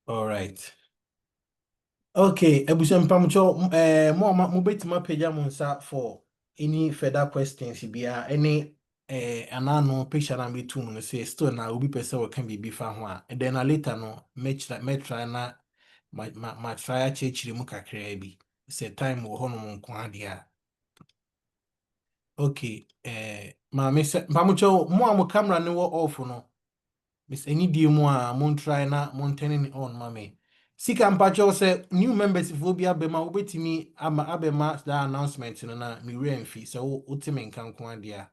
All right. Okay, ebusan pamcho mo betima pagya mo nsa for any further questions bia any anano picture na metu no say still na obi pese we can be fa ho a and then later no me try na ma try chechire mu kakra bi say time wo hono mo nko ade a okay ma me se pamcho mo am camera ne wo off no miss any die mu a mon try na mon turn it on mame sika mpacho say new members phobia bema obetimi ama abema that announcement no na me remfi so ultimate nkanko ade a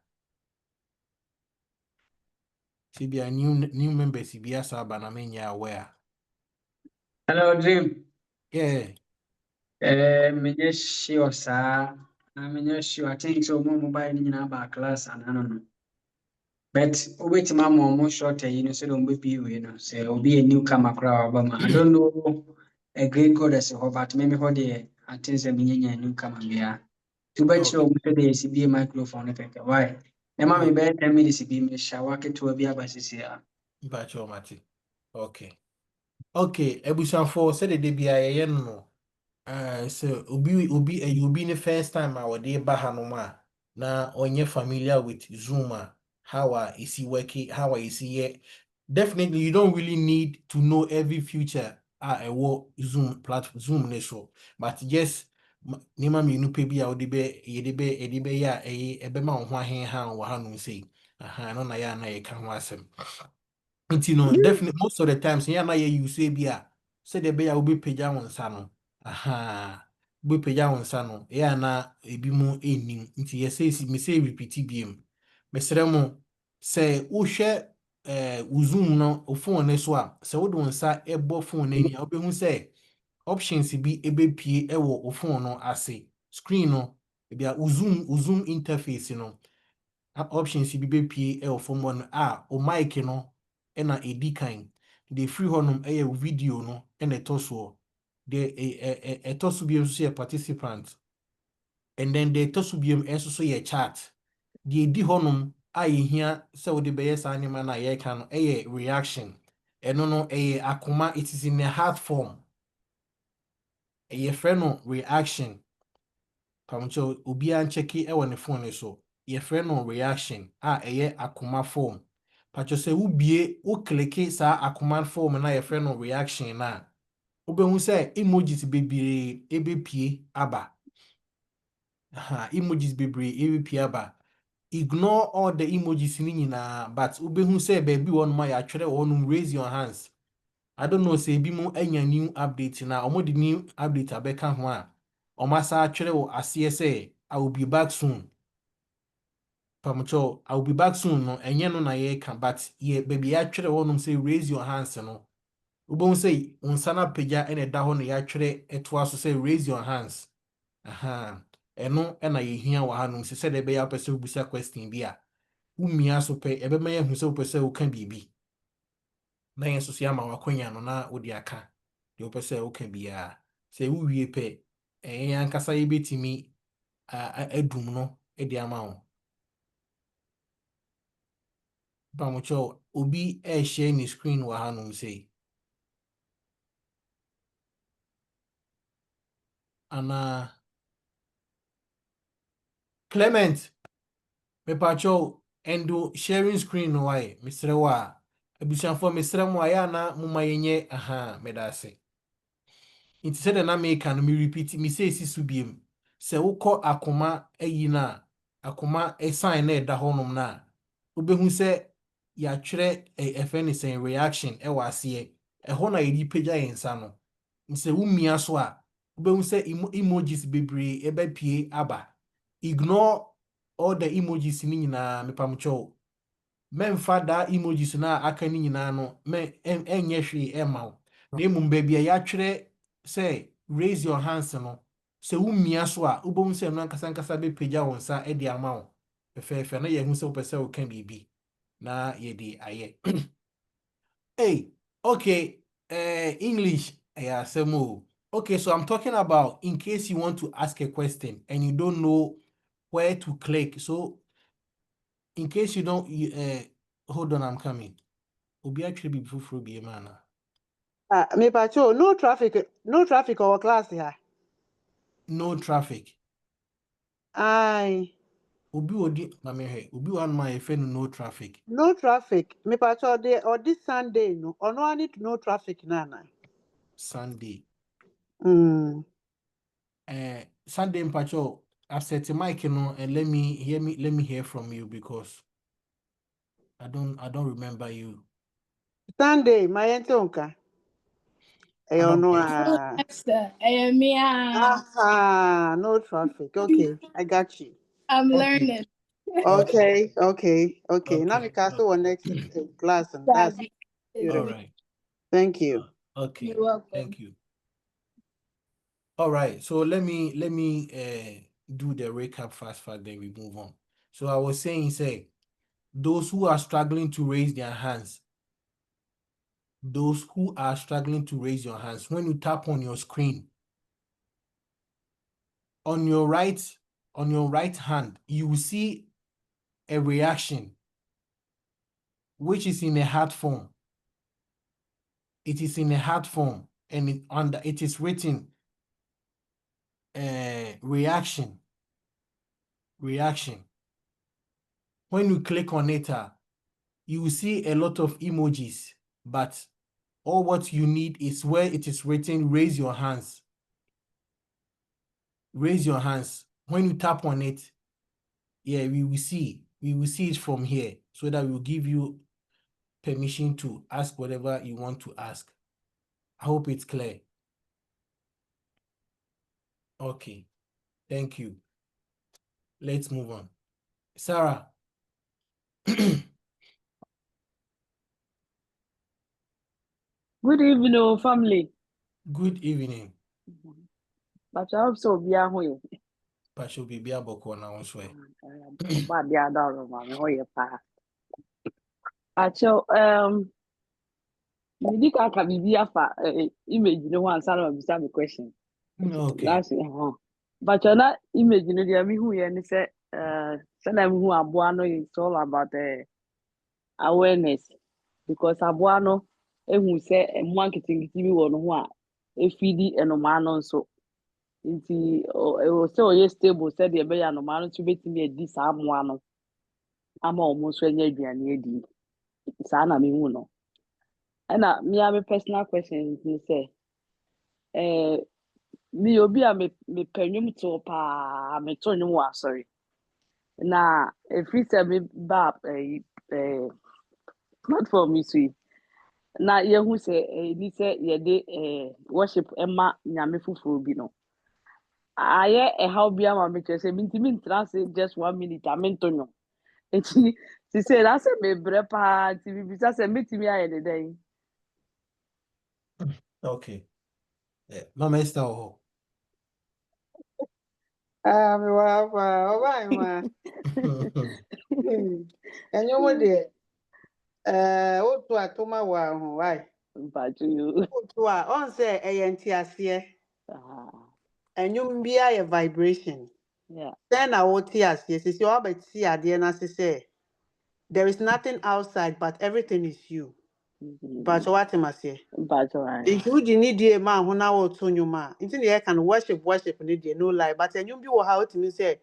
sibia new members bia saba na menya aware Hello, Dream. yeah Menye sure, sir. Menye sure. I think so. More mobile in our class and I don't know. But wait, mama, more short, so don't be say, will be a newcomer crowd. I don't know a great god as a whole, but maybe for the I think a newcomer. Yeah. To bet you okay the CB microphone. Why? The mammy oh bear 10 minutes be me shower to a beer by CCR. mpacho mate okay okay ebusan for say the bia ye no so obi the first time I would ba hanoma na onye familiar with Zoom how is he working how is he here definitely you don't really need to know every feature a wo Zoom platform Zoom ne so but just nima me no pe bi a wo de be ya ebe ma ho ahen ha wo hanu sei aha no na ya na ye ka ho asem nti no definitely most of the times ya na ye use bi a said the be ya obi pagya won sa no aha obi pagya won sa no ya na ebi mu enim nti ye say me say repeat biem mesrɛ mo sɛ wo hwɛ uzum no o phone ne so a sɛ wo de won sa ebo phone ani a obehun sɛ options bi ebepie ɛwɔ o phone no ase screen no bia uzum interface no options bi bepie ɛwɔ phone no a o mic no ɛna edi kan de free honum ɛyɛ video no ɛna ɛtɔ so de ɛtɔ so bi nso yɛ participant and then de ɛtɔ so bi nso so yɛ chat de edi honum a yɛhia sɛ wode bɛyɛ saa nneɛma no a yɛreka no ɛyɛ reaction ɛno no ɛyɛ akoma it is in a hard form ɛyɛ frɛ no reaction pamcho obiara nkyɛke ɛwɔ ne phone ne so yɛfrɛ no reaction a ɛyɛ akoma form patcho sɛ wobie wo click saa akoma form na yɛfrɛ no reaction na wobɛhu sɛ emojis bebree ebepie aba emojis bebree ebepie aba ignore all the emojis ni nyinaa but wobɛhu sɛ baabi wɔ no ma yɛatwerɛ wɔ no raise your hands I don't know sɛ ebi mu anya new update na ɔmo de new update abɛka ho a ɔmo asa atwerɛ wɔ aseɛ sɛ I will be back soon Pamucho, I will be back soon no enye no na ye can but ye baby ya twere wonum say raise your hands no ubon say unsana pagya ene da ho no ya twere eto aso say raise your hands aha eno na ye hia wa hanum say de be ya pese ubusa question bi a umia so pe ebe ma ye hu say upese wo kan bibi na ye so ya ma wakonya no na odi aka de upese wo kan bia say wo wie pe ankasa ye betimi adum no e de ama wo Pamucho, obi share ni screen wa hanum say. Ana Clement, me pacho endo sharing screen no why, Mr. Wa. Abusianfo Mr. Mo aya na muma yenye aha medase. Inti said na make no me repeat me say sisu biem. Se wokọ akoma ayi na akoma sign na da honom na. Obehu se ya twere efe ne sen reaction e wase e ho na yedi pagya yensa no. Nse wumia so a obehu se emojis bebree ebepie aba. Ignore all the emojis ni nyinaa mepamcho. Memfa da emojis na aka ni nyinaa no enye hwe ema wo. Na emum ba bia ya twere say raise your hands no. Se wumia so a obehu se no ankasa ankasa be pagya won sa e de ama wo. Efefe na ye hu se wo pese wo kan bibi. Na ye di aye. Hey, okay. English. Yeah, Semo. Okay, so I'm talking about in case you want to ask a question and you don't know where to click. So, in case you don't, hold on, I'm coming. Obi actually be before be a man. Me pacho, no traffic our class here. No traffic. Aye. Obi odi mame obi one my friend no traffic. No traffic. Me pacho or this Sunday no. Or no I need no traffic nana. Sunday. Sunday mpacho I've set the mic and let me hear from you because I don't remember you. Sunday, my entonka. Ama No no traffic. Okay, I got you. I'm okay. learning. Okay. Now we Okay. can do next class and that's Daddy. All beautiful. right. Thank you. Okay. You're welcome. Thank you. All right. So let me do the recap fast, then we move on. So I was saying, those who are struggling to raise their hands, those who are struggling to raise your hands, when you tap on your screen, on your right hand, you will see a reaction, which is in a heart form. It is in a heart form, and it is written reaction. When you click on it, you will see a lot of emojis, but all what you need is where it is written raise your hands. Raise your hands. When you tap on it, yeah, we will see it from here, so that we will give you permission to ask whatever you want to ask. I hope it's clear. Okay, thank you. Let's move on. Sarah. Good evening, family. Good evening. But I hope so. Be a home. Pasho bibi aboko na onswe. But be a dog, mommy. Oh, yeah, pa. Acho, you can be afa image. No one answer me beside the question. Okay. That's But you're not image. You know, the me who you say. Send them who are born. It's all about awareness because abuano ehu say emu nkitikiti bi wɔ no ho a efidi ɛnomaa no nso nti ɛwɔ sɛ ɔyɛ stable sɛdeɛ ɛbɛyɛ anomaa no nso betumi adi saa mmoa no ama wɔn nso anya aduane adi saa na mehu no ɛna mmea me personal question ni sɛ me obi a mepɛ nnwom to paa meto nnwom wɔ asɔre na efiri sɛ me ba platform yi so yi. Na yehu sɛ ni sɛ yɛde worship ɛma nyame foforɔ bi no ayɛ ɛhaw bi ama me kyerɛ sɛ mintimi ntena ase just 1 minute a mento nnwom nti sisɛ na sɛ mebrɛ paa nti bibisa sɛ metumi ayɛ ne dɛn. Okay. Mama Esther ho. Me wa and you would otu atoma wa ho why otu on say entiasie enyum bia ye vibration then I would asie sisi o abeti ade na say there is nothing outside but everything is you but what am I say if you need die ma ho na wo to nyuma nti na ye can worship ni die no lie but enyum bi wo ha otimi say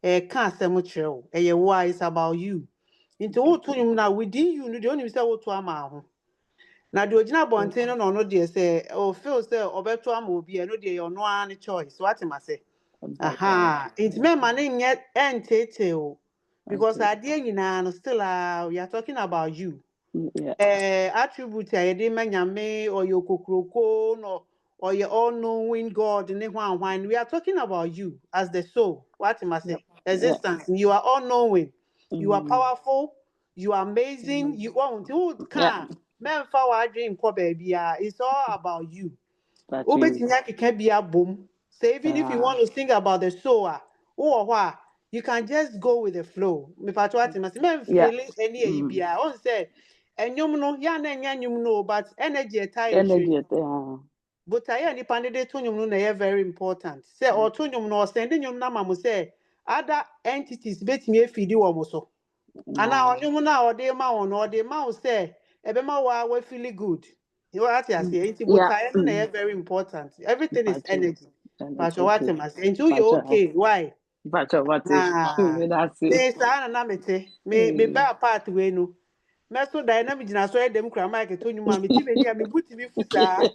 ka asem kire wo eye why is about you nti wo to nyum na within you no de onim say wo to ama ho na de ogina bonten no no de say o feel say obeto ama obi e no de ono an choice what am I say aha nti me ma ne nye entete o because ade nyina no still we are talking about you attribute a yɛde ma nyame ɔyɛ okokroko no ɔyɛ all-knowing God ne hwan we are talking about you as the soul what am I say existence you are all-knowing you are powerful you are amazing you want to can memfa w'adwene nkɔ baabi a it's all about you wobɛtumi akeka bi abom so even if you want to think about the soul wowɔ hɔ a you can just go with the flow mepatɔ ate ma sɛ memfele ani ayi biara ɔn sɛ enyum no ya na enya nyum no but energy but I nipa ne de to nyum no na very important say or to nyum no send nyum na mamu say other entities betimi afidi wo mo so ana onyum na o de ma won o de ma wo say ebe ma wa feel good You are at say it's Yeah. very important. Everything is Pacho. energy. But what Okay. must until you Pacho. okay? Why? Pacho, what is? Ah, That's me it. sana na mete. Me ba part we no. Me so dynamic na so dem kra mic to nyuma me ti me dia me buti me fusa.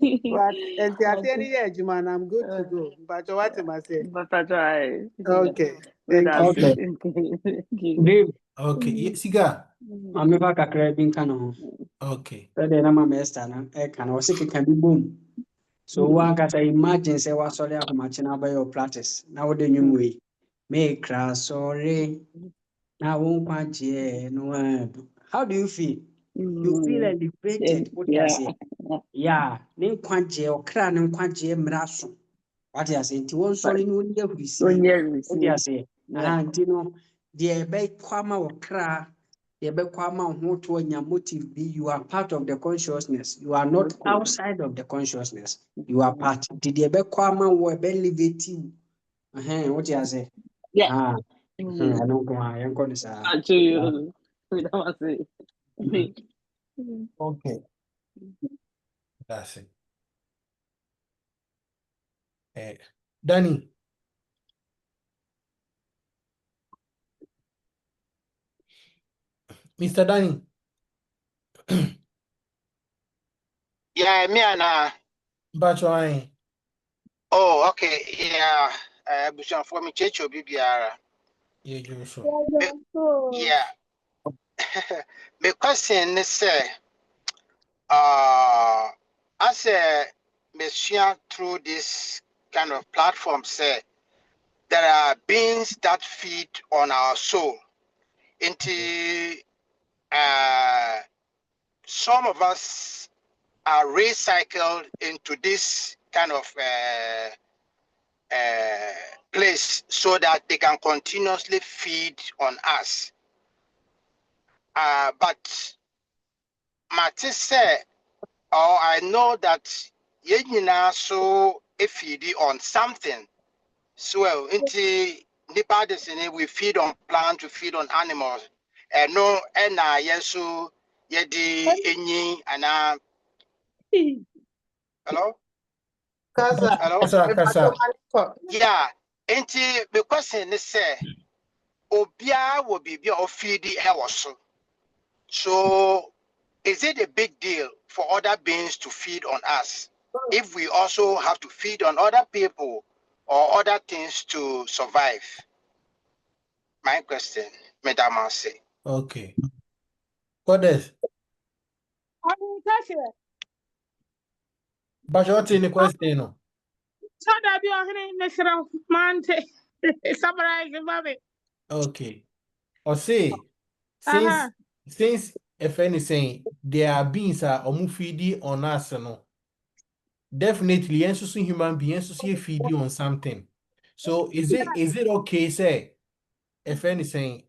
But and the any edwuma and I'm good to go. But what must say? But Pacho, Okay. Thank that's you. Okay. it. Dave, Okay, Siga. I'm back a crab in Cano. Okay. Then I'm a master, and can also can be boom. So one can say imagine say what sorry of matching by your practice. Now the new way. Make crass sorry. Now won't quite no. How do you feel? You feel elevated. What I Yeah. say? Yeah, ne nkwagye okra ne nkwagye mmraso. What I say? Nti won sorry no nya hurisi. What I say? Nti no de be kwama okra, de be kwama ho to nya motive be you are part of the consciousness. You are not outside of the consciousness. You are part. Did de be kwama wo be elevate you. What I say? Yeah. Ah. I don't go ha yen ko ni sa. Pacho, you. That's it. Okay. That's it. Danny. Mr. Danny. Yeah, me and Bacho aye. oh, okay, yeah. Bushon for me, Checho Bibiara. Yeah, you sure. Yeah. The question is, as a machine through this kind of platform, say there are beings that feed on our soul. Into some of us are recycled into this kind of place so that they can continuously feed on us. But Mati said, or I know that yenina so feed on something. So into nipa desini we feed on plants, we feed on animals. No, and yesu yedi enyi and hello. Kasa. Hello? Kasa. Yeah. Enti the question is say Obia will be feeding also. So is it a big deal for other beings to feed on us if we also have to feed on other people or other things to survive? My question, Madam Anse. Okay. What is? Bacho, what's in the question? No? So that be on Mr. Monte. Summarize, Bobby. Okay. Or say, since if anything, there are beings are feeding on us, no. Definitely, yes, so human beings so feeding on something. So is it okay, say, if anything,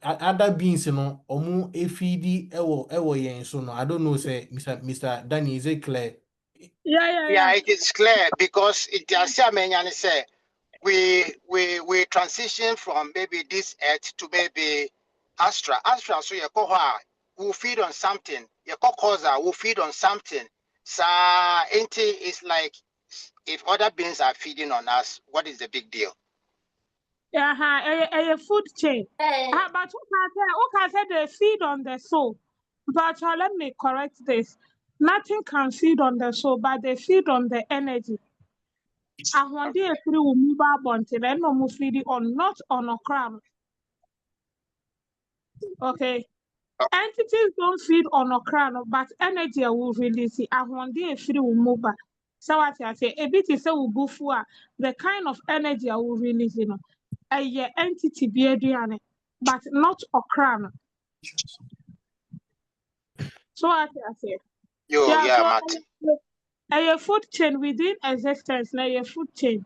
other beings, you know, feed yen so no. I don't know, say, Mr. Danny, is it clear? Yeah, it is clear because it has say we transition from maybe this earth to maybe Astra. Astra, so your koha will feed on something. Your kokoza will feed on something. So it's like if other beings are feeding on us, what is the big deal? A food chain. But who can say they feed on the soul? But let me correct this. Nothing can feed on the soul, but they feed on the energy. One day through will move up until then no feed on not on a crown. Okay. Entities don't feed on a crown, but energy will release it. One day through will move back. So what I say, a bit is will go for the kind of energy I will release, you know. A entity be a but not a crown. So what I say. Yeah, so Martin. a food chain within existence, now a food chain.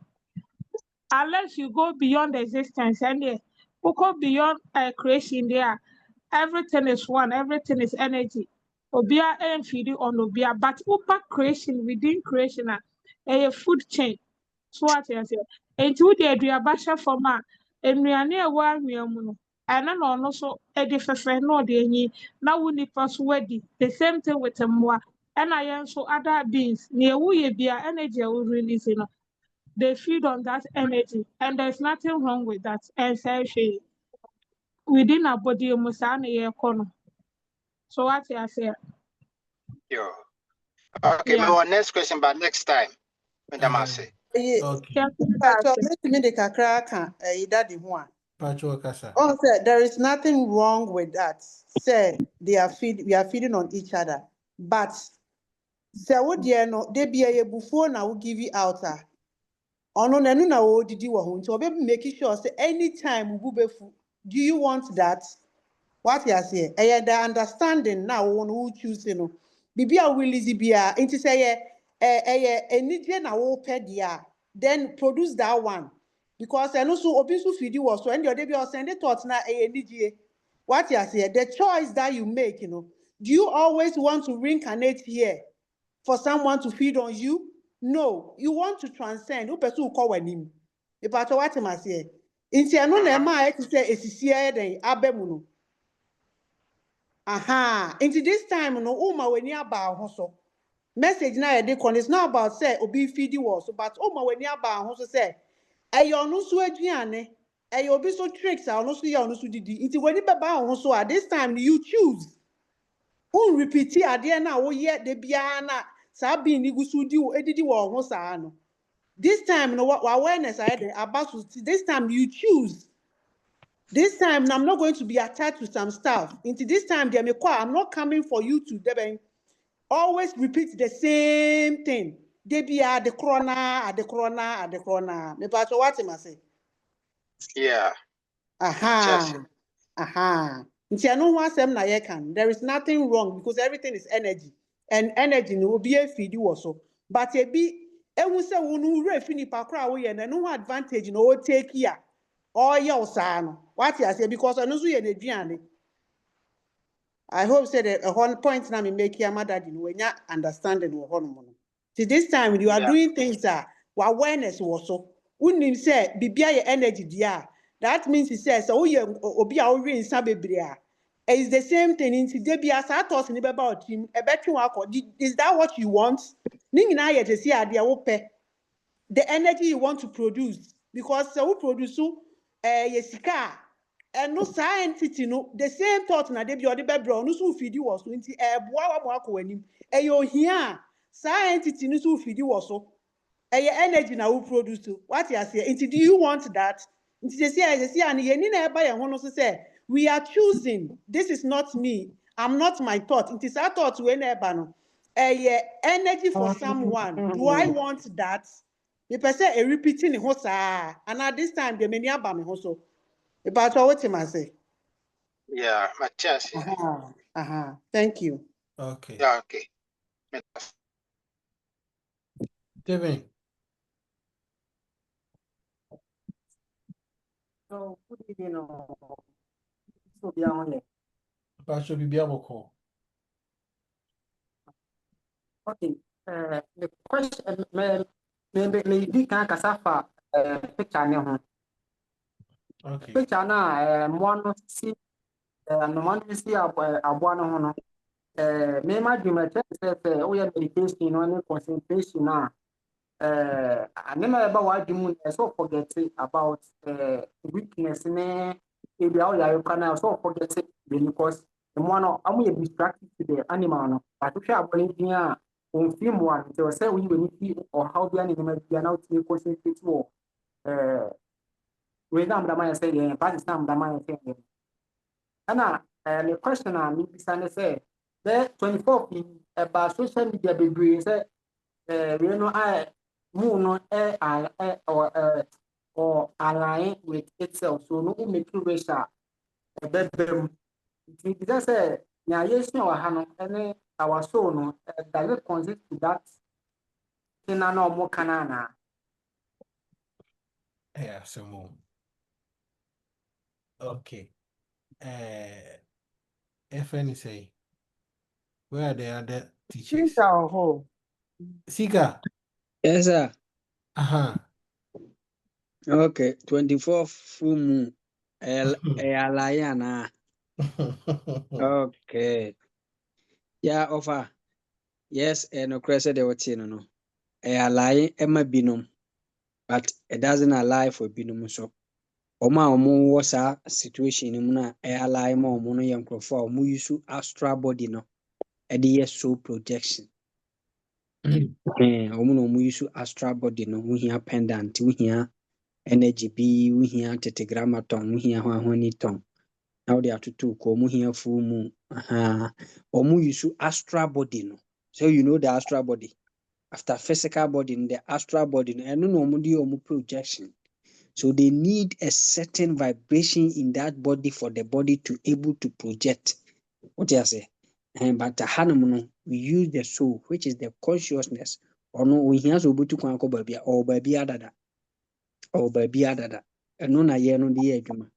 Unless you go beyond existence and you go beyond creation there, everything is one, everything is energy. Obia and feeding on obia, but upper creation within creation a food chain. So what I say, and to the Adriabasha for ma, and we are near one. And then also a different no de now we need first wedding. The same thing with the moi. And I also other beings near we be energy will release, they feed on that energy, and there's nothing wrong with that. And say within our body, almost an year corner. So what I say, Yo. Okay, yeah, my next question, but next time. Madam Ase. Okay. yeah, Pacho, let me kakra ka daddy ho a. Pacho Kasa. Oh, sir, there is nothing wrong with that. Say we are feeding on each other. But say what dear no, they be a before now will give you out. Ono na nu na wo didi wo ho nti obe making sure say anytime we be fu. Do you want that? What you say? The understanding now one who choose no. Bibi a will easy bia nti say enije na wo pɛ dia then produce that one because eno so obi so feedi was so and the be send it thought na enije. What you say? The choice that you make, do you always want to reincarnate here for someone to feed on you? No, you want to transcend. Who person will call him? If I what him as here. Inti eno na ma to say esisi den abemu no. Aha, into this time no uma weni aba ho so. Message na ye de kon is not about say obi feedi wo so but uma weni aba ho so say eyo no so aduane eyo obi so tricks a no so ye no so didi. Into weni baba ho so at this time you choose. Repeat ade na wo ye de bia na sa bi ni gusu di wo edidi wo ho sa no. This time no awareness I dey about this time you choose. This time, I'm not going to be attached to some stuff. Into this time, I'm not coming for you to always repeat the same thing. They be at the corner, at the corner, at the corner. Me pass what him say. Yeah. Aha, aha. Nti ano ho asem na ye kan. There is nothing wrong because everything is energy, and energy no be a feed you also. But e be ehun se wo no wura fi nipa kra wo ye na no advantage no o take here. Or your son, what you say because I know you are. I hope say that a whole point now me make your mother didn't when you understanding what hormone. See this time you are doing things that awareness also. Unim say bibia your energy dia. That means he says so you obi a ori nsa bebrea. It's the same thing in debia sa thoughts ni beba otim e betwe wako. Is that what you want? Ni nyina ye tesi ade wo pe. The energy you want to produce because so produce yesika and no entity no the same thought na dey be ode bebro no so feedi wo so nti boa wa mo akọ anim yo hia entity no so feedi wo so energy na we produce what you say nti do you want that nti say and ye ni na eba ye ho no so say we are choosing. This is not me, I'm not my thought nti sa thought we na eba no energy for someone. Do I want that? The person is repeating the host, and at this time, the many about me also. About what him I say. Yeah, Matthias. Thank you. Okay. Yeah, okay. Steven. So, good evening. So, be on it. Pacho Bibia Boko. Okay. The question, maybe can Casafa picture now. Okay. Picture now, one see, no one see a one. Me my dream say we are meditation on concentration now. I never ever what dream so forget about weakness ne maybe how you can also forget it because the one I'm distracted to the animal no but if you are playing here on film one so say we will need or how the animal be now to concentrate more we don't mind say yeah but it's not mind say and the question I me be say the 24 about social media be say we know I moon or align with itself so no make you wish a bedroom it does say now yes no hano any our soul no does it consist to that in an more canana Yeah, so okay. If any say, where are the other teachers? Sika. Yes, sir. Aha. Okay, 24th full moon. Lion. Okay. Yeah, offer. Yes, and no credit the what no. Lie Emma Binum, but it doesn't lie for Binum so. Oma was a situation in Muna, lie more mono young for use astral body no. A dear soul projection. Omu use astral body no, we hear pendant, we hear energy B, we hear tetragrammaton, we hear one tongue. Now they are to come here full moon. Omu use astral body no. So you know the astral body. After physical body, in the astral body, and no omu projection. So they need a certain vibration in that body for the body to able to project. What do I say? But the Hanuman, we use the soul, which is the consciousness. Or no, we hear so to kwanko baby or baby adada or baby adada. And no na no the eduma.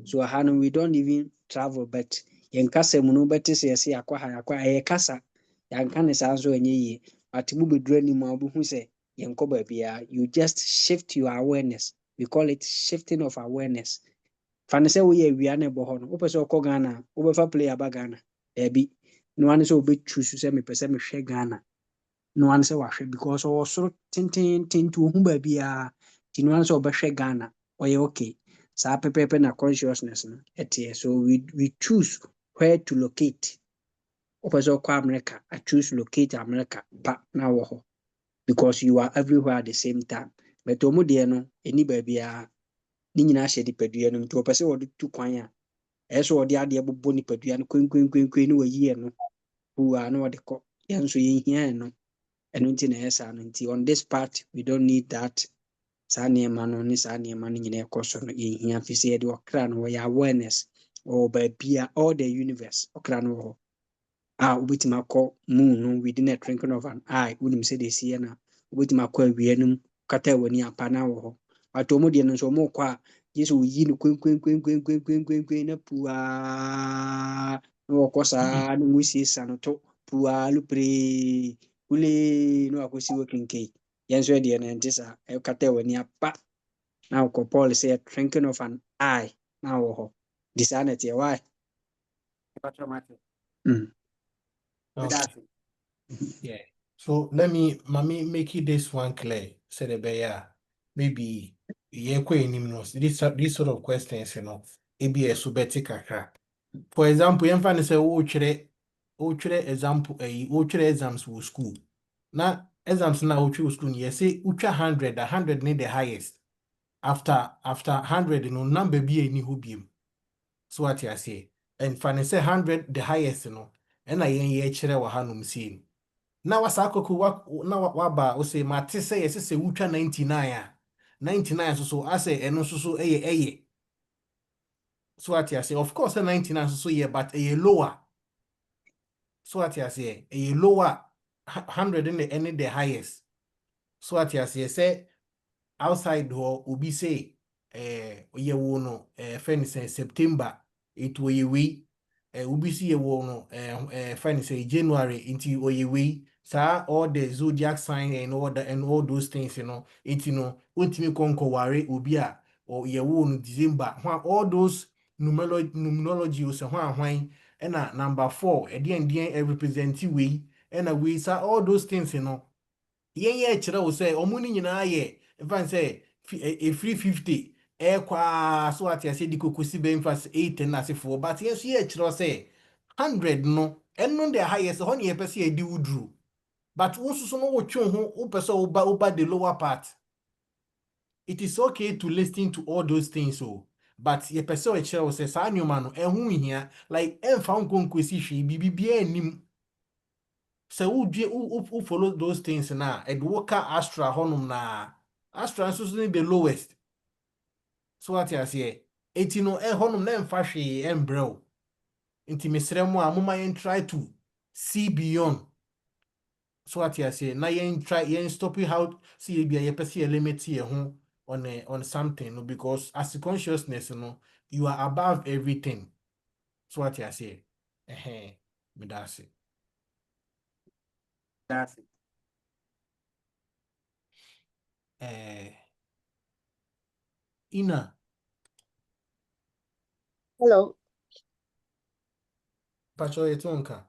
So Hanu, we don't even travel, but yenkasa muno better say akwa kasa. Yankan is also a ye. But mu be draining ma who say yenko baby. You just shift your awareness. We call it shifting of awareness. Fane sɛ woyɛ awia ne bɔ hɔ no wopɛ sɛ ɔkɔ Ghana wobɛfa play aba Ghana daabi na wane sɛ wobɛtwu so sɛ mepɛ sɛ mehwɛ Ghana na wane sɛ wahwɛ because ɔwɔ soro tententen nti ɔhu baabiaa nti na wane sɛ ɔbɛhwɛ Ghana ɔyɛ okay saa pɛpɛɛpɛ na consciousness no ɛteɛ so we choose where to locate wopɛ sɛ ɔkɔ America I choose locate America pa na wɔ hɔ because you are everywhere at the same time but ɔmo deɛ no ɛni baabiaa ni nyinaa hyɛ nipadua no nti wɔpɛ sɛ wɔde tu kwan a ɛyɛ sɛ wɔde adeɛ bobɔ nipadua no kwenkwenkwenkwen ne wɔyi ɛno puaa na wɔde kɔ yɛn nso yɛhia ɛno ɛno nti na ɛyɛ saa no nti on this part we don't need that saa nneɛma no ne saa nneɛma no nyinaa ɛkɔ so no yɛhia fi sɛ yɛde ɔkra no wɔyɛ awareness ɔwɔ baabia all the universe ɔkra no wɔ hɔ a wobɛtumi akɔ moon no within a twinkling of an eye wonim sɛ de siɛ no a wobɛtumi akɔ awia no mu kata w'ani apa na wɔ hɔ but ɔmo deɛ no nso ɔmo kɔ a Yesu oyi no kwenkwenkwenkwenkwenkwenkwen na puaa na wɔkɔ saa na wɔsie sa no to puaa lupree wule na wakɔsi wɔ kenkei yɛn nso deɛ no ɛnte saa ɛkata w'ani apa na wɔkɔ Paul sɛ twinkling of an eye na wɔ hɔ di saa na ɛteɛ why Okay. Yeah. So let me make it this one clear. Say the bear maybe this sort of questions, it be a subetika. For example, you find say example exams with school. Now exams now school you say 100 need the highest. After 100 number be any who be. So what you say? And find say 100 the highest and I yen chere wa hanum sin. Na wasa akoku na waba o say mate say yes say utwa 99 a 99 so ase eno so eye. So what you say? Of course 99 so yeah, but lower. So what you say? Lower 100 in the highest. So what you say outside ho obi say ye wo no friend say September it we obi see ye wo no friend say January into we sa all the zodiac sign and all those things it ultimate konko ware obi a or ye wo no December all those numerology o se hwan and number 4 and represent we and we sa all those things yen kyerɛ wo sɛ ɔmo ni nyinaa yɛ mfa sɛ free 50 kwa so ate ase di kokosi be mfa 8 na asefo but yen so yɛ kyerɛ sɛ 100 no ɛno the highest hɔ ne yɛ pɛ sɛ yɛdi wudru but wo so no wo twe ho wo pɛ sɛ wo the lower part it is okay to listen to all those things but yɛ pɛ sɛ kyerɛ wo sɛ saa nneɛma no ɛho hia like ɛmfa nkonkosi hwe bibibia anim. So who follow those things now? And work Astra honum na Astra is the lowest. So what I say? Etino honum na mfahwe embrew. Inti mesremo a moma yen try to see beyond. So what I say? Na yen try yen stop you how see be a pesi a limit here on something no because as a consciousness you are above everything. So what I say? Me that's it. That's it. Ina Hello. Pacho etonka.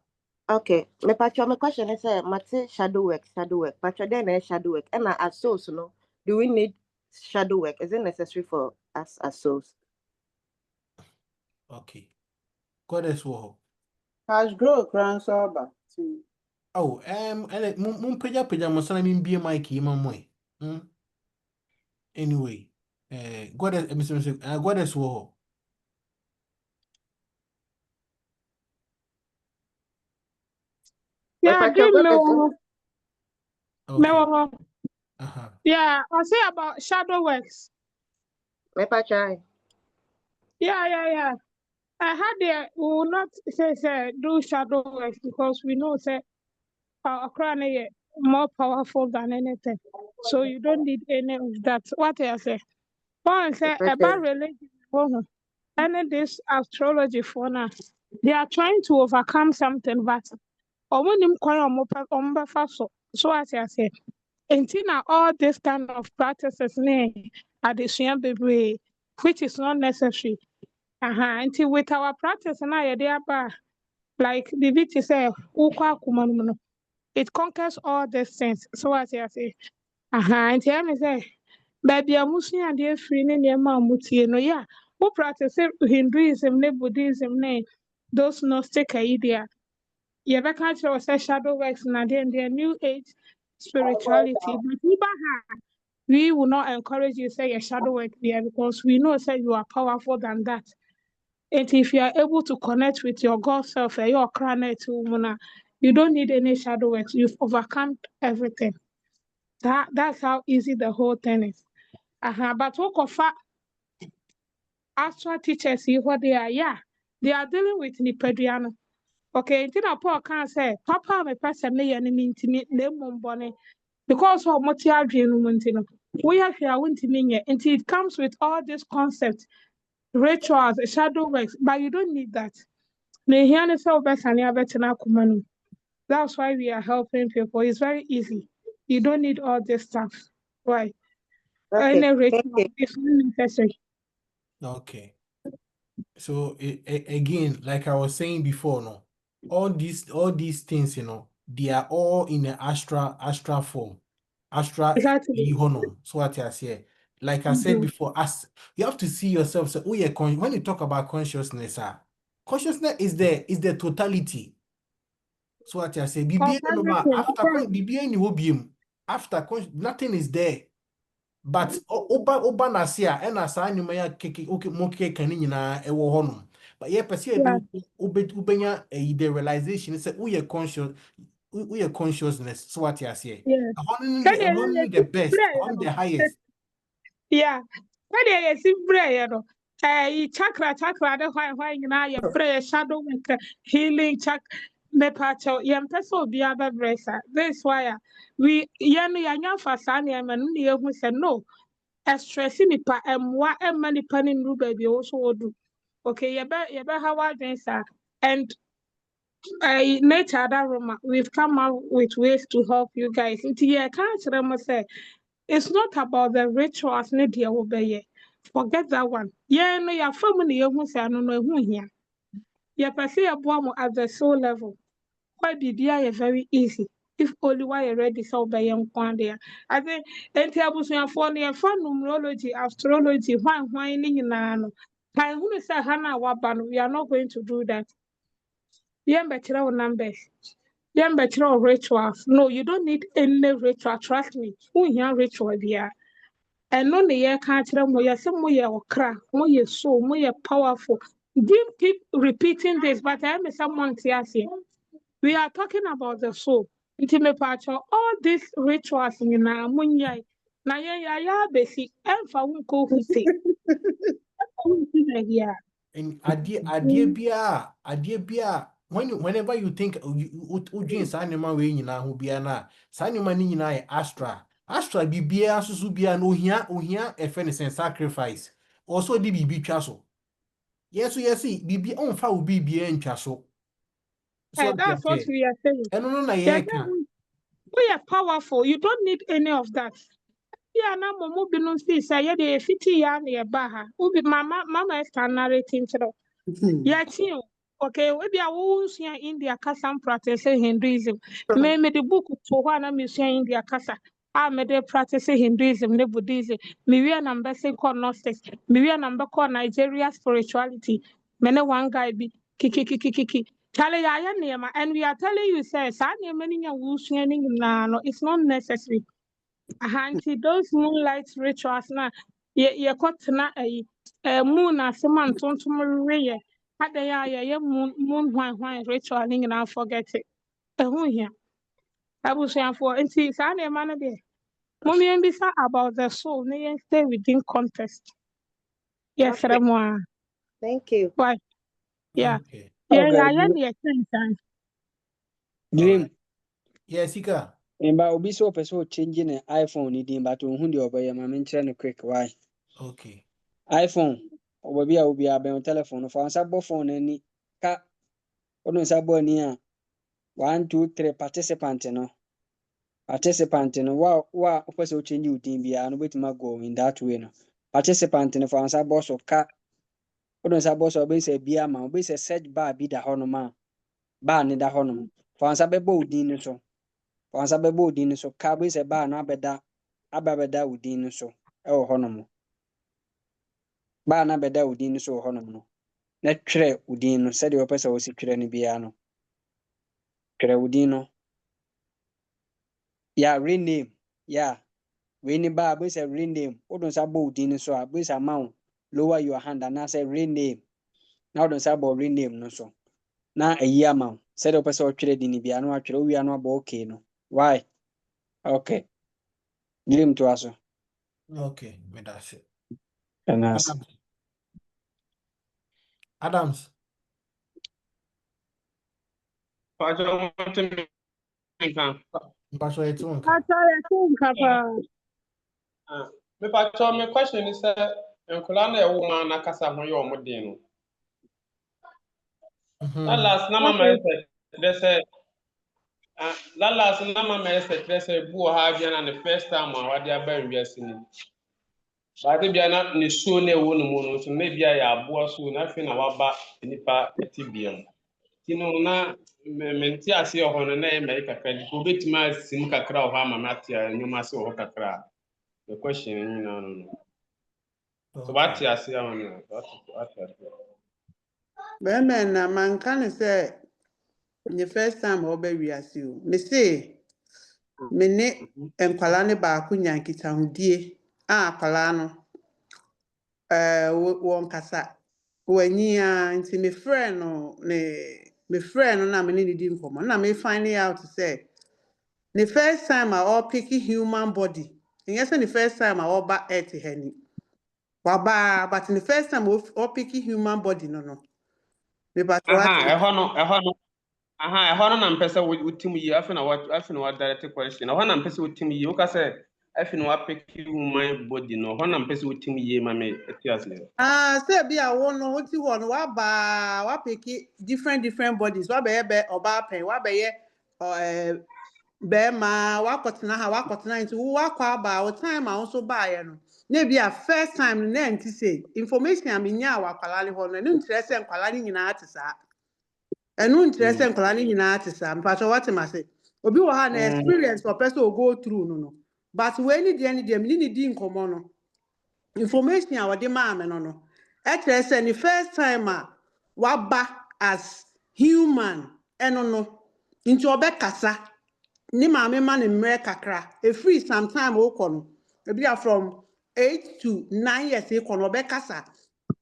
Okay. My patron, my question is, mate shadow work, shadow work. Patron, then shadow work. And as souls, no, do we need shadow work? Is it necessary for us as souls? Okay. Goddess wo. Cash grow crown sober. Oh, ele mum peja mo sana min bie mic yi mamoy. Anyway, goddess goddess wo. My Yeah, I patron, didn't God bless know. Okay. No. Uh-huh. Yeah, I say about shadow works. My patron. Yeah. I had there we will not say do shadow works because we know say our crown is more powerful than anything. So you don't need any of that. What I say? One say about religion, and this astrology for now. They are trying to overcome something, but when them so as I say, until now all this kind of practices are the baby, which is not necessary. Until with our practice now, like the VT say, it conquers all these things. So as I say, until I say, baby, I'm and dear free near Mamuti, no, yeah, who practice Hinduism, Buddhism, those Gnostic idea. Yɛbɛka kyerɛ wo sɛ shadow works na deɛ new age spirituality but we will not encourage you say your shadow work there because we know say you are powerful than that. And if you are able to connect with your God self your cranet you don't need any shadow works. You've overcome everything. That's how easy the whole thing is. But what of actual teachers see what they are, yeah, they are dealing with Nipediano. Okay, nti na Paul can say, Papa me person me ya ni ntimi na mmom bone because of what you are doing no nti no. We have here wontimi nye. Nti it comes with all these concepts, rituals, shadow works, but you don't need that. Na here ne say obesane abetena akoma no. That's why we are helping people. It's very easy. You don't need all this stuff. Why? Okay. Any Thank ritual you. is not necessary. Okay. So again, like I was saying before, no, all these things, they are all in the astral form, astral Exactly. honor. So what I say, like I said Mhm. before, as you have to see yourself. So, when you talk about consciousness, consciousness is the totality. So what I say, Everything. after nothing is there. But oba na se a ɛna saa nnwuma yi akeke mo keka ne nyinaa ɛwɔ hɔnom. But yɛ pɛ sɛ Yeah. wobɛnya the realization sɛ woyɛ consciousness so wate aseɛ. Yeah. Ɛhɔ no ne the best, ɛhɔ no the highest. Yeah. When you see prayer, no, chakra, the why you know your prayer, shadow work, healing, me pacho, peso be other dresser. That's why we yanya for Sani and who said no. A stress in nipa and what a many panning rule baby also do. Okay, you bet how I dresser and nature that room. We've come out with ways to help you guys. I can't remember say. It's not about the rituals ne deɛ wobɛyɛ. Forget that one. Yeah, no, your family you say I don't know who here. Your person at the soul level. Why be very easy. If only why you ready so by young there. I think enti for ne fa numerology, astrology, why ni no. Kan hu say hana waba no, we are not going to do that. Yɛn bɛkyerɛ wo numbers. Yɛn bɛkyerɛ wo rituals. No, you don't need any ritual. Trust me. Who here ritual biara. ɛno ne yɛka akyerɛ mo yɛsɛ moyɛ ɔkra moyɛ soul moyɛ powerful keep repeating this but I am someone aseɛ we are talking about the soul nti mepatwɛ all these rituals nyinaa monyɛe na yɛyɛ abɛsi ɛmfa wo nkɔ hute wonti baabi a And adeɛ biara whenever you think wodwen saa nneɛma wei nyinaa ho biara no a saa nneɛma no nyinaa yɛ astra biribiara soso biara no ohia ɛfɛ ne sɛ sacrifice ɔsɛ ɔde biribi twa so yɛsi biribi ɔmfa wo biribiara ntwa so so ate that's what aseɛ we are saying ɛno no na yɛsɛ yɛreka woyɛ powerful you don't need any of that yeah na mo binom feel sɛ yɛde yɛfiti yɛ a na yɛba ha wobi mama ɛsta narrating kyerɛ Yeti, okay, maybe I won't see India Kasam practice Hinduism. Me the book for one I'm India Kasa. I made a practice Hinduism, ne Buddhism. Me we are number say called Gnostics. Me we are number called Nigeria spirituality. Mene one guy be kiki. Charlie, I am near and we are telling you, sir, Sanya many no, it's not necessary. Auntie, those moonlight rituals na ye got na moon as a man to reye. Had the ya moon wine ritual and I forget it. Who here? I was saying for and see Sunday man there. Mommy and bisa about the soul, nay stay within context. Yes, Okay. Ramwa. Thank you. Why? Yeah. Okay. Yeah, Dream. Alright. Yes, Sika. Mba obi so person change ne iPhone ni din but ohun de obeye ma me nkyere ne quick why. Okay. iPhone obi abɛn telephone fa nsa bɔ phone ani ka ono nsa bɔ ani a 1 2 3 participant no wa opese o change udin bia no betima go in that way no participant no fa nsa bɔ so ka ono nsa bɔ so obi se bia ma obi se search bar bi da hɔ no ma bar ne da hɔ no fa nsa bɛbɔ udin no so fa nsa bɛbɔ udin no so ka obi se bar no abɛda udin no so ɛwɔ hɔ no mo bar na bɛda udin no so wɔ hɔ no no na twerɛ udin no sɛdeɛ wɔpɛ sɛ wɔsi twerɛ no biara no twerɛ udin no ya rename ya when ba be say rename odun sa bo udin no so a be say ma lower your hand and say rename na odun sa bo rename no so na ayi ama sɛdeɛ wɔpɛ sɛ wɔtwerɛ din biara no atwerɛ wi ano aba okay no why okay dream to aso Okay, but that's it. Anas. Adams. Mpasho yetu nka. Me pacho me question is nkula na ewo ma na kasa ho ye omode no. Last na mama ese dress last na mama ese dress bu ha bia na the first time a wade aba nwiase ni. Wade bia na ne suo na ewo no mu no so na bia ya aboa so na fe na waba nipa etibiam. Tino na menti ase ho no na e mai kakra di ko betima sim kakra ho ama matia nyoma se ho kakra. The question you know. So what you say on what Bẹ́ẹ̀mẹ̀ na manka ne sɛ the first time ɔbɛ wiase o. Me say me ne nkwalaa ne baako nya nkitahodie a akwalaa no wɔn kasa wɔanyi a nti me frɛ no na me ne ne di nkɔmmɔ na me find out sɛ the first time a ɔpick human body ɛnyɛ sɛ the first time a ɔba earth ha ni waba but the first time ɔpick human body no me ba to ɛhɔ no na mpɛ sɛ wotim yi afi na wa direct question ɛhɔ na mpɛ sɛ wotim yi woka sɛ afi na wa pick human body no ɛhɔ na mpɛ sɛ wotim yi ma me etias le sɛ bi a wo no woti hɔ no wa pick different bodies wabɛyɛ ɔbaa pɛn wabɛyɛ bɛrima wakɔtena ha wakɔtena nti wakɔ aba wo time a wo nso baeɛ no na bi a first time na nti sɛ information a menya a wakwala ne hɔ no ɛno nkyerɛ sɛ nkwala ne nyinaa te saa ɛno nkyerɛ sɛ nkwala ne nyinaa te saa mpatwɛ wɔte ma sɛ obi wɔ ha na experience ɔpɛ sɛ go through no but wei ne deɛ mene ne di nkɔmmɔ no information a wɔde maa me no ɛkyerɛ sɛ ne first time a waba as human ɛno no nti ɔbɛkasa ni maame ma ne mmerɛ kakra efiri sometime wokɔ no ebi a from 8 to 9 years ekɔ no ɔbɛkasa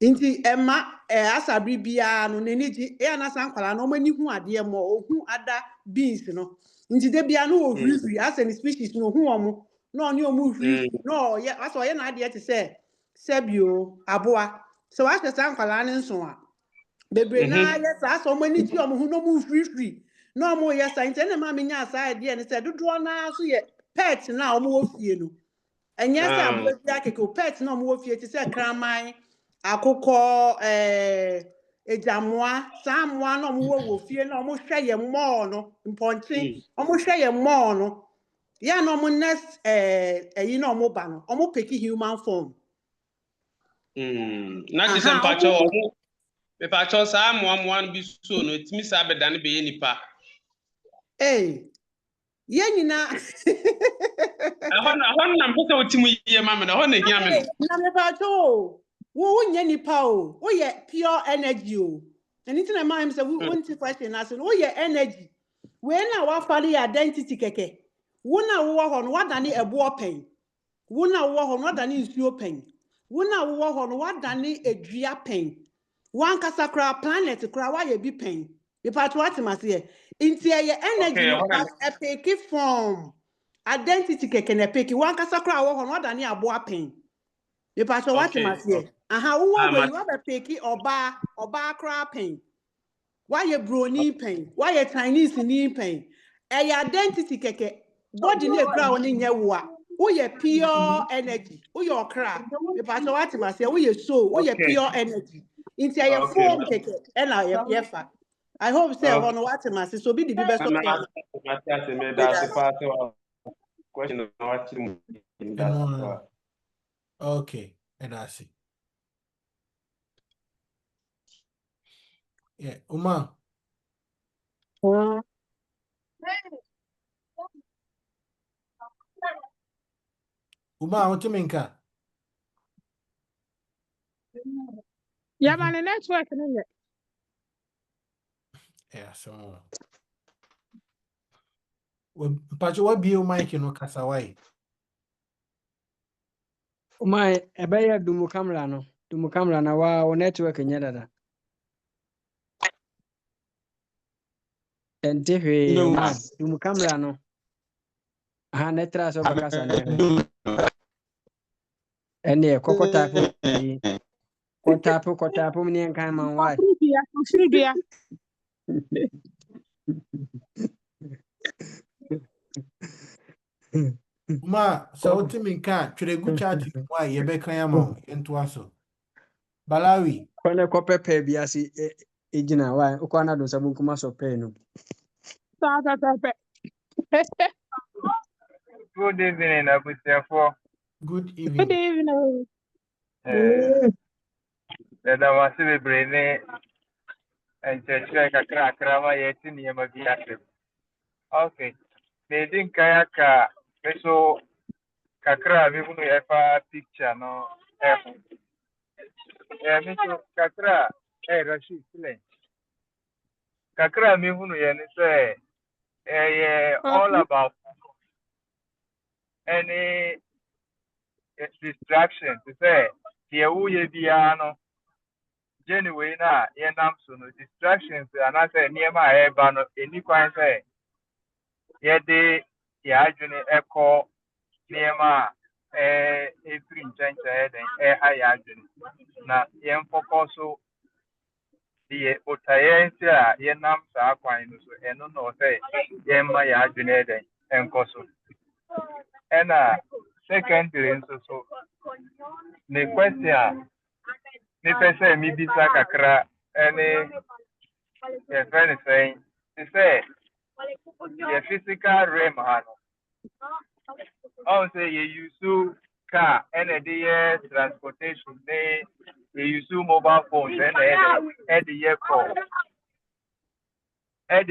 nti ɛma asabiri biara no n'ani gye anasa nkwala no ɔmo ani hu adeɛ mo ohu ada beans no nti de bia no ohurihuri asɛ ne species no ohu ɔmo na ɔne ɔmo hurihuri na ɔyɛ asɛ ɔyɛ n'adeɛ te sɛ sɛbio aboa sɛ wahyɛ saa nkwala ne nso a bebree na yɛ saa asɛ ɔmo ani gye ɔmo ho na ɔmo hurihuri na ɔmo yɛ saa nti ɛna maa mi nya asa idea ne sɛ dodoɔ naa so yɛ pet na ɔmo wɔ fie no ɛnyɛ sɛ aboa bi akeke pet na ɔmo wɔ fie te sɛ kraman akokɔ egyamoa saa mmoa na ɔmo wɔ fie na ɔmo hwɛ yɛ mmɔɔ no mpɔnkye ɔmo hwɛ yɛ mmɔɔ no yɛ na ɔmo next ɛyi na ɔmo ba no ɔmo pick human form. Na te sɛ mpakyɛ Me pa cho sa moamoa bi so no etimi sa bedane be nipa. Hey, yenina. Ahon na mpese otimi ye ma me na ho na hia me no. Na me pa cho. Wo nye nipa o. Wo ye pure energy o. Anything I mind say we want to question as no ye energy. We na wa fali identity keke. Wo na wo ho no wadane ebo open. Wo na wo ho no wadane nsuo pen. Wo na wo ho no wadane edua pen. Wan kasa kra planet kra wa ye bi pen. Me pa cho atimase ye. Inti ye energy no but epic form. Identity keke na epic. Wan kasa kra wo ho no wadane abo pen. Me pa cho atimase ye. Aha wo we you have a picky oba kra pen. Why you brony pen? Why you Chinese ni pen? A identity keke body ne kra oni nye wo a. Wo ye pure energy. Wo ye okra. Me pa cho atimase wo ye soul. Wo ye pure energy. Inti ye form keke e na ye fa. I hope say ho no atimase so bi di bi be so care. Question Okay, and I see. Yeah, Uma. Uma, what you mean? Yeah, man, the network no. Yeah, so. But what be your mic, you know, Kasawai? My ebaya dumu camera no. Dumu camera na wa network nya dada. Ente hwe ma dumu camera no. Aha netra so bakasa na hwe. Ene kotapo mni kan man wa. Fribia. Ma, so what you mean? Can't trade good chat. Why you be kind of into us? Balawi. Kone ko pepe biasi ejina wa uko na do sabun kuma so pe no. Good evening, Abusiafo. Good evening. Good evening. Dada wasi bebrene enchechwe kakra ma yeti niyema biase. Okay. Medin kaya ka meso kakra mi bunu efa picture no efu. Meso kakra Rashid Sile. Kakra mi bunu ye ni say all about any distraction to say ye uye biano genuine na yenam so no distractions and I say near my eba no any kwan say ye de ya adwene ekọ near ma free nchen den ha ya adwene na yen focus so the otayensi a yenam sa kwan no so eno no say yen ma ya adwene den enko so ena secondary so the question me pese mi bisa kakra any your friend is saying they say the physical realm I say you use car and the transportation you use mobile phones and at the airport and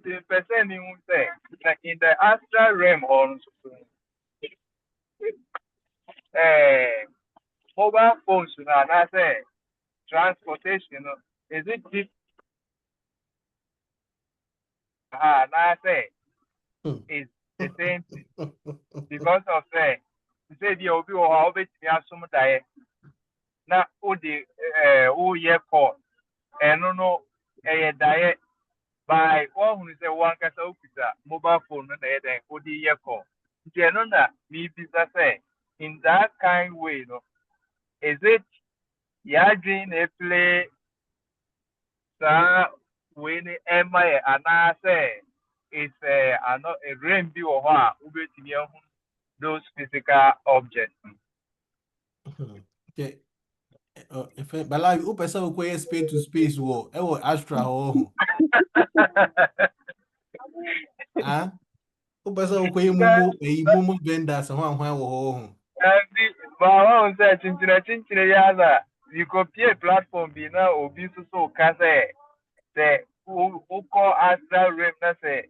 the person who say like in the astral realm on mobile phones now I say transportation is it deep now I say is the same thing because of say the obi or how bit me assume that na o de o ye call no diet by one who say one kasa officer mobile phone na then o de ye call no na me bisa say in that kind way no is it ya dream a play sa when am I and say it's a rain be or those physical objects. Okay. If Balawi, who person who go space to space war, Astra or ah, who person who go mumu vendors and one But I said, Chinchina Yaza, you compare platform be now obi so can say who call Astra Rim na say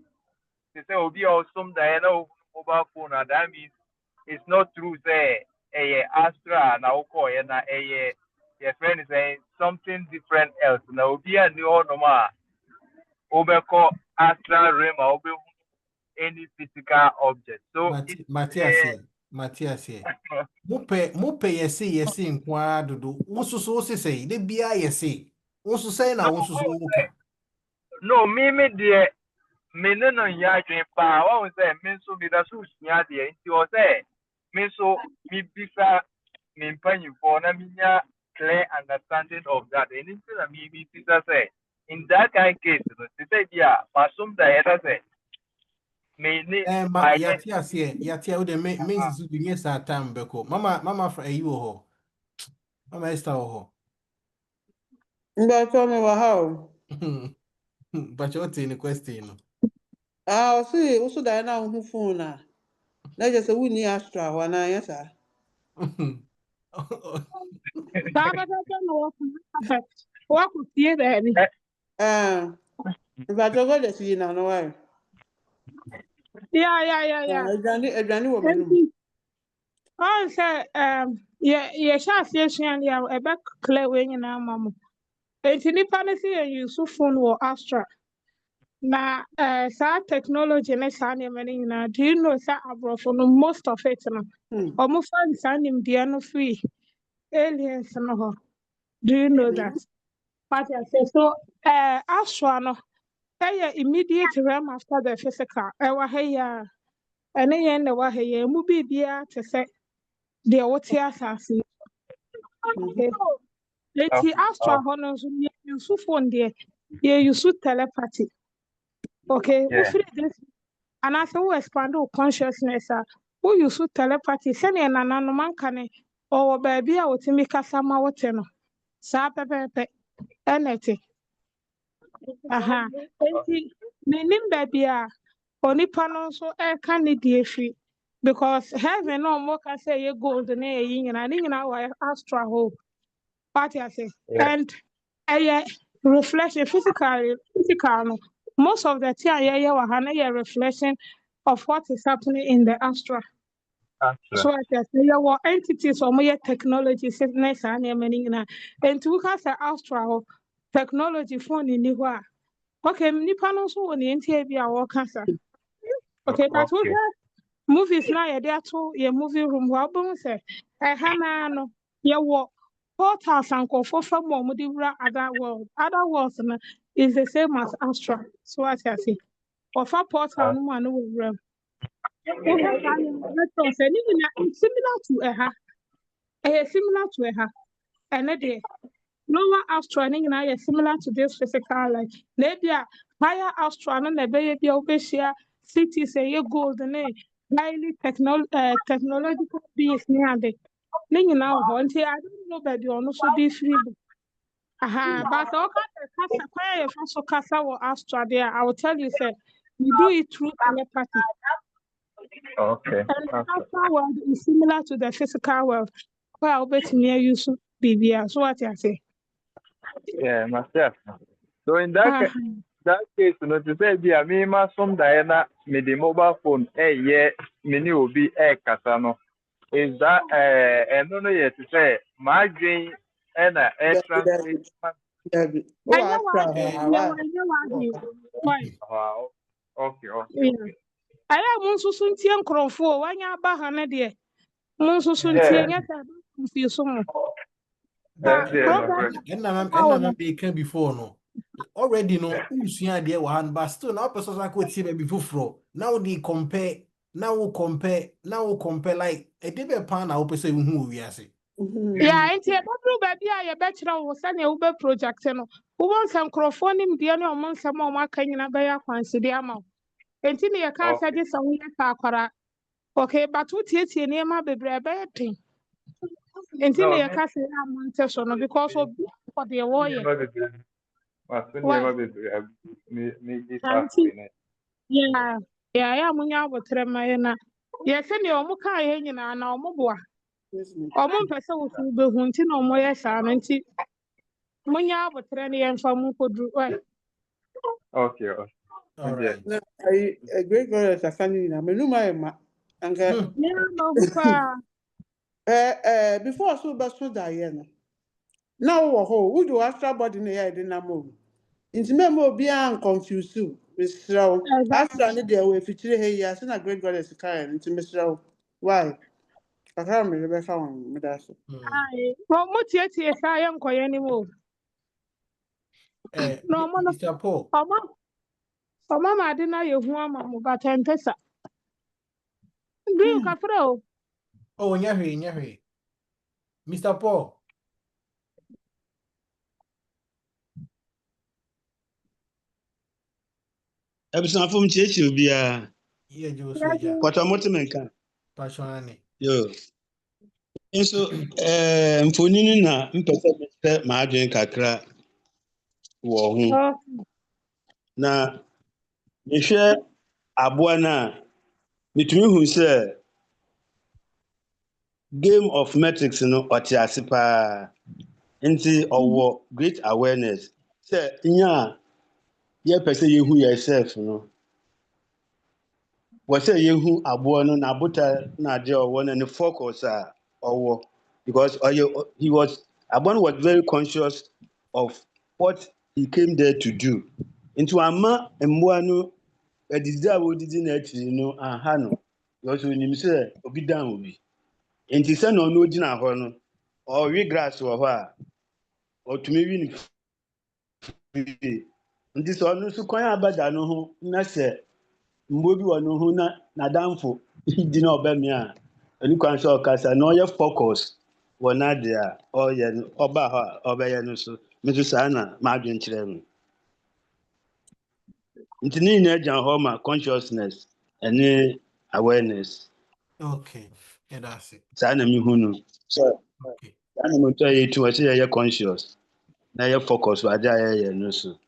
obi awesome Diana mobile phone and that means it's not true say Astra na who call na your friend is saying something different else na obi and no normal over call Astra Rim or any physical object. So it's Matthias here. Mupe yesi nkwa dodo. Woso so say de bia yesi. Woso say na woso so woka. no me dear me no ya dwen pa wa say me so me da so sia de nti o say me so me bisa me mpanyifo na me nya clear understanding of that. Anything that me bisa say in that kind of case, they say yeah, masum da ya say me ni yatia o de me nsisu bi nye sa time beko. Mama fra ayi wo ho. Mama Esther wo ho. Mbacho me wa how. But you the question no. Ah, see, also da na hu phone na. Na just say we ni Astra wa na yes sir. Baba no work with you there. Mbacho go de see na no why. Yeah. Edwani wo me. Oh, say yeah, association ya e be clear we nyina mamu. Enti nipa ne say you use phone or Astra. Na sa technology na sa ne many na do you know sa abrofo no most of it no. Omo fan sa nim dia no free aliens no ho. Do you know that? What I say so Astra no immediate realm after the physical. Ewa heya ene ye na wa heya mu bibia te say the wote asase. Leti Astra ho no so ye use phone there. Ye use telepathy. Okay, we free this and as we expand our consciousness we use telepathy send na nanu man kane or baby a wotimi kasa ma wote no sa pepepe enete aha enti menim baby a onipa no so e kan ne die fi because heaven no mo ka say ye gold na ye nyina wa Astra ho what I say and reflection physical no most of the time yeah reflection of what is happening in the Astra. So I say your entities or more technology nice and and to cast the Astra technology phone in the okay nipa no so on the be our cancer. Okay, but we movies now there to your movie room wabon say no portals and from other worlds is the same as Astra. So what I say of a portal no man will similar to and the lower Astra is similar to this physical life. Maybe a higher Astra and the baby obessia cities a gold and highly technological beings near the now I don't know that you also be free. But all kind of casa or Astra there, I will tell you, sir, you do it through telepathy. Okay. And the Astra world is similar to the physical world. Where I'll bet near you so BBR. So what I say? Yeah, myself. So in that case, you know, to say be me ma some Diana me the mobile phone mini will be kasano. Is that no yet to say my dream and translate. Wow. Okay. I am Munsusun Tian Cronfo, when you are Bahana dear. Munsusun Tian, yes, and they came before no. Already no usua there one but still now person I could see baby fufro. Now they compare like a debe pan I hope say who we are say. Yeah, and here baby I bet you was an Uber project no. Who wants some crofonium the other among some more can you bear consider amount. And in your can't say this a week. Okay, but what is your name a baby betting? And in your can't say I'm because of for the warrior. Yeah, I am munya botre mayena. Yes, and your muka yen and our mobile. Omo mpese wo fu be hu nti na omo ye saa no nti munya abotre ne yemfa mu kodru. Okay. All right. No, a great brother is a funny name. I know my ma. And Yeah, no pa. before so best to die. Now, who do after body in the head in a move? Into memo be confused too. Miss Row. After Exactly. any day we feature here, as a great goddess is carrying into Miss Row. Why? I can't remember found me that's Ai, mo tie saa ye nkoye ni mo. No mo no. Mr. Paul. Omo ma de na ye hu ama mo batempesa. Dream kafra o. Oh, nyahwe. Mr. Paul. Abusuafo m kyerɛkyerɛ obiara. Yeah, Joe Soja. Pɔtɔ mote me nka. Passionane. Yo. Nso mfonini na mpɛ sɛ mepɛ m'adwene kakra wɔ ho. Na mehwɛ aboa no a metumi hu sɛ game of metrics no ɔte ase paa. Nti ɔwɔ great awareness. Sɛ nya a yɛpɛ sɛ yɛhu yɛself no. Wɔsɛ yɛhu aboa no na abota na agye ɔwɔ no ne focus a ɔwɔ. Because aboa no was very conscious of what he came there to do. Nti wama mmoa no adidi a wɔdidi n'akyiri no aha no. Because onim sɛ obi dan obi. Nti sɛ na ɔno gyina hɔ no, ɔwe grass wɔ hɔ a ɔtumi wi ne fie. Nti sɛ ɔno nso kwan a abɛda no ho na sɛ mgbe bi wɔ no ho na n'adamfo di na ɔbɛmia a ɛni kwan sɛ ɔkasa na ɔyɛ focus wɔ n'ade a ɔyɛ no ɔba hɔ a ɔbɛyɛ no so nso saa na m'adwen kyerɛ no nti ne nyinaa gyina hɔ ma consciousness ɛne awareness. Okay, yeah, that's it. Saa na mehu no so saa na motɔ yɛ tu ɔsɛ yɛyɛ conscious na yɛ focus wɔ ade a yɛyɛ no so.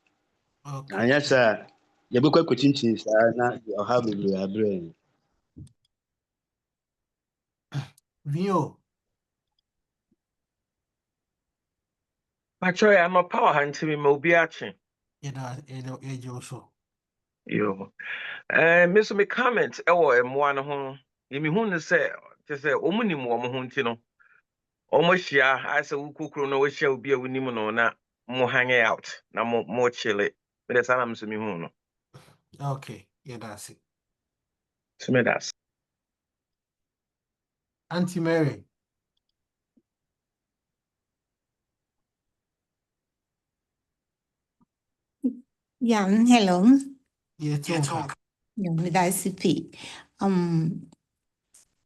Anyɛ saa yɛbɛkɔ akɔkyinkyin saa na ɔha bebree abrɛ no. Vio. Actually, I'm a power hand to me, Mobiachi. Yeah, also. Yo. Miss me comment, one home. You mean who say, to say, Omunim Womohuntino. Almost ya, I said, Ukukro, no, shall be a winimono, na more hanging out, na more chilly. But that's I'm to me, who. Okay, yeah, that's it. To me, that's Auntie Mary. Yeah, hello. Yeah, talk. That's it.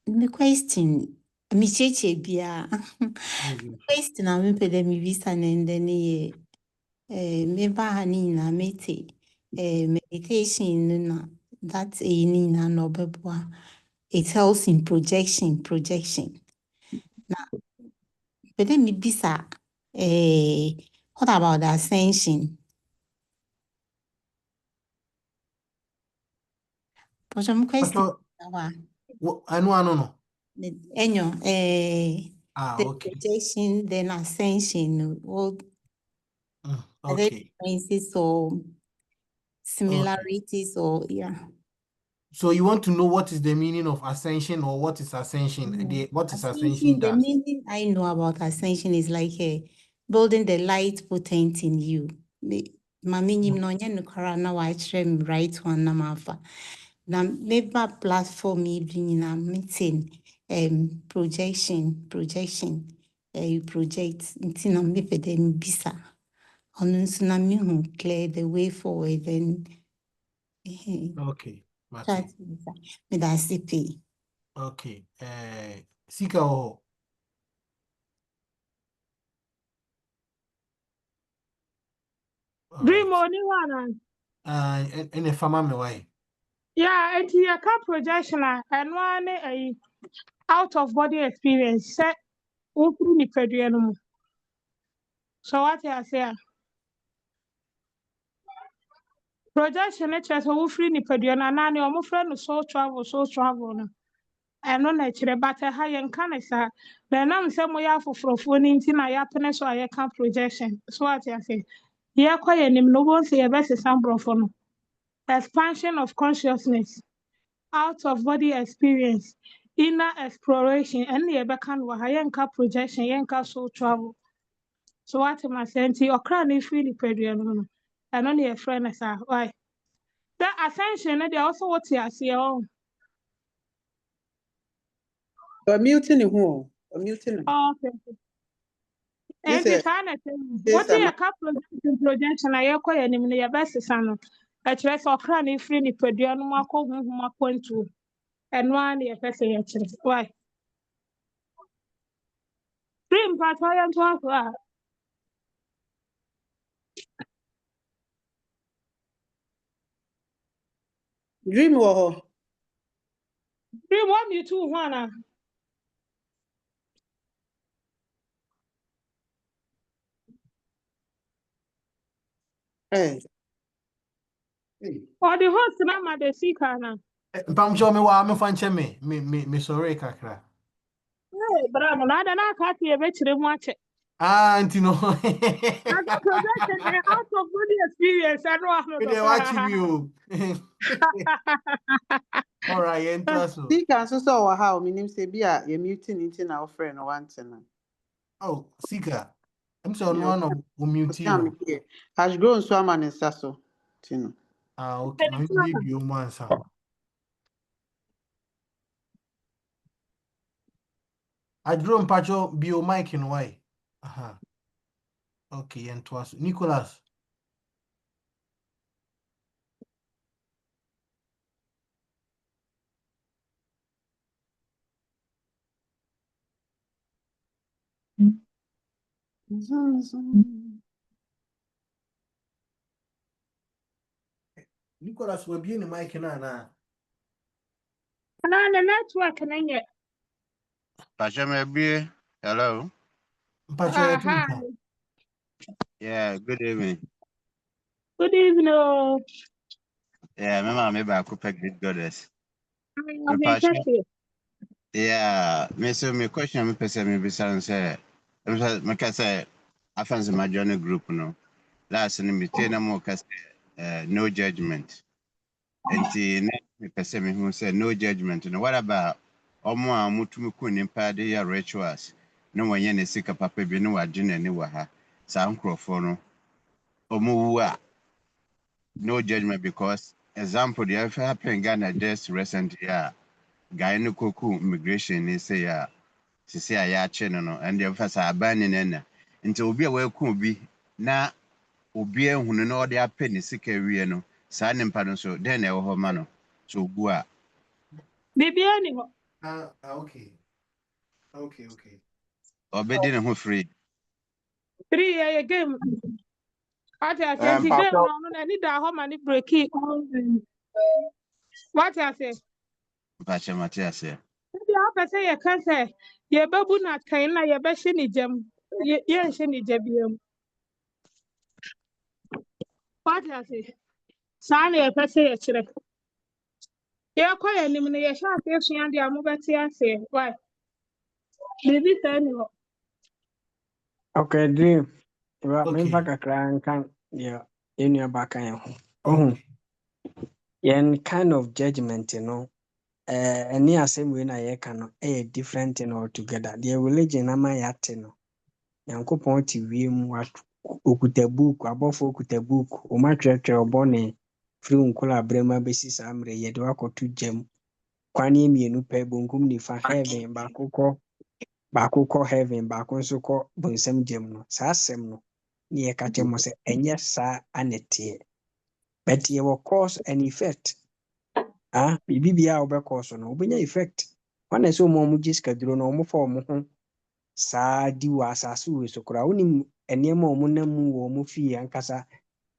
The question, question I'm pede mi visa nende ni me ba hani na mete meditation na that's a ni na no beboa. It helps in projection. Now, pede mi visa what about the ascension? But some question. I know. The okay. projection, then ascension, all okay. differences or similarities or yeah. So you want to know what is the meaning of ascension or what is ascension? What is ascension The does? meaning I know about ascension is like building the light potent in you. Mami no nya nukara na wa right one na mafa. Na meba platform evening na meeting projection you project until na me them bisa on so na me who clear the way forward then okay me da CP okay sika o Dream only one. And a farmer me why? Yeah, it's your car projection and one a out of body experience. Set open the pedrianum. So what I say? Projection it just who free ni pedriana nani or friend so travel no. ɛno na ɛkyerɛ but ɛha yɛnka ne saa na ɛnam sɛ moyɛ afoforɔfoɔ no nti na yɛapene so a yɛka projection so ate ase yɛkɔ yɛnim no wobɛhu sɛ yɛbɛsesa borɔfo no expansion of consciousness out of body experience inner exploration ɛne yɛbɛka no wɔ ha yɛnka projection yɛnka soul travel so what am I saying nti ɔkra ne firi nipadua no mu no ɛno ne yɛfrɛ no saa why the ascension no deɛ also wote aseɛ ɔ Muting who? Muting. okay Yes, nti saa na ɛsɛ wote yɛka projection a yɛkɔ yɛnim no yɛbɛsesa no ɛkyerɛ sɛ ɔkra ne firi nipadua no mu akɔ honhom akɔntuo ɛno ara ne yɛpɛ sɛ yɛkyerɛ why dream part yɛnto aso a Dream wɔ hɔ. dream what you two ho ana Eh. or the host na ma the seeker na Mpamcho me wa me fa nche me sorry kakra. bra no na ada na aka tie be kyerɛ mu akyɛ Ah, ntino. na the projection out of body experience I know Me dey watch you. All right, entaso. Sika nso sɛ ɔwɔ ha o menim sɛ bi a yɛ muting nti na ɔfrɛ no wante no. Oh, Sika. I'm so no one mute you. Has grown so ama ne nsa so. Tino. Ah, okay. My baby you man sa. I drew mpacho bio mic in way. Aha. Okay, entaso. Nicholas. Nicholas will be in the mic na. na the network na nyɛ Pashamabie, hello. aha Yeah, good evening. good evening oh Yeah, my mom back Great Goddess. I'm interested Yeah, me so me question me person me be say me can say I fancy my journey group no. Last ni me tell na mo ka no judgment. Enti na me person me who say no judgment. No, what about omo a mutumi ku nimpa de ya rituals. No wanye ne sika papa bi no wadwe n'ani wa ha. Sa nkrofo no. Omo wu a no judgment because example the ever happened Ghana just recently guy no koku immigration ni say sisi a ya che no and the first abani na nti obi a waku bi na obi ehunu na ode apɛ ne sika wie no saa ne mpa no so den na ɛwɔ hɔ ma no so ogu a bibia ni ho Okay. obedi ne ho free 3 year game what I say the game no no ni da ho ma ni break it what I say mpache Matias ya the opposite ye can say ye babu na kan na ye be hye ni jam ye hye ni jabiam what I say sa na ye pese ye kyerɛ ye kɔ ye nim no ye hye ase sua de amobɛte ase why bibi sa ni ho Okay, dream. Well, me Okay. kakra nkan yeah, enua baka ye ho. Oh, yen kind of judgment, you know. Any asɛm wei na yɛka no ɛyɛ different thing altogether. The religion ama yɛate no. Nyankopɔn te wiem okuta book, abɔfo okuta book, ɔma twerɛtwerɛ ɔbɔne firi nkola abrɛma bɛsi saa mmerɛ yɛde wakɔto gyam. Kwane mmienu pɛ bonkum nifa heaven baako kɔ heaven baako nso kɔ bonsam gyam no. Saa asɛm no ne yɛka kyerɛ mo sɛ ɛnyɛ saa aneteɛ. But yɛwɔ cause and effect. Biribi biara wobɛkɔ so no wobɛnya effect. Wane sɛ ɔmo gye sikaduro no ɔmo fa ɔmo ho saa di wɔ asase wei so koraa wonim nneɛma a ɔmo nam mu wɔ ɔmo fie ankasa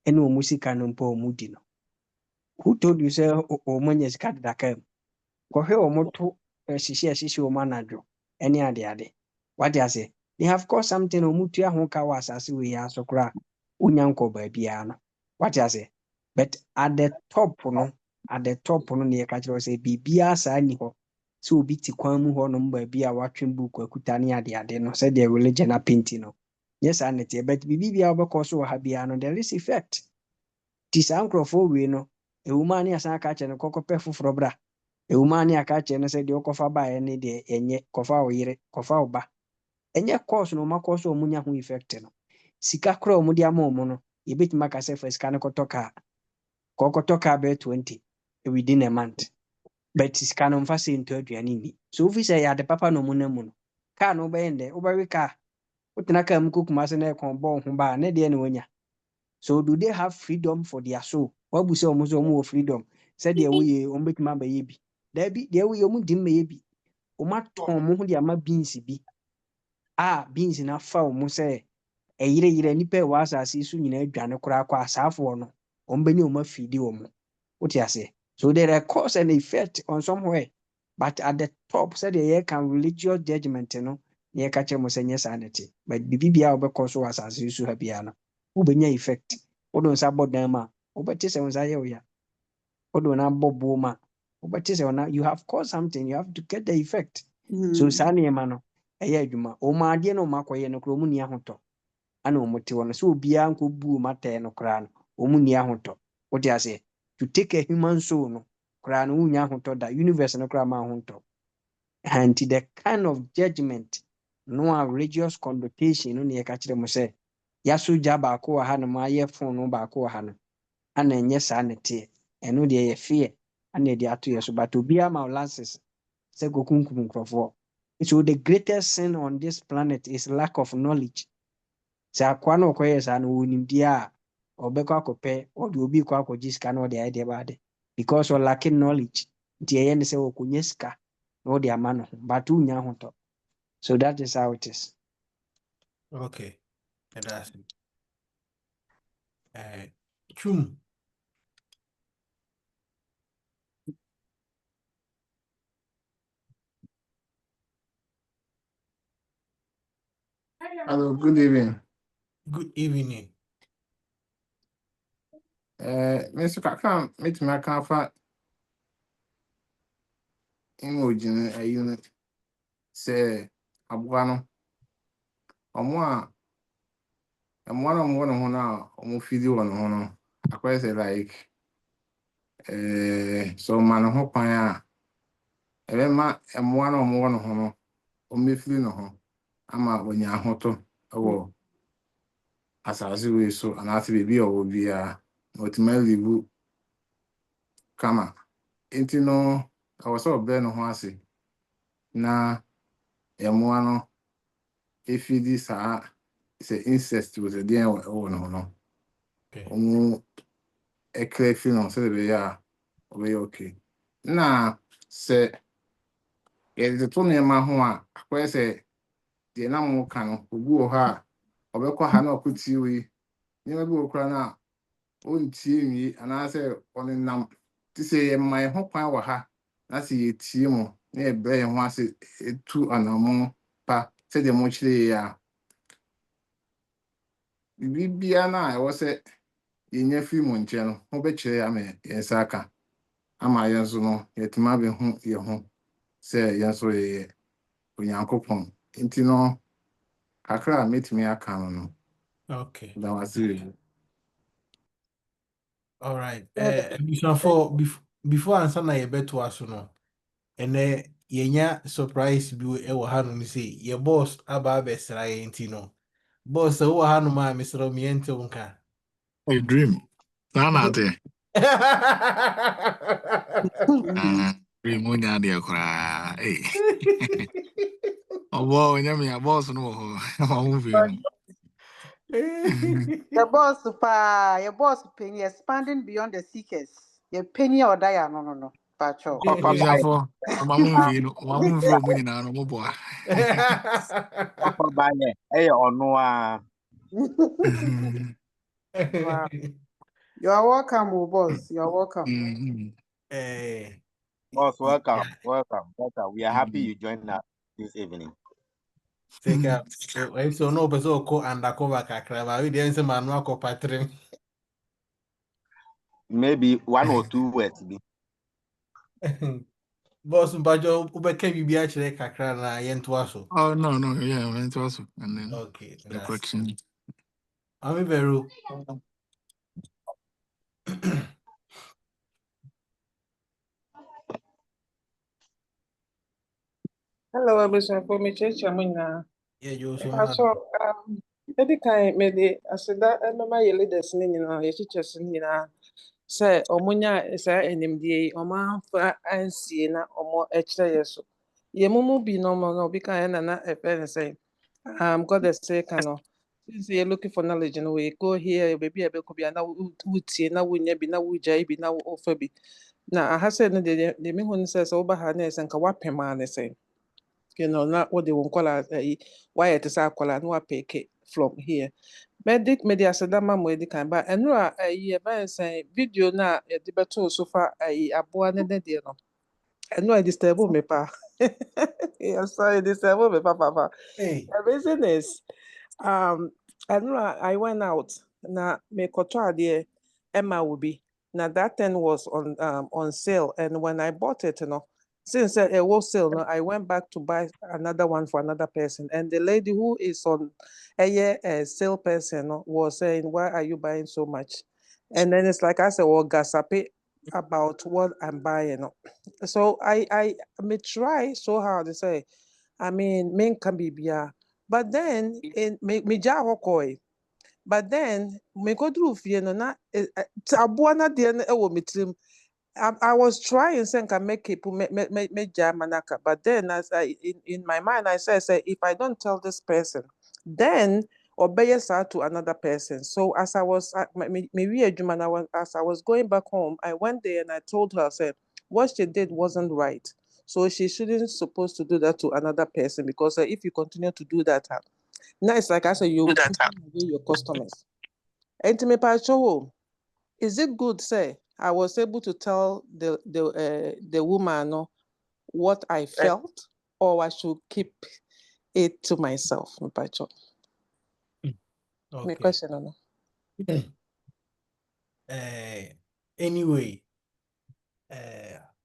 ɛne ɔmo sika no mpo a ɔmo di no. Who told you sɛ ɔmo anya sika dedaka mu? Kɔhwɛ ɔmo to hyehyɛ ɔmo anadwo ɛne adeade. Wate ase? They have caused something ɔmo tua ho ka wɔ asase wei ara so koraa wonya nkɔ baabiara no. Wate ase? But at the top no ne yɛka kyerɛ sɛ biribiara saa ni hɔ. So obi ti kwan mu hɔ nom baabi a watwe book akuta ne ade no sɛ deɛ religion apinti no yes and it but bibi bia wobɛkɔ so wɔ ha bia no there is effect ti saa nkurɔfoɔ wei no ewuma ne asan aka kyɛ no kɔkɔpɛ foforɔ bra ewuma ne aka kyɛ no sɛ deɛ wokɔfa baeɛ ne deɛ ɛnyɛ kɔfa wo yere kɔfa wo ba ɛnyɛ course no ma course ɔmo nya ho effect no sika kora ɔmo de ama ɔmo no yɛbɛtumi aka sɛ fa sika no kɔtɔ kaa bɛyɛ 20 within a month but sika no mfa sɛ ntɔ aduane ni so wofi sɛ yɛade papa no ɔmo na mu no kaa no wobɛyɛ ndɛ wobɛwe kaa wotena kaa mu kokuma sɛ na ɛkɔn bɔ ho baa ne deɛ ne wonya so do they have freedom for their soul wabu sɛ ɔmo wɔ freedom sɛ deɛ woyɛ ɔmo bɛtumi abɛyɛ bi daabi deɛ woyɛ ɔmo di mmɛyɛ bi ɔmo atɔn ɔmo ho de ama beans bi beans na fa ɔmo sɛ ɛyereyere nipa ɛwɔ asase so nyinaa adwane koraa kɔ asaafoɔ no ɔmo bɛni ɔmo afidi ɔmo wote aseɛ so there are cause and effect on somewhere but at the top said the year can religious judgment no near catch mo say yes sanity but bibia obekɔ so asase so ha bia no wobɛnya effect wodon sa bodan ma wobɛte sɛ wonsa yɛ oya wodon na bobo ma wobɛte sɛ ona you have caused something you have to get the effect so saa nneɛma no ɛyɛ adwuma ɔma adeɛ no ɔma akɔyɛ no kora ɔmu ni ahotɔ ana ɔmo te wɔ no so obia nkɔ bu ɔma tɛɛ no kora no ɔmu ni ahotɔ wote aseɛ to take a human soul no kora no unya ahotɔ da universe no kora ma ahotɔ and the kind of judgment no a religious connotation no ne yɛka kyerɛ mo sɛ yaso gya baako wɔ ha no ma ayɛ fon no baako wɔ ha no ana ɛnyɛ saa ne teɛ ɛno deɛ yɛ fear ana ɛde ato yɛ so but obiara ma lances sɛ kokunkum nkurɔfoɔ so the greatest sin on this planet is lack of knowledge sɛ akoa no ɔkɔyɛ saa no wɔnimdeɛ a ɔbɛkɔ akɔpɛ ɔde obi kɔ akɔgye sika na ɔde ayɛ deɛ baade because of lacking knowledge nti ɛyɛ ne sɛ wɔkɔnya sika na ɔde ama no ho but wonya ahotɔ so that is how it is. Okay, that's Chum. Hello, good evening. Good evening. Mr. Kakam, meet me a for emoji a unit. Say, Abuano. I'm one on one now, almost video on one. I quite say like, so man, hope I am. I'm one on one on me feeling no. I'm out when you're hot. Oh, as I see, so and I see baby or be ultimately book. Kama. Enti no, I was so bad no hwase. Na emoa no if this it's an incest with a dear no. Omu a clear feeling so be ya we okay. Na say the tone ma ho a akwa say de na mo ka no ogu o ha obekọ ha na okuti we. Ni ma bi okra na ontie nwi ana say onenam ti say my ho kwan wa ha na say yetie mo na ebe ho ase etu anamo pa say de mo chire ya bibia na e wo say yenya fi mo nche no ho be chire ya me yensa aka ama yenso no yetima be hu ye ho say yenso ye onyankopon nti no kakra metimi aka no. Okay. That was it. All right. Before answer na yebe to aso no. Ene yenya surprise bi e wo hanu ni say ye boss aba besra ye nti no. Boss wo hanu ma mesro mi ente wonka. A dream. Nana there. Dream munya there kra. Hey. Oh boy, nyame a boss no ho. Your boss penny expanding beyond the seekers. Your penny or die no. Pacho. For my movie, no no boy. Papa Bale, hey, or no, Wow. You are welcome, boss. You are welcome. boss, welcome. We are happy you joined us this evening. Take care. So no person ko undercover kakra ba we dey say manual ko patrim. Maybe 1 or 2 words. Boss Bajo Ubeke Bibia Chere Kakra na Yentuaso. Oh, no, yeah, I went to also. And then Okay, the that's correction. I'm very Hello, abusuafo mekyerɛkyerɛ mo nyinaa. yeah, you so Mpatsɔ ɛdi kan mede aseda ɛmɛma yɛ leaders ne nyinaa yɛ teachers ne nyinaa sɛ ɔmo nya saa animdeɛ yi ɔmo amfa ansie na ɔmo ɛkyerɛ yɛ so. Yɛn mu bi no na obi kan yɛ na ɛfɛ ne sɛ goddess say ka no since you're looking for knowledge no we go here baby ɛbɛkɔ bi na wotie na wonya bi na wogyae bi na wofa bi. Na aha sɛ no deɛ mehu ne sɛ woba ha na ɛsɛ nka woapem a ne sɛ. Na what they won't call why it is a call no apeke from here. Medi asedama mo edi kan ba enu a ba say video na e de beto so far aboa ne de no. Enu a disturb me pa. Yes, sorry, disturb me papa. Hey. The reason is enu I went out na me koto ade Emma will be. Now that thing was on sale and when I bought it, since it was sale, I went back to buy another one for another person. And the lady who is on a sale person was saying, why are you buying so much? And then it's like I said, well, gasape about what I'm buying. So I may try so hard to say, I mean, men can be beer. But then in me hokoi. But then me go through fear na aboa na de na ewo mitrim. I was trying to make people make Jamanaka, but then as in my mind I say if I don't tell this person, then obey to another person. So as I was as I was going back home, I went there and I told her, said what she did wasn't right. So she shouldn't supposed to do that to another person because if you continue to do that, now it's like I said, you put away your customers. And to me, is it good, say I was able to tell the woman what I felt, or I should keep it to myself? Okay. My question, Anyway,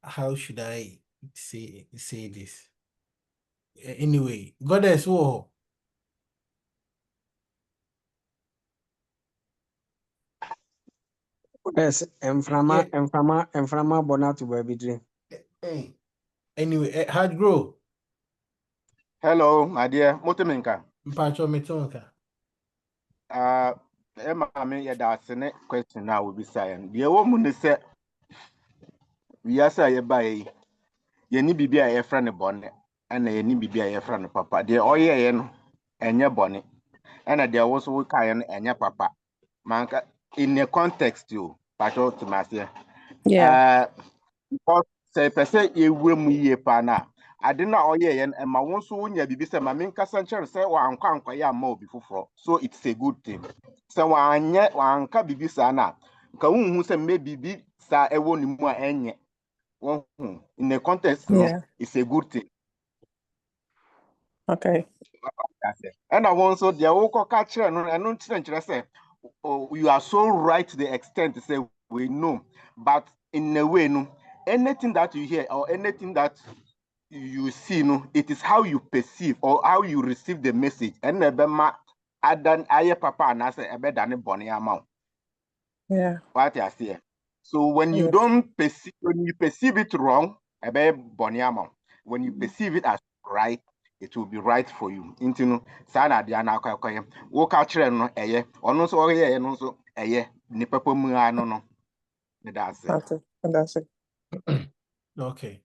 how should I say this? Anyway, Goddess, whoa. Yes, Enframa Bonato baby dream. Hey. Anyway, hard grow. Hello, my dear. Motominka. Mpacho metonka. Emma, me that's the next question now will be saying. The woman said, we are say by ye ni bibi a friend bonnet, and ye ni bibi a friend papa. The oye and your bonnet, and there was we can and your papa. Manka in the context you, Pacho to Masia. Yeah. Because say per se ye will ye pana. I did not oye and my one so nya bibi say my main casancher say wa anka ya mo before. So it's a good thing. So wa anka bibi sana. Ka who say maybe bibi sa ewo ni mu enye. In the context, yeah. It's a good thing. Okay. And I want so the whole catcher and say, oh, you are so right to the extent to say we know, but in a way, no, anything that you hear or anything that you see, no, it is how you perceive or how you receive the message. And never adan aye papa and I say a better than bonny amount. Yeah. What I say. So when you don't perceive, when you perceive it wrong, a better bonny amount. When you perceive it as right, it will be right for you. Into sana diana kwaye. Wo ka kire no eye. Ono so oye no so eye. Ni papa mu ano no. That's it. Okay. That's it. Okay.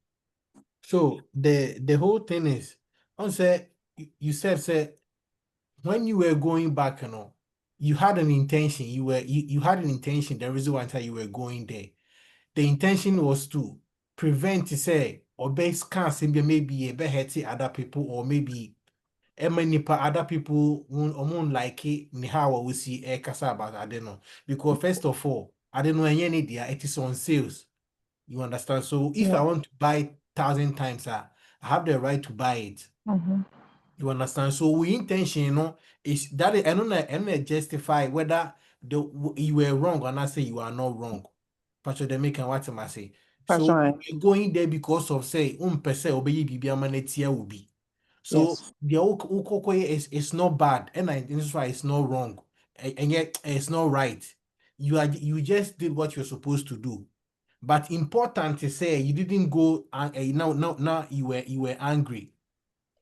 So the whole thing is, you said when you were going back, you had an intention. You had an intention. The reason why you were going there, the intention was to prevent, say, or base cancer maybe a better other people, or maybe many other people won't like it. How we see a kasa about I don't know, because first of all, I don't know any idea. It is on sales. You understand? So if I want to buy 1,000 times, I have the right to buy it. Mm-hmm. You understand? So we intention, is that I don't justify whether you were wrong or not say you are not wrong. But they make what I say. So Right. you're going there because of say per se obey bibi amanetia will be. So Yes. the ukoko is not bad, and this is why it's not wrong, and yet it's not right. You just did what you're supposed to do. But important to say you didn't go now you were angry.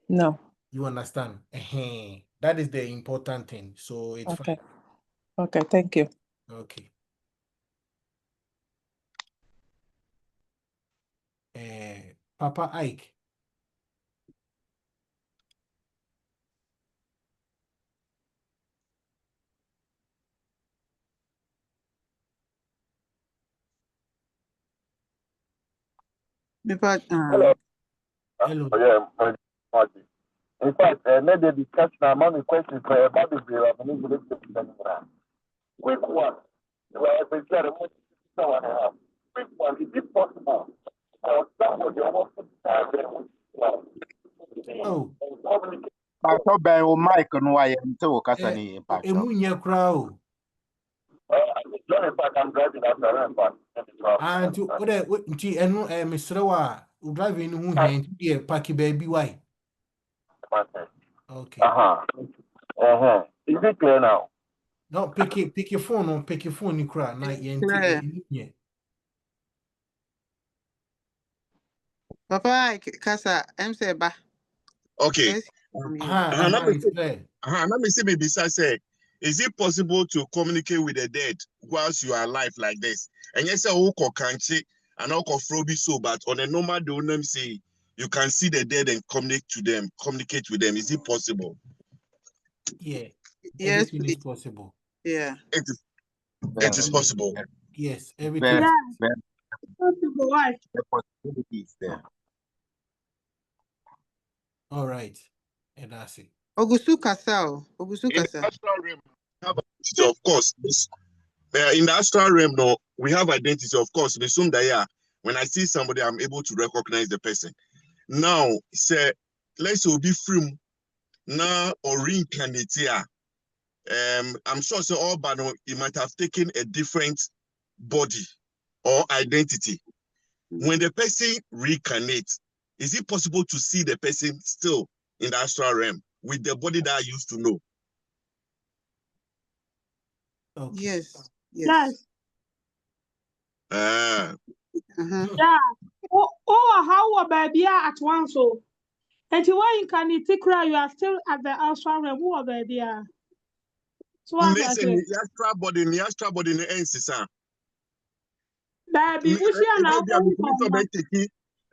No. You understand? That is the important thing. So it's Okay. fine. Okay. Thank you. Okay. Papa Ike. Hello. Hello. Yeah, my party. In fact, maybe discussion among the questions for about the bill of an English. Quick one. Well, if it's got a much someone else. Quick one. Is it possible for somebody almost Oh. Pacho ben o mic no wa ye nte o kasa ni pacho. Emunya crowd. I'm driving after And to what Mr. Wa driving who hand here packy baby why? Okay. Is it clear now? No, pick your phone on pick your phone you cry night yeah. Papa kasa say ba. Okay. Let's from you. Let me see maybe say, is it possible to communicate with the dead whilst you are alive like this? And yes, I will country and I'll frobi so, but on a normal day, let me say you can see the dead and communicate with them. Is it possible? Yeah. Yes, Everything is possible. Yeah. It is possible. Yes, everything. Possible. Why? The possibility is there. All right. And that's it. Ogusu kasa. Ogusu In the kasa. astral realm, we have identity, of course. In the astral realm, no, we have identity, of course. Assume that yeah, when I see somebody, I'm able to recognize the person. Now, say, let's say be free now or reincarnate here. I'm sure so all but you might have taken a different body or identity. When the person reincarnates, is it possible to see the person still in the astral realm with the body that I used to know? Okay. Yes. Yes. Uh-huh. Yeah. Oh, how baby at once so. And why you can you are still at the astral realm. Who baby? So what I say? The astral body in the NCSA. Baby, we see an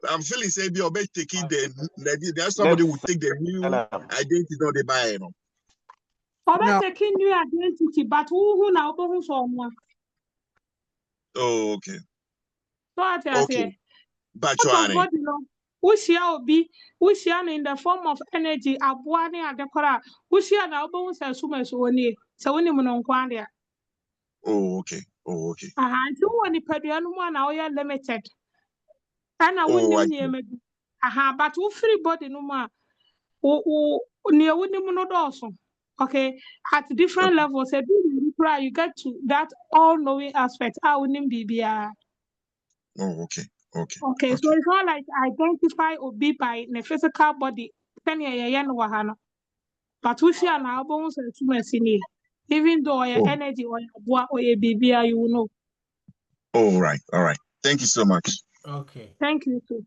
I'm feeling say be obey taking the astral body will take the new identity of the buyer. no. Taking new identity, but who now go someone? Oh, okay. So I say, but body no. We be in the form of energy. Abuani at the kora. We see an album says so much only. So when you know quandia. Oh, okay. Oh, okay. You want the pedian one now you're limited. And I wouldn't name it. But who free body no more. Near wouldn't no also. Okay, at different levels, you get to that all-knowing aspect. I wouldn't be. Oh, okay. Okay, so it's not like identify or be by the physical body. But we see an album even though your energy or your baby, you will know. All right. Thank you so much. Okay. Thank you too.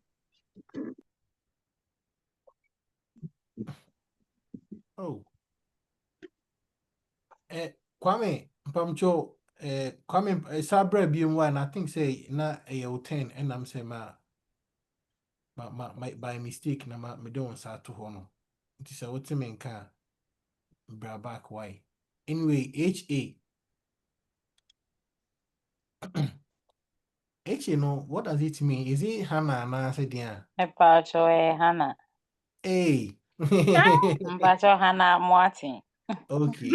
Oh. Kwame, Pamcho, Kwame, Sabra being one, I think say na a 10, and I'm saying by mistake, na me don't start to honor. It is a what mean car. Bra back why. Anyway, HA. HA, no, what does it mean? Is it Hannah and I said, yeah? Pacho Hannah. Hey. Pacho Hannah Martin. Okay.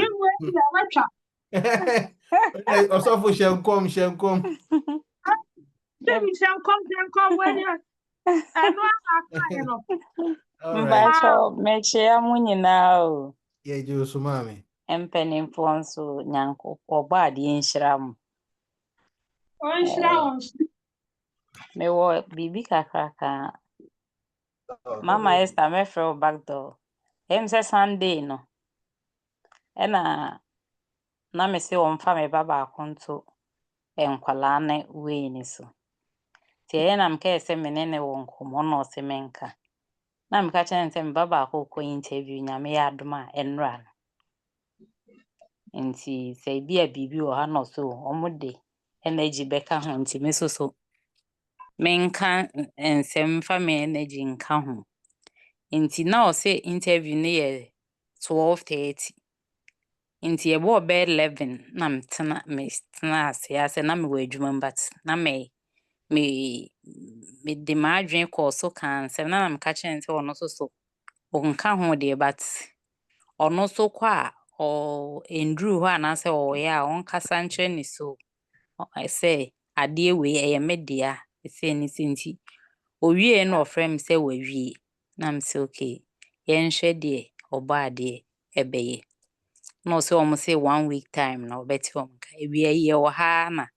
Also for shall come. Shall come when you Pacho make sure money now. Yeah, you so mommy. Empenimfo nso Nyankopɔ ba ade nhyira mo. Me wo bibi kakraka. Mama Esther me fro back door. Em say Sunday no. Na me se won fa me baba akonto enkwala ne we ni so. Tie na mka ese menene won komo no se menka. Na mka chen se me baba akoko interview nyame ya adoma enra no. Nti se bia bibi o ha no so omude energy beka ho nti me so menka ensem fa me energy nka ho. Nti na o se interview ne ye 12:30. Nti ye bo be 11 na mtena ase na me wa adwuma but na me de madwen call so kan se na mka chen se ono so onka ho de but ono so kwa o endru ho anase o ya onkasa nche ni so I say ade we eye media se ni sinti owie no ofrem se wawie na mse okay yen hwe de oba ade ebeye no so omo say 1 week time na obeti omka ewie ye wo ha na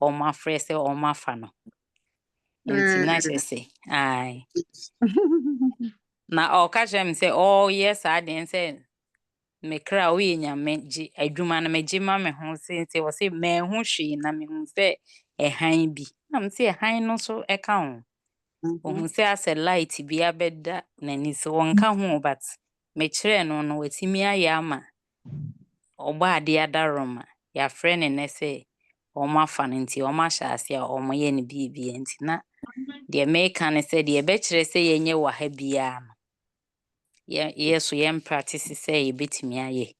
omo afre se omo afa no nti na chese ai na o ka jem say oh yes I didn't say me kra o ye nyame gi adwuma na me gi ma me ho se wo se me ho hwe na me hu se ehan bi na me se ehan no so e ka ho ohun se ase light bi abeda na ni so wonka ho but me kire no no watimi aye ama ogba ade adaroma ya frene ne se oma fa nti oma hyase a oma ye ne bibia nti na de me kan se de be kire se yenye wa ha bia no yeso yem practice se ye betimi aye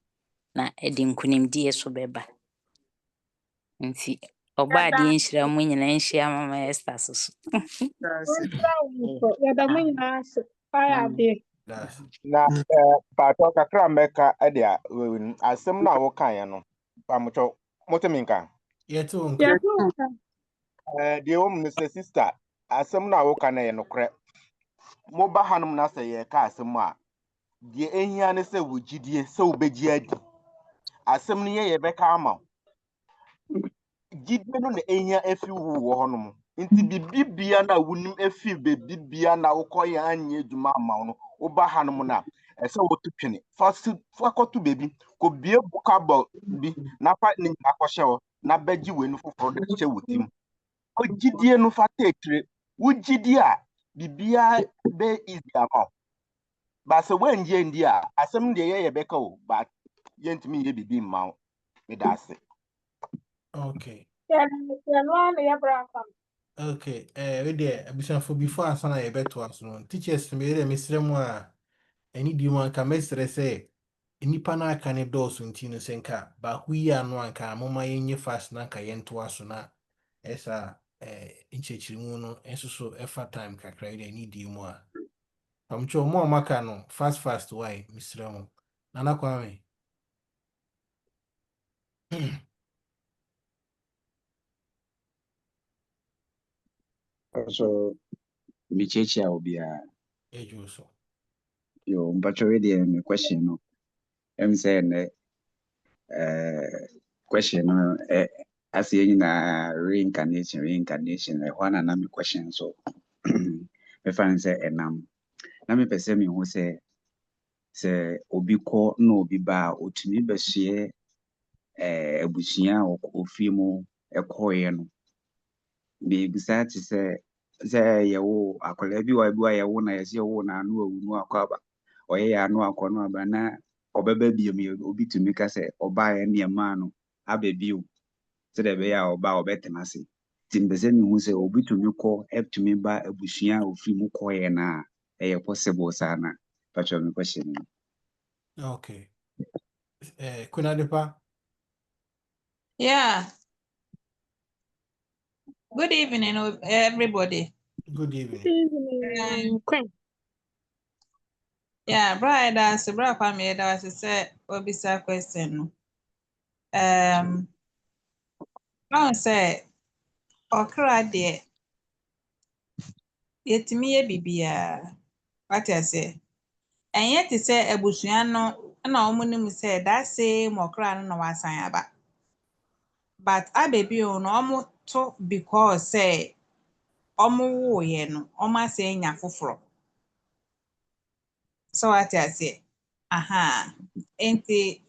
na edi nkunimdi so beba nti ogba ade nhira mu nyina nhia mama Esther so Yɛda mo nyinaa ase. Fire adeɛ. na pato kakra meka edia asem na wo kan ya no pamocho moteminka Yetu nka. Yɛda mo nka. de wo mun se sister asem na wo kan ya no kre mo ba hanum na se ye ka asem a de ehia ne se wugidie se obegi adi asem ne ye beka ama gidie no na ehia afi wo honum nti bibibia na wunim afi bibibia na wo koya anye adwuma ama no wo ba hanum na ese wo tutwene fa kotu bebi ko bie bukabo bi na fa ni akɔhye wo na bagi wenu foforo de hye wotim ko gidie no fa tekire wo gidie a bibia be easy ama ba se wanje ndi a asem de ye beka wo ba yentimi ye bibi ma wo me da ase Okay. Yɛno a na yɛbra fa. Okay. We there abusanfo before asana ye beto aso. Teachers me dey mesrɛ mu a ani di mu anka mesrɛ sɛ nipa na aka ne dɔɔso nti no sɛ nka ba hu yi ano anka moma yenye fast na anka yento aso na esa nkyekirimu no enso so ɛfa time kakra yi ani di mu a pamcho mo maka no fast why mesrɛ mu nana kwame So Michechi obia ejo so yo mpacho we dey me question no em say na question no as you na reincarnation e one na me question so me fan say enam na me pese me hu say obi ko na obi ba otumi be hye abusua ofi mu ekoye no be beside say yewo akola bi wa yewo na yesi yewo na anu awu nu akwa oye ya anu akọ no aba na obeba biem obi tumi ka sɛ ɔba yɛ ne ma no aba bio sɛ de be ya ɔba ɔbɛtena se timbese mi hu sɛ obi tumi kɔ tumi ba abusua ofiri mu kɔ yɛ na ɛyɛ possible sana patro me question okay kuna depa Yeah. Good evening, everybody. Good evening. Queen. Yeah, brother, that's brother Kwame. That was a obisa question. I say, okra de yetimi ye bibia. What I say? And yet to say ebusua no na omunim say that same okra no wasan aba. But abebi o no omo to because say ɔmo woeɛ no ɔmo asɛ anya foforɔ so wate aseɛ aha nti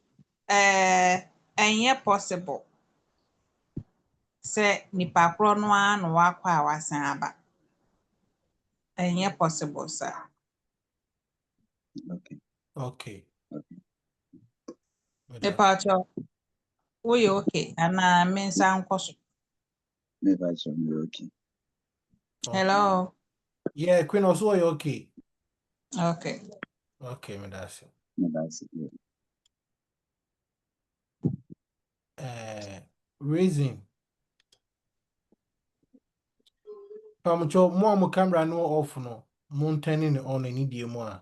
ɛnyɛ possible sɛ nipa korɔ no ara na wakɔ a wasan aba ɛnyɛ possible saa. Okay. Mepaatɔ woyɛ okay anaa me nsa nkɔ so. Okay. Hello. Yeah, Queen also are you okay? Okay. Okay, me that's it. Raising. Pamucho mo camera no off no. Moon turning on any dear more.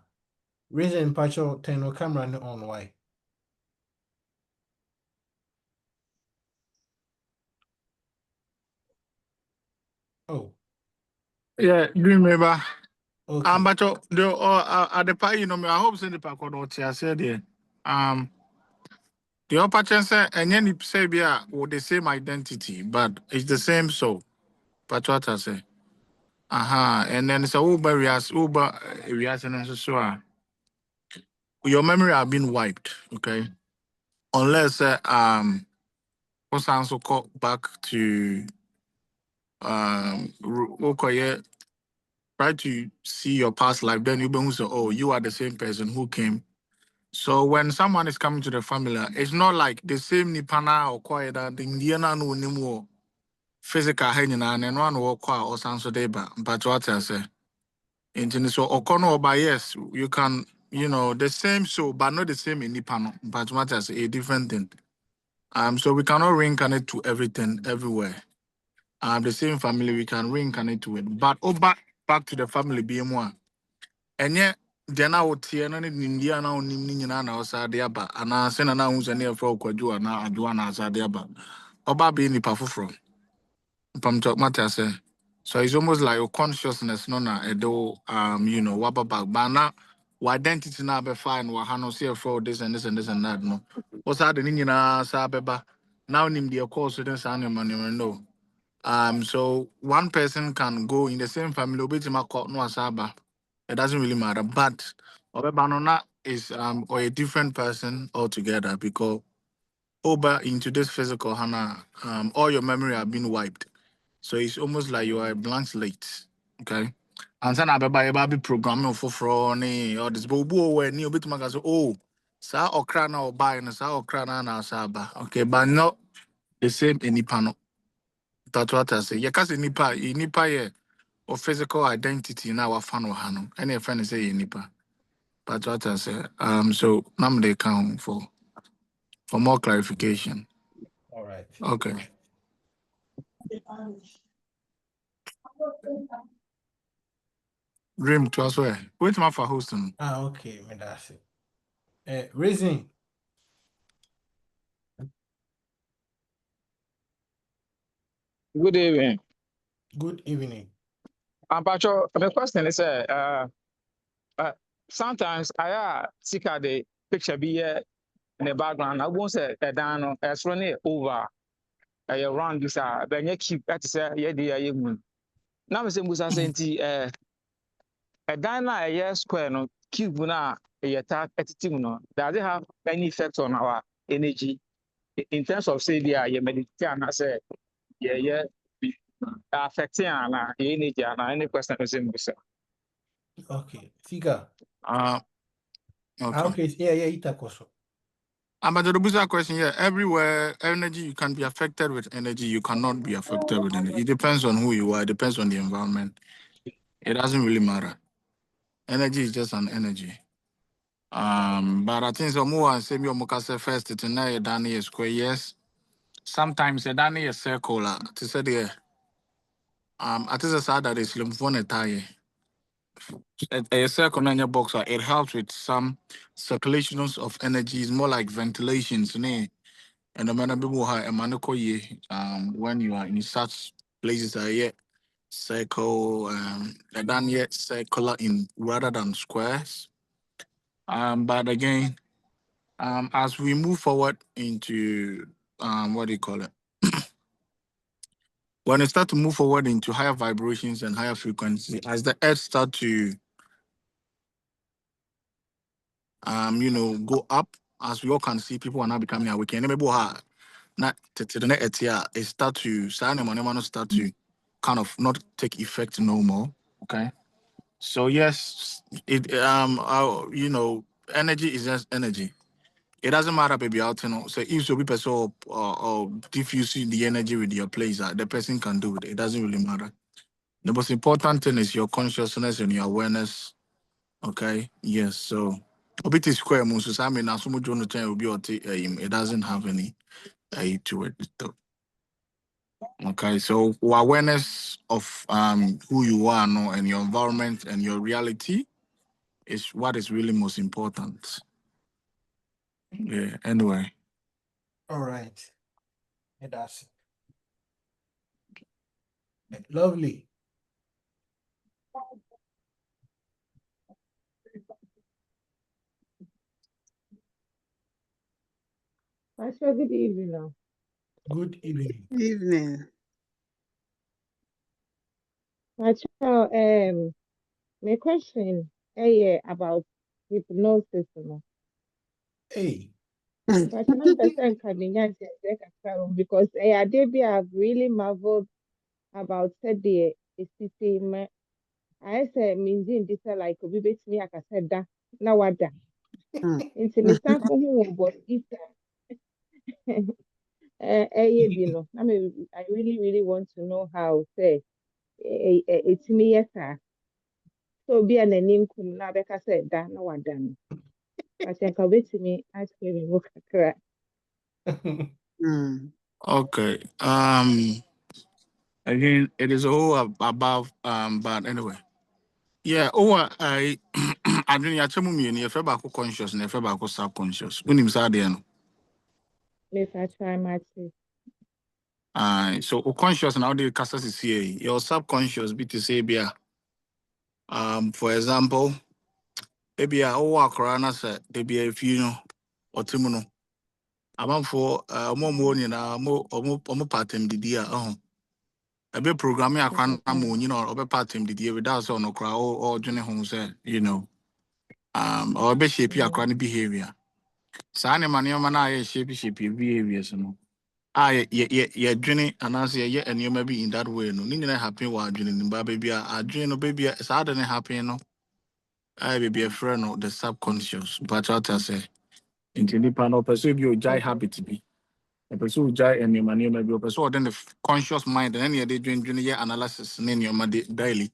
Raising pacho turn no camera no on why? Oh. Yeah, dream member. Okay. But the at the party, I hope so the park or what I said there. The upper chance and any say be with the same identity, but it's the same soul. But what I say. And then it's a Uber reaction and so your memory have been wiped, okay? Unless what's also call back to okay, try to see your past life, then you be say, oh, you are the same person who came. So when someone is coming to the family, it's not like the same nipana or quiet that the Indiana no anymore physical hanging and one walk or sounds so deba. But what I say. And so Okono Oba, yes, you can, the same soul, but not the same in Nipano. But what I say, a different thing. So we cannot reincarnate to everything everywhere. The same family we can reincarnate to it. But back to the family being one. And yet, then I would see an India now Nina Sadiaba, and I send an ounce and near for Quadua now, Aduana Sadiaba. Oba being the Pafufro. Pam talk matter say. So it's almost like your consciousness, no na edo waba back. But now identity now be fine, wahano see for this and this and this and that. No. What's that the nina sa beba? Now nim the course with this animal no. So one person can go in the same family, obetima court no asaba. It doesn't really matter. But Obebanona is or a different person altogether because over into this physical hana, all your memory have been wiped. So it's almost like you are a blank slate. Okay. And then I be programming for fraud or this bobo where new bit magas. Oh, sa okrana or buy and sa okrana na saba. Okay, but not the same in Nipano. That's what I say. Yeah, cause in Nipa yeah, or physical identity now a fan or hano. Any friend say in Nipa. That's what I say. So now they count for more clarification. All right. Okay. Dream to us where? Wait my for hosting. Okay, me that's it. Raising. Good evening. Good evening. Pacho, the question is, sometimes I see the picture be in the background. I won't say a down as running over around this. But you keep at say, yeah, the moon. Now, Mr. Musa Senti, a dana a square no cube na a attack attitude. No, does it have any effect on our energy in terms of say, yeah, you meditate and I say, yeah. Affecting our energy and any question is in Musa. Okay. Figure. Okay. Okay. Yeah, itakoso. But the Rubusa question, yeah, everywhere, energy, you can be affected with energy, you cannot be affected with energy. It depends on who you are, it depends on the environment. It doesn't really matter. Energy is just an energy. But I think some more say me omukase first to know a Danny square, yes. Sometimes a Danny is circular. To say the I think it's sad that it's lymphone tie. A circle in your box, it helps with some circulations of energy. It's more like ventilations, and the man people have a manico when you are in such places that yet circle and then yet circular in rather than squares. But again, as we move forward into what do you call it? when it start to move forward into higher vibrations and higher frequency, as the earth start to go up, as we all can see, people are now becoming awake. And maybe not to the next year, it start to start to kind of not take effect no more. Okay. So yes, energy is just energy. It doesn't matter, baby, out, So if you be person or diffuse the energy with your place, the person can do it. It doesn't really matter. The most important thing is your consciousness and your awareness. Okay. Yes. So a bit is square moves. I mean, as much will be it doesn't have any to it. Okay. So awareness of who you are, no, and your environment and your reality is what is really most important. Yeah. Anyway. All right. That's lovely. Good evening. Good evening. Evening. My question about hypnosis. Hey. But because I've really marveled about the system. I say means this like we bet me I said that now what that. Into me stand for who but it I really want to know how say it's me yes sir. So be an name kum na beka said that no what done. I think I'll wait to me ice cream book crack. Okay. Again, it is all above but anyway. Yeah, I don't know if you're conscious and if you're subconscious. When you say that, If I try my tea. so conscious now the cast is here. Your subconscious be to say for example, maybe corona say they be if you know or timuno. I'm for more money na more pattern the a bit programming akran or pattern the without so no crowd or journey home say or be shape your behavior. Sane manema na shape behaviors no. Yeah, dreaming and I say yeah, and you may be in that way. No, need happen while dreaming. But baby, I dream no baby. It's harder than happen. No, I be a friend of the subconscious. But what I say, into the panel, pursue your jai habit to be. A pursue jai and your money may be a pursue then the conscious mind and any day dream analysis in your daily.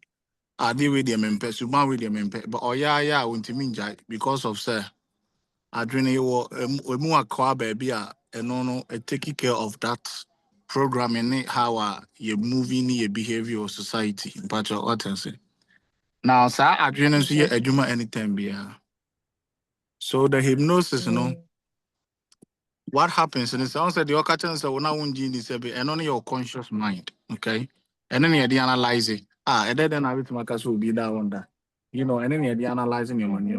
I deal with them and pursue one with them and but oh yeah, I want to mean jai because of say. I dream you a more car baby and no, taking care of that. Programming how you moving your behavior or society. But what I say. Now, sir, I didn't see a juma anytime be. So the hypnosis, what happens and it sounds like the occasion so when I won't this and only your conscious mind. Okay. And then you analyze it. And then I will make us will be that one that. And then you analyzing your money,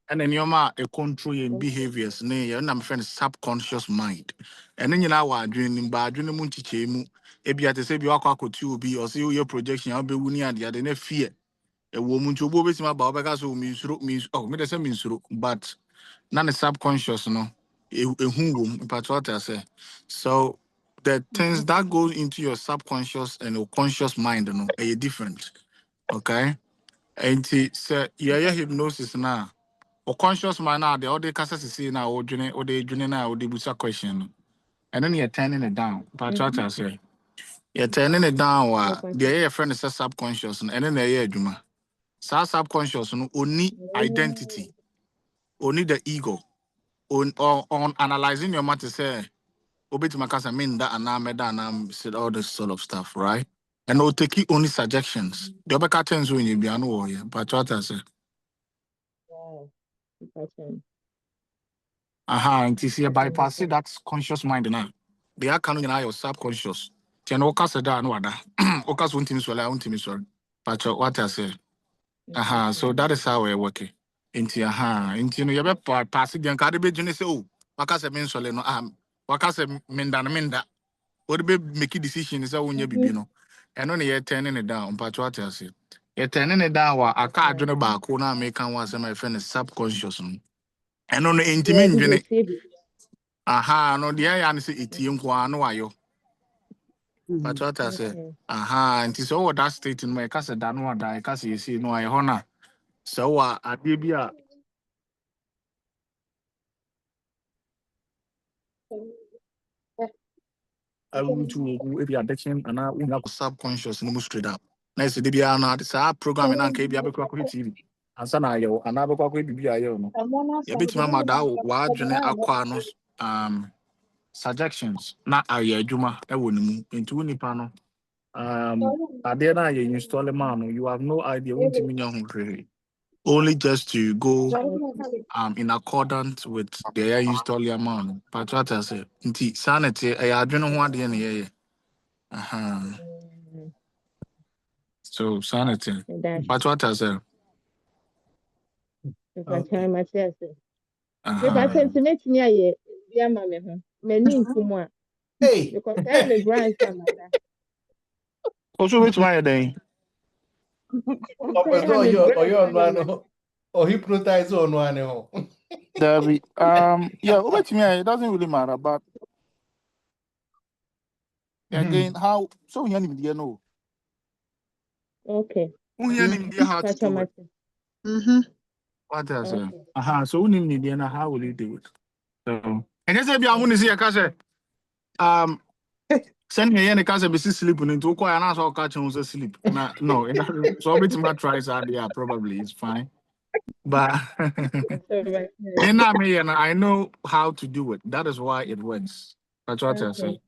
And then your control your behaviors, and I'm friend subconscious mind. And then what dreaming bad dreaming munchichemu. Ebi ate say bi wakwa to be or see your projection, I'll be winning and the other fear. A woman to go with my babaka so means me the same means but none is subconscious, no. Who but what I say. So the things that go into your subconscious and your conscious mind, are different. Okay. And say yeah, hypnosis now. Or conscious mind now, the other cases see now or they now or they busa question. And then you're turning it down. But what I say. You're turning it down the friend is subconscious and then the juma. Subconscious no only identity, only the ego. On analyzing your matter say obey to my cousin mean that and I said all this sort of stuff, right? And will take only suggestions. The other curtains when you be an warrior, but what I say. And to see a bypass that conscious mind now. They are coming in your subconscious. Tian Oka said that no other. Oka's one team swell, I want to swell. But what I say. So that is how we're working. Into you have passing the Caribbean say, oh, Waka se mean sole no waka se minda. what be make decision is when you be no. And only you're turning it down, but what I say. You're turning it down while I can't join back who now make one my friend is subconscious. And on the intimate aha, no the I say it young one no ayo. But what I say, aha, and it's all that state in my case that no die, cause you see no I honor. So I did be a will to be addiction and I will have subconscious no straight up. Nice to be an program and KB TV. And sana yo, another be a yo. A bit mama da wadwene akwa no suggestions na aye adwuma e wonimu into nipa no ade na ye install man you have no idea what you mean hungry only just to go in accordance with the install your man but what I say nti sanity e adwene ho ade na ye so sanity but what I say okay. Because sentiment near ye, dear mammy, many kuma. Hey, because I'm a grandson. also which my day or man or hypnotize on one. Debbie, yeah, which me it doesn't really matter, but again, how so you know? Okay. How to do it. What else? So we need how will you do it? So and just be I want to see a case. Send me any case be sleeping into quite an answer catch on sleep. No, so bit my tries are there probably it's fine. But I know how to do it. That is why it works. That's what I say.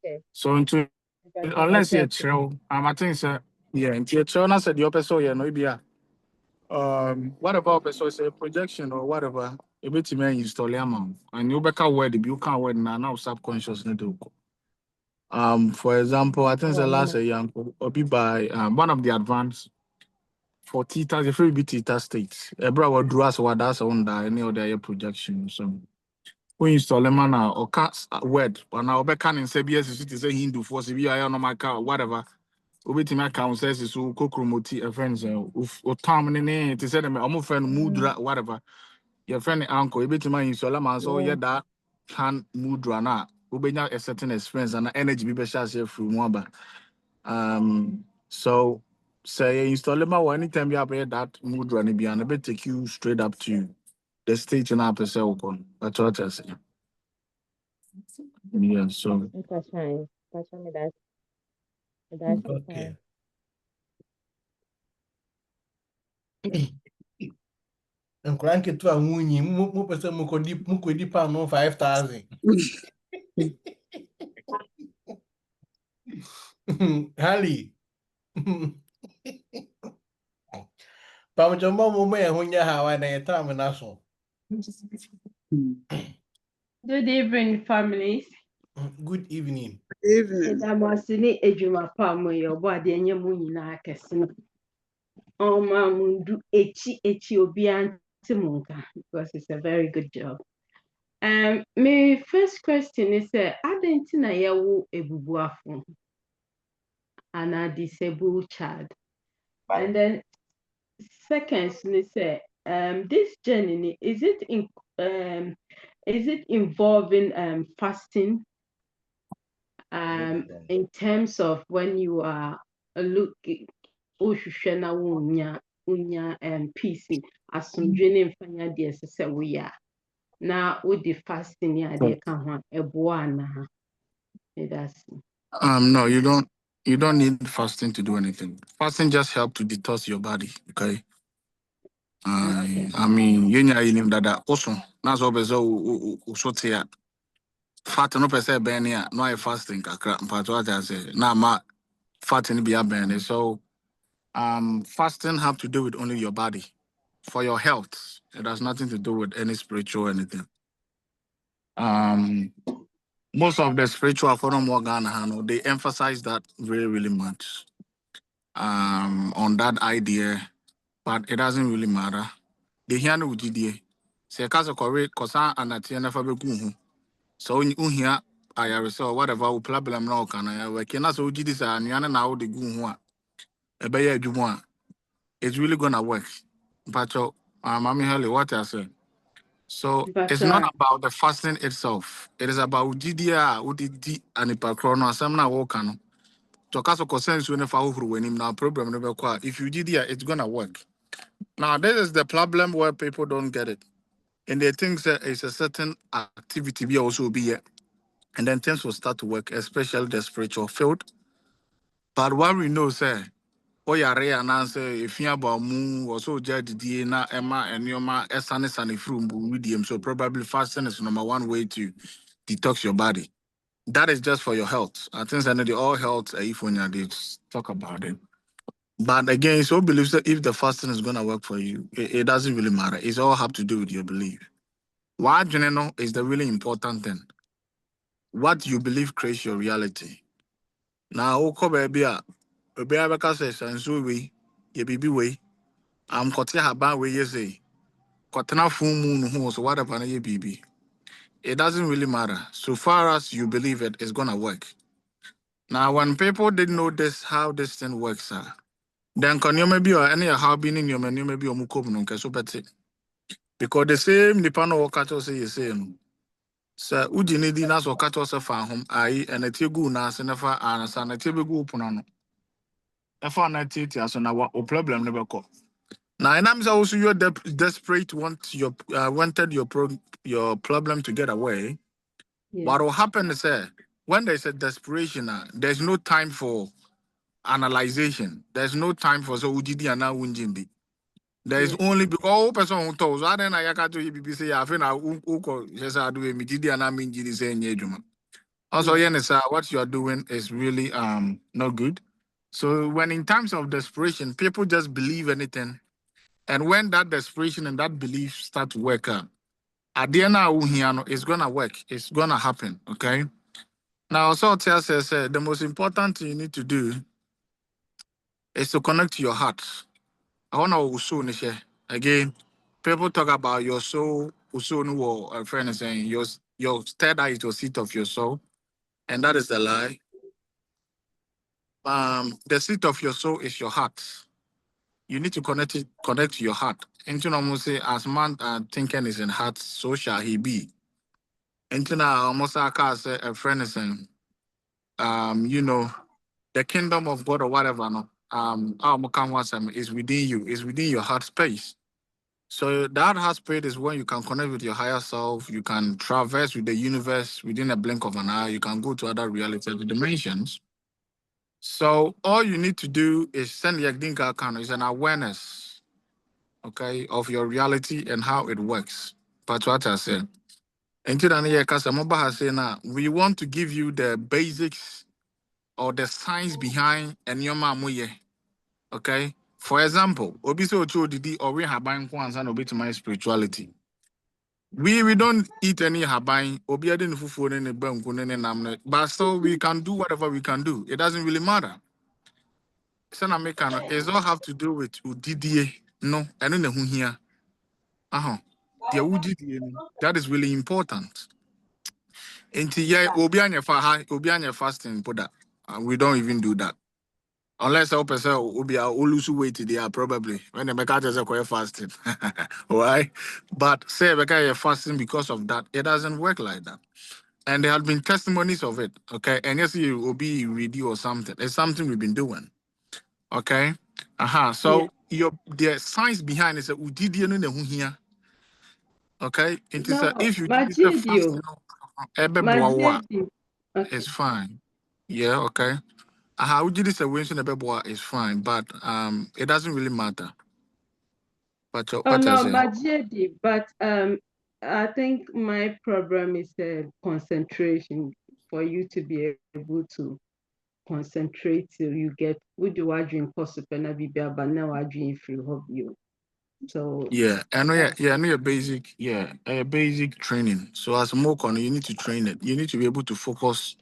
Okay. So into unless you're chill, I think so. Yeah, into your chill, I said your person, yeah, no, be what about person say projection or whatever? A bit me install your mom, and you back word you can't word now subconscious do. For example, I think the last year or be by one of the advanced for theta, the free theta states. Ebra will draw us what that's on that any other projection. So when you install a man or cast word, or now back can say BS is a Hindu for CBI on my car, whatever. Obeti my account says so kokromoti a friends or Tom in to say them almost friend mudra, whatever. Your friend uncle, obeti my install a man so yeah that hand mudra na. Ubenya a certain experience and energy be share through one. So say install them or anytime you have that mood running beyond a bit take you straight up to the stage and after cell con. That's what I say. Yeah, so That's fine. That's okay. And crank it to a moony, mu person mukodi pound 5,000. Hali. Pamjomba mume hunya hawa na yetamu naso. Good evening, families. Good evening. Edamasini ejuma pamu yo body enye mu nyina akese. Oma mundu echi obi antimunka because it's a very good job. My first question is adentina yawo ebubuafo and a disabled child. And then second is this journey is it involving fasting in terms of when you are looking Oshushena unya peace asumdwene mfanya de sese we ya na with the fasting ya de ka ho eboa na that's no, you don't need fasting to do anything. Fasting just help to detox your body, okay? I mean, you know that also that's always so tired. Fat no per se ben ya no I fasting kakra but what I say na ma fat in be a ben so fasting have to do with only your body for your health. It has nothing to do with any spiritual or anything. Most of the spiritual forum Ghana they emphasize that really much on that idea, but it doesn't really matter. They hear no GDA. Say cause correct cause and at never be so when you hear or whatever problem no can I work in as OG this and now the goon one. It's really gonna work. But Mami Heli, what I say. So it's not about the fasting itself. It is about GDR, UDD, and Ipacrono, some now walk on. To cast a consensus when if I when him now problem never quite. If you GDR, it's gonna work. Now, this is the problem where people don't get it. And they think that it's a certain activity we also be here. And then things will start to work, especially the spiritual field. But what we know, say, oh, yeah, and answer if you about moon or so, jadi na Emma and Yoma, Esanis and from medium. So probably fasting is number one way to detox your body. That is just for your health. I think I know the all health if when they talk about it. But again, so believes that if the fasting is gonna work for you, it doesn't really matter. It's all have to do with your belief. What you know is the really important thing. What you believe creates your reality. Now, oko baby, beka says, and so we, ye baby way. I'm kotia haba way ye say. Kotana full moon who so whatever ye baby. It doesn't really matter. So far as you believe it's gonna work. Now, when people didn't know this, how this thing works, then can you maybe or any how being in your menu maybe or mukob no so better. Because the same Nipano or catch say you say. Sir, Ujini dinas or catch us a farm, I and a tigu nas and a far and a son a tibu punano. A far night as on our problem never call. Now, and I'm also you're desperate wanted your problem to get away. Yeah. What will happen is when there's a desperation, there's no time for analyzation. There's no time for so Ujidi and now Unjindi. There is only because all person who told I then I got to BBC. I think I uko yes I do immediately and I mean Jini saying yeah. Also, yes, what you are doing is really not good. So when in times of desperation, people just believe anything, and when that desperation and that belief start to work out, at the end of it's gonna work. It's gonna happen. Okay. Now, so tell says the most important thing you need to do is to connect to your heart. I want to soul again. People talk about your soul. Uso a friend is saying your third eye is your seat of your soul, and that is the lie. The seat of your soul is your heart. You need to connect to your heart. And you know, say as man thinking is in heart, so shall he be. And you know, almost like a friend is saying, you know, the kingdom of God or whatever, no, is within you, is within your heart space. So that heart space is when you can connect with your higher self. You can traverse with the universe within a blink of an eye. You can go to other realities, dimensions. So all you need to do is send the Yagdinka account is an awareness, okay, of your reality and how it works. That's what I said. We want to give you the basics or the science behind and your mamuye. Okay. For example, Obiso Chodidi or we have buying and obey to my spirituality. We don't eat any habain, obiadin fufu and namne, but still we can do whatever we can do. It doesn't really matter. It's all have to do with Udidie. No, I don't know who here. That is really important. Into Obianya fasting, put that. We don't even do that. Unless our person will be our lose weight there, probably when the Mecca is a fasting. Why? But say Mecca fasting because of that, it doesn't work like that. And there have been testimonies of it. Okay. And yes, you will be ready or something. It's something we've been doing. Okay. So the science behind it is we did here. Okay. It is if you did this fasting, it's fine. Yeah, okay. How did this winch in a is fine, but it doesn't really matter. But Oh no, but I think my problem is concentration. For you to be able to concentrate till you get what do I drink possible but now I drink free of you. So yeah, I know I know your basic, a basic training. So as a mokon, you need to train it. You need to be able to focus.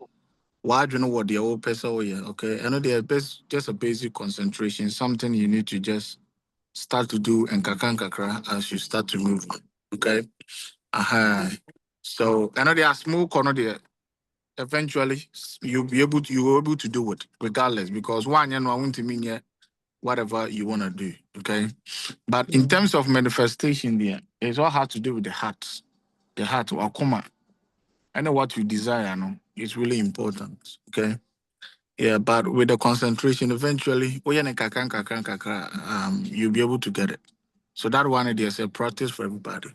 Why do you know what the old person okay? I know they're just a basic concentration, something you need to just start to do and kakra as you start to move. Okay. So I know they are smoke or not there. eventually you'll be able to do it regardless, because one, I want to mean whatever you want to do. Okay. But in terms of manifestation there, it's all has to do with the heart. The heart or come. I know what you desire, no, it's really important. Okay. Yeah, but with the concentration, eventually, you'll be able to get it. So that one is a practice for everybody.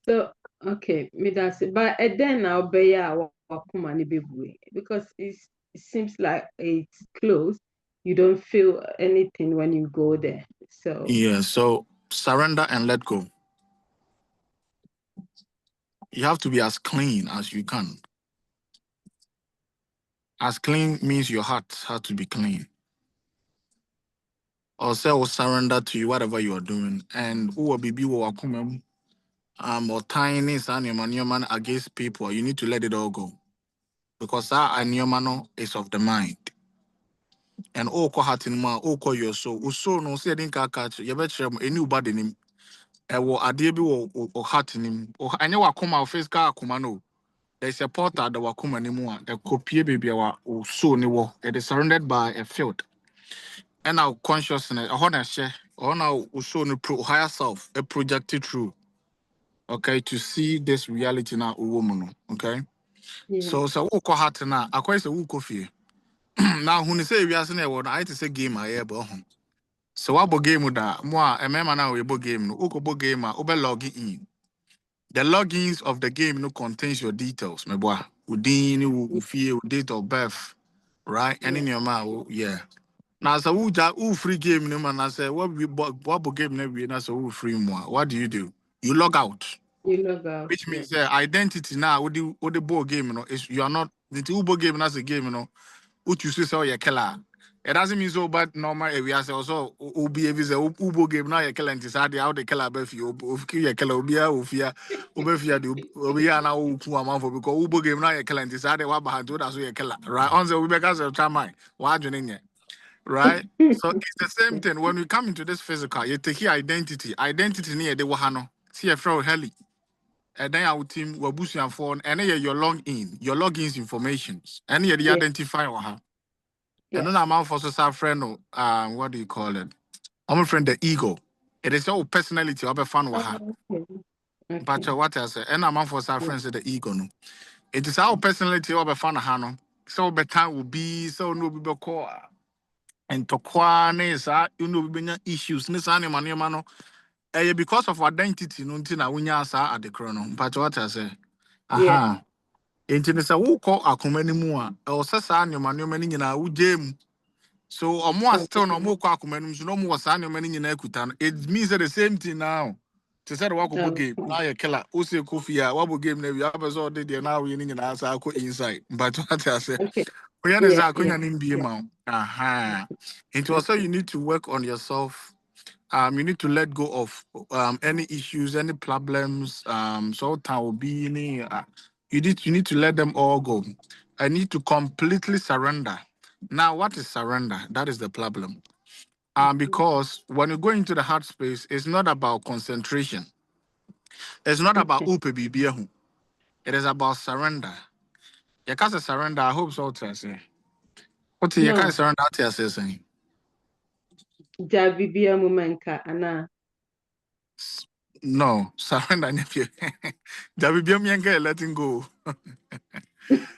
So okay, me that's it. But then I'll be because it seems like it's closed. You don't feel anything when you go there. So Yeah, so surrender and let go. You have to be as clean as you can. As clean means your heart has to be clean. Or say or surrender to you whatever you are doing. And who will be or tiny man against people, you need to let it all go. Because that and is of the mind. And ko heart in ma ko your soul. So no say didn't catch you better anybody nim. Wo ade bi wo heart nim. Anya wakoma face ka akoma no. There's a portal that wakoma nim a the copy baby wa so ni wo. It is surrounded by a field. And our consciousness, a honor share, on our so no pro higher self, a projected through. Okay, to see this reality now, woman. Okay. So woko heart na akwa say woko fie. Now when you say we are saying what I say game I but so what game da mo a emema na we bo game no woko bo game a obe log in. The logins of the game no contains your details, my boy. Udin, ufie, date of birth, right? And in your mouth, yeah. Now so who free game no man I say what game na we na so who free more. What do? You log out. you log out. Which means identity now with the board game, is you are not the Ubo game as a game, what you say your killer. It doesn't mean so bad normal areas also be a visa Ubo game now your killer and decide how the killer be you kill your killer ubia ubia now amount for because Ubo game now your killer and decide what behind that's your killer. Right? On the because of time why doing right? So it's the same thing when we come into this physical, you take your identity. Identity near the wahano. See a fraud heli. And then our team will boost your phone and then your logins information. And you identify her. And then I'm out for our friend, what do you call it? I'm a friend, the ego. It is your personality of a fan with her. But what I say, and I'm out for our friends, the ego. No, it is our personality of a fan of her. So the time will be so no be call and to is issues. Because of identity, no tina wunya sa at the chrono. But what I say, aha. Enti nisa wo call akoma ni mu a o sesa nyoma nyoma ni nyina wo gem. So omo still no mo call akoma ni so no mo wasa nyoma ni nyina ekuta no. It means the same thing now. To say the work game, now you killer. O say Kofi a what game na we have so dey now we ni nyina sa ko inside. But what I say, we are the akonya ni mbie ma. Aha. It also you need to work on yourself. You need to let go of any issues, any problems. So will be you need to let them all go. I need to completely surrender. Now, what is surrender? That is the problem. Because when you go into the heart space, it's not about concentration. It's not about upe. It is about surrender. You can't surrender. I hope so. To say. What you can't surrender to say. Javibia mumenka ana. No, surrender. Javibia letting go.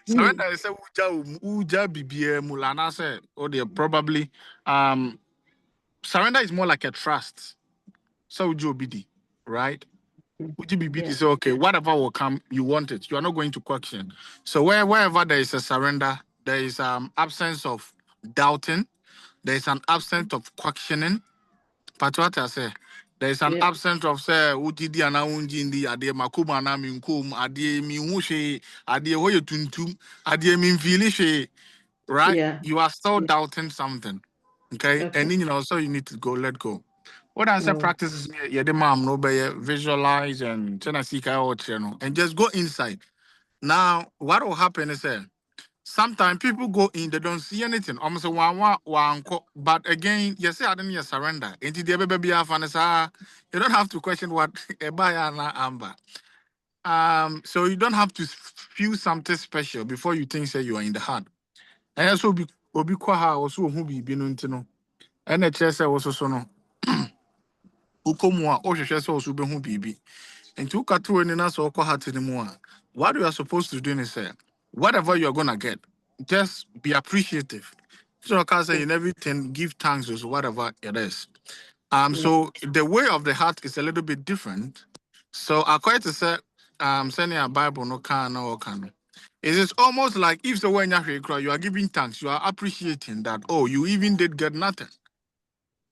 Surrender is a uja bibia mulana said, or they probably surrender is more like a trust. So would you be right? Would you be say, okay, whatever will come, you want it. You are not going to question. So wherever there is a surrender, there is absence of doubting, there is an absence of questioning. But what I say, there is an absence of say utidi ana unjindi ade makuma na minkum ade mi hushe ade hoye tuntum ade mi mfili right? You are still doubting something. Okay? And then so you need to let go. What I say practices yeah the mom no be visualize and and just go inside. Now what will happen is sometimes people go in, they don't see anything. Almost one, but again, you say I didn't surrender. You don't have to question what a buyer na amber. So you don't have to feel something special before you think say you are in the heart. And also be kwa also who be no ntino. And the chest also so no. Ukomwa o hwehwe say also be hu bibi. And to cut through any na so kwa heart anymore. What you are supposed to do is say whatever you're gonna get, just be appreciative. So I can say in everything, give thanks to whatever it is. So the way of the heart is a little bit different. So according to say, sending a Bible no can or can. It is almost like if the way you are giving thanks, you are appreciating that, oh, you even did get nothing.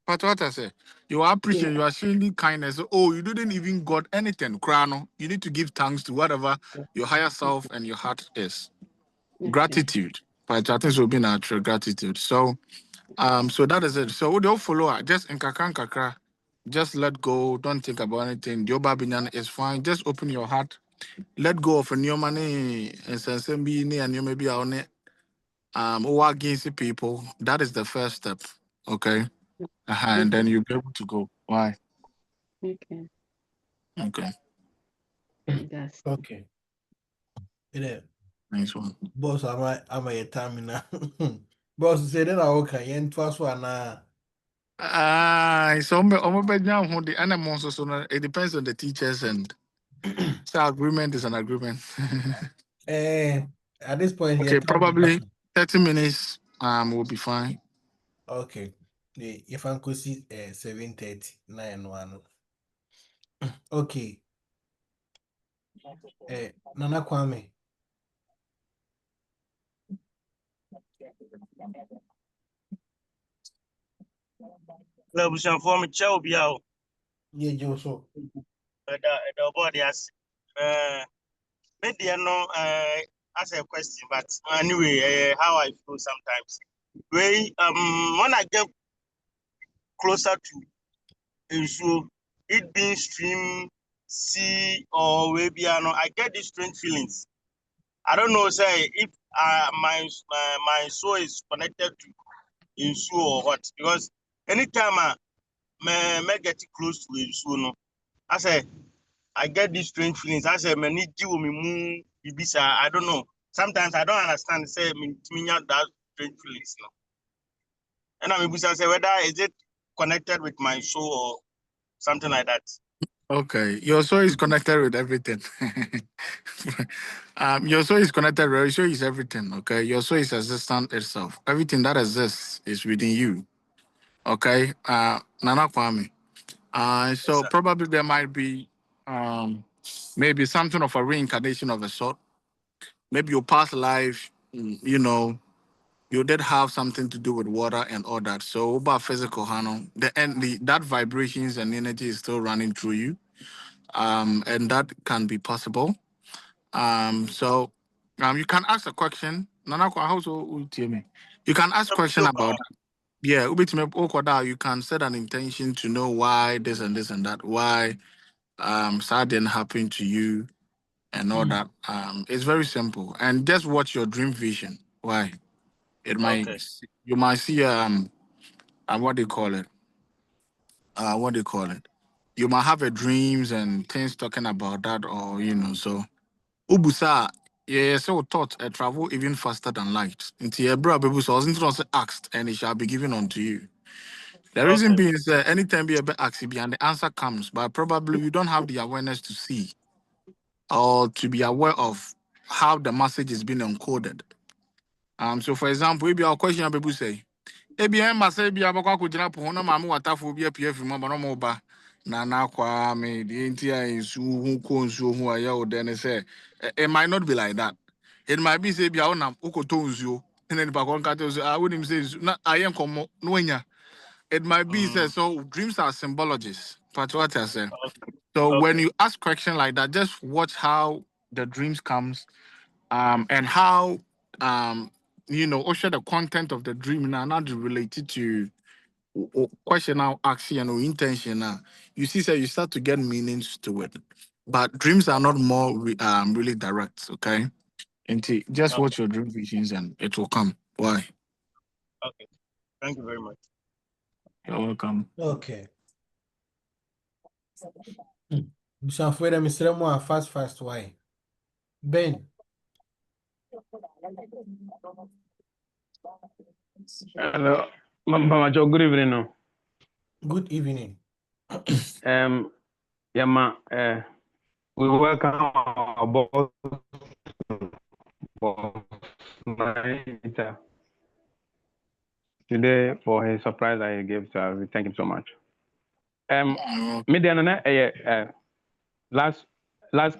But what I say, you are appreciating, you are showing kindness. Oh, you didn't even got anything. Krano. You need to give thanks to whatever your higher self and your heart is. Gratitude. But I think it will be natural gratitude. So so that is it. So what do you follow? Just in kakra, just let go. Don't think about anything. Your babinyan is fine. Just open your heart. Let go of your money and be and you may be on it. Who are against the people. That is the first step. Okay. And then you'll be able to go. Why? Okay. Okay. That's Okay. Yeah. Nice one. Boss, am I a time now? Boss said that I okay. Yen twas one. So the animals so it depends on the teachers and so agreement is an agreement. At this point, Okay, here, probably 30 minutes will be fine. Okay. If I could see 7:30, 9:01. Okay. Nana Kwame. Abusuafoɔ mekyɛ wo bia o Yeah, Joso. ɛda ɔbɔɔde ase me deɛ no ask a question but anyway how I feel sometimes when I get closer to nsuo, it being stream, sea or maybe I get these strange feelings. I don't know say if my soul is connected to nsuo or what, because anytime I get close to nsuo no, I say I get these strange feelings. I say me ibisa. I don't know. Sometimes I don't understand. Say me that strange feelings no. And I'm ibisa say whether is it connected with my soul or something like that. Okay, your soul is connected with everything. Your soul is connected. Your soul is everything. Okay, your soul is existence itself. Everything that exists is within you. Okay, Nana Kwame. So sir. probably there might be maybe something of a reincarnation of a sort. Maybe your past life, you did have something to do with water and all that. So about physical, that vibrations and energy is still running through you. And that can be possible. So you can ask a question. Nana, how so you can ask question about that. Yeah, you can set an intention to know why this and this and that, why sad didn't happen to you and all that. It's very simple. And just watch your dream vision. Why? It might Okay. you might see what do you call it? What do you call it? You might have a dreams and things talking about that, or so Ubusa, yeah, so thought travel even faster than light. Into your brother wasn't also asked, and it shall be given unto you. The reason being is that anytime you ever ask and the answer comes, but probably you don't have the awareness to see or to be aware of how the message is being encoded. So for example, if your question people say, ABM must say be about Kujana Pona Mamu Watafu PF Moba Nana Kwame, the entire is who cones who are you then say it might not be like that. It might be say Biaona Ukotonzu and then Bakon Katos I wouldn't say I am como Nuenya. It might be say so dreams are symbologies. But what I say. So when you ask question like that, just watch how the dreams comes and how also the content of the dream now not related to question now action or intention now you see you start to get meanings to it, but dreams are not more really direct. Okay, and just watch your dream visions and it will come. Why? Okay, thank you very much. You're welcome. Okay. Busuafoɔ dɛ mesrɛ mu a fast why? Ben, Hello, Mama Joe, good evening. No. good evening. Yama, we welcome our boss today for his surprise that he gave to us. We thank him so much. Media last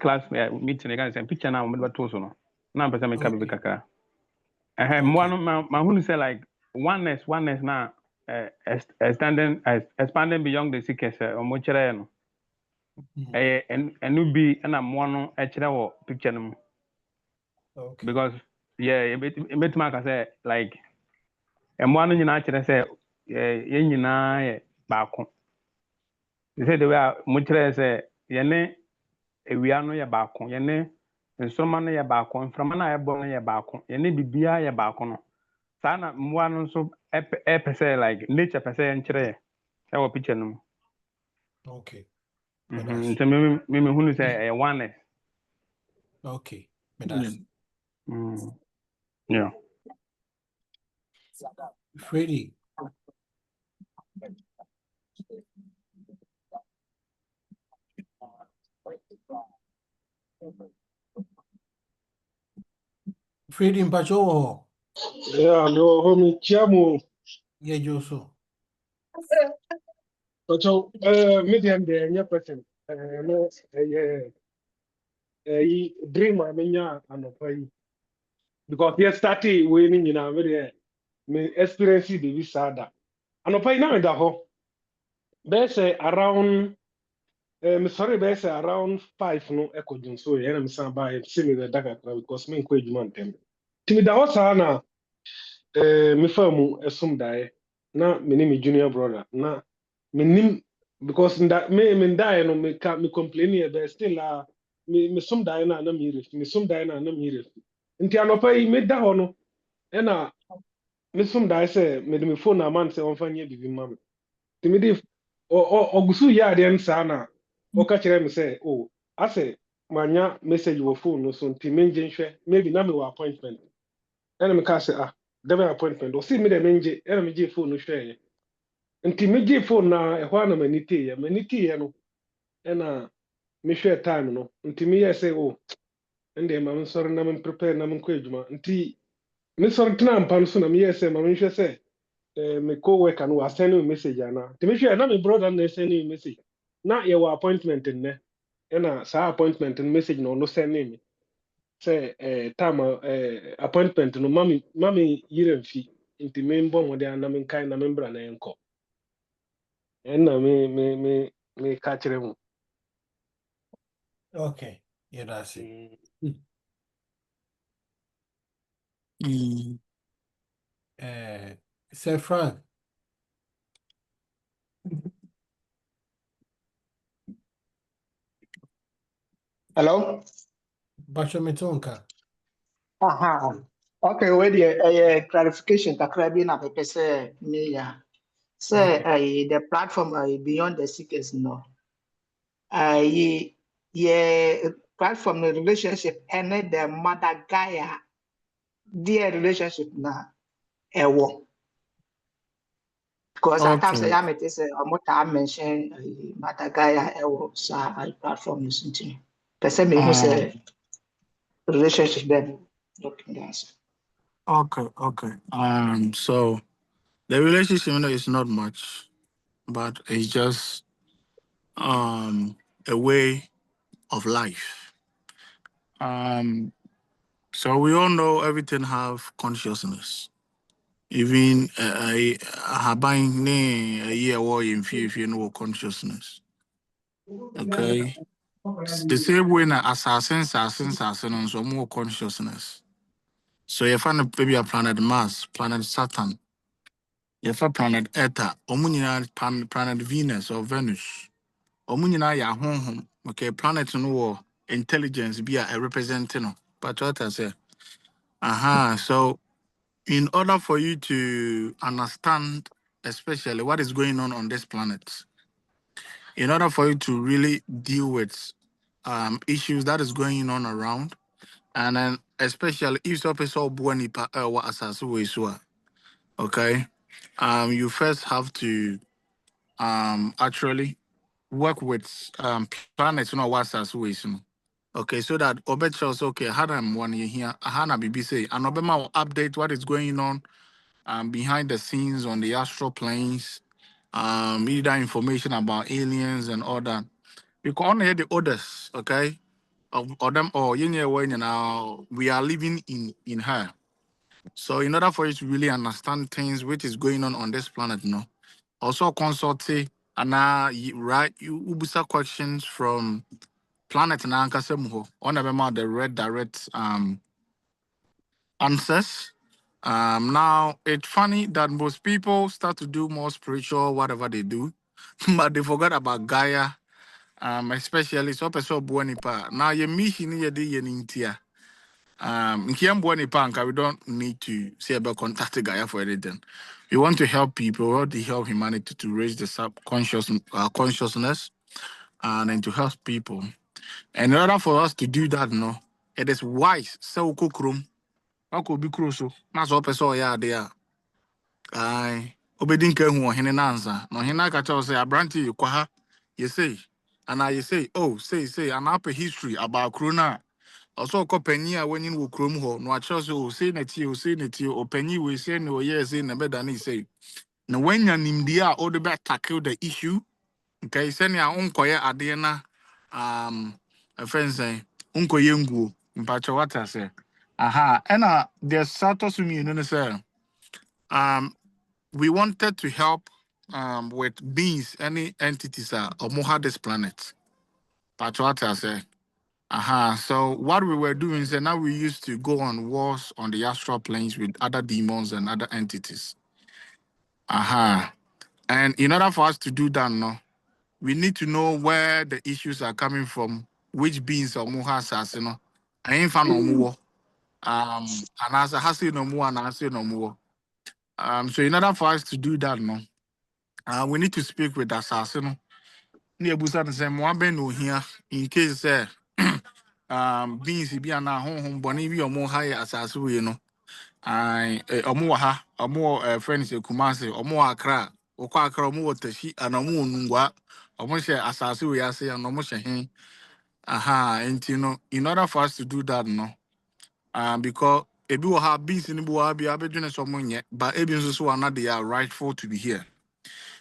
class meeting again say picture now me to so no. Na person me ka be kakra. My say like oneness now expanding beyond the seekers omo kire no. Enu bi na mo no e kire wo picture no. Okay. Because it made me say like mo no nyina kire say ye nyina ye baako. They say the way mo kire say ye ne ewia no ye baako, ye ne nsoma no ye baako, mframa na ye bo no ye baako, ye ne bibia ye baako no. Saa na mmoa no nso pese like nature pese nkire e wo picture no. Okay. So me hunu say oneness. Okay. That's Yeah. Freddie. Freddie Mpacho. Yeah, no, homie, Chiamo. Yeah, Joso. So, medium there, your person. No, dream, I mean, yeah, and pay. Because yesterday, winning in a very me experience the visa. And pay now in the home. There's around, sorry, there's around 5 no echo jun so yeah, I'm saying by see me the dagger because me quite man them. Timi da wasa na me famu esum dae na me ni me junior brother na me nim because me die no me complain here but still me sum dae na me ref me sum dae na me ref nti anopa yi me da ho no e na me sum dae say me de me phone na man say on fa nye bibi ma me ti me di ogusu ya de nsa na o ka kire me say oh ase manya message wo phone no so nti me nje nhwe maybe na me wo appointment ɛna me ka say dɛbɛn appointment o si me de me nje ɛna me gye phone no hwɛ nti me gye phone na ɛhɔ na m'ani teeɛ no ɛna mehwɛ time no nti meyɛ sɛ o ɛndeɛ ma mensɔre na memprepare na menkɔ adwuma nti mesɔre tena mpa no so na meyɛ sɛ ma menhwɛ sɛ me co-worker no wasɛne me message anaa nti mehwɛ na me brother no na ɛsɛne me message na yɛwɔ appointment nnɛ ɛna saa appointment no message na ɔno sɛne me sɛ time appointment no mame yere mfi nti membɔ mmɔden a na menkae na membra na yɛnkɔ ɛnna me ka kyerɛ mu. Okay. Yeah, that's it. Sir Frank. Hello? Bacho Metonka. Aha. Okay, wait there. Clarification. Kakra bi na pepe say me ya. Say the platform beyond the seekers no. Ye platform the relationship and the mother Gaia dear relationship na ewo. Because at times I am it say I mention mother Gaia ewo sa platform is something. Person me who say relationship then. Okay. So the relationship is not much, but it's just a way of life. So we all know everything have consciousness. Even having a year war in fear if you know consciousness. Okay. The same way na assassin and so more consciousness. So you find maybe a planet Mars, planet Saturn, you find planet Eta, Omunina planet Venus or Venus. Omunina ya home. Okay, planet no intelligence be a representing. But what I say. So in order for you to understand especially what is going on this planet, in order for you to really deal with issues that is going on around, and then especially if so person born what assassin way so okay, you first have to actually work with planets, you know, what assassin. Okay, so that Obet shows okay, had one year here, Hana BBC, and Obama will update what is going on behind the scenes on the astral planes, either information about aliens and all that. Because only the others, okay, of them or now we are living in her. So in order for you to really understand things which is going on this planet, also consult and right you ubusa questions from planet na ankasa on the red direct answers. Now it's funny that most people start to do more spiritual whatever they do, but they forgot about Gaia. Especially so person born nipa. Now your mission is the intia. Here born nipa, we don't need to say about contact Gaia for anything. We want to help people, we want to help humanity to raise the subconscious consciousness and then to help people. And in order for us to do that, it is wise. So kukrum, ako bi kruso. Na so person ya there. Aye. Obedin ke hu ohene nansa. No hena ka tell say abranti kwa ha. You say, and I say, oh, say, and up a history about Krona. Also, company when you will chrome ho, no, I chose you say that you say that you, or penny will say no, yes, in the bed than he say. Now, when you're in India, all the back tackle the issue, okay, send your own koya adena, a friend say, Unko Yengu, in Pachawata say, aha, and there's Satos me, you say, we wanted to help with beings, any entities or more this planet. Pachawata say. So what we were doing is that now we used to go on wars on the astral planes with other demons and other entities. And in order for us to do that, we need to know where the issues are coming from, which beings or muhasas, I ain't found no more. And as a hasi no more and I say no more. So in order for us to do that, we need to speak with the assassin. Near Busan say Mwabe no here in case beings be an home bonnie or more high as I omo friends Kumasi or more Accra or Kwakra more Tashi and a moon what almost asasu we are saying and almost and in order for us to do that because if you have beings in the Buabi Abidjan someone yet but Ebians so are not they are rightful to be here.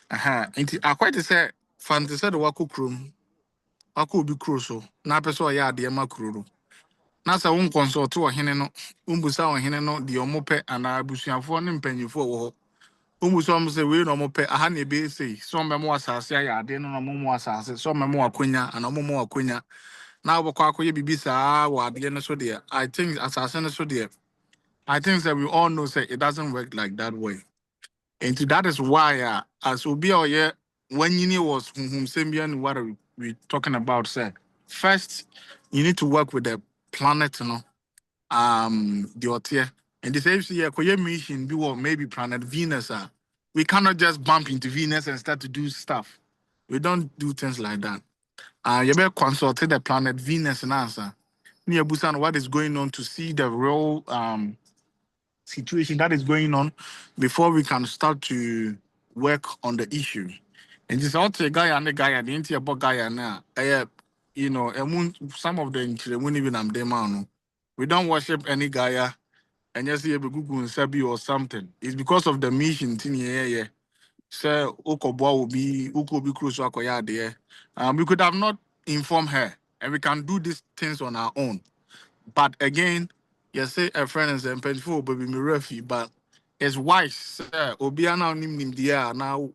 And I quite say fantasy the Waku Krum Waku be crucial na person ya de makuru. Na sa won consult wo hene no umbusa wo hene no de omope ana abusuafo ne mpanyifo wo ho umbusa mo se we no omope aha na ebe sei so memo asase ya ade no mo asase so memo akonya ana mo akonya na wo kwa akoye bibisa wo ade no so de I think asase no so de I think that we all know say it doesn't work like that way. And that is why as obi oye when you was Sembian what are we talking about say first you need to work with the planet the Otia. And the same year koye mission be what maybe planet Venus we cannot just bump into Venus and start to do stuff. We don't do things like that. You better consult the planet Venus and answer. Near Busan, what is going on to see the real situation that is going on before we can start to work on the issue. And just out a guy and the guy and the entire guy now, some of them won't even am them. We don't worship any Gaia and just see a Google and Sabi or something. It's because of the mission thing here. So Okoboa will be close to Akoya there. We could have not informed her and we can do these things on our own. But again, you say a friend is a painful baby me refi, but it's wise. Obiana nim dia now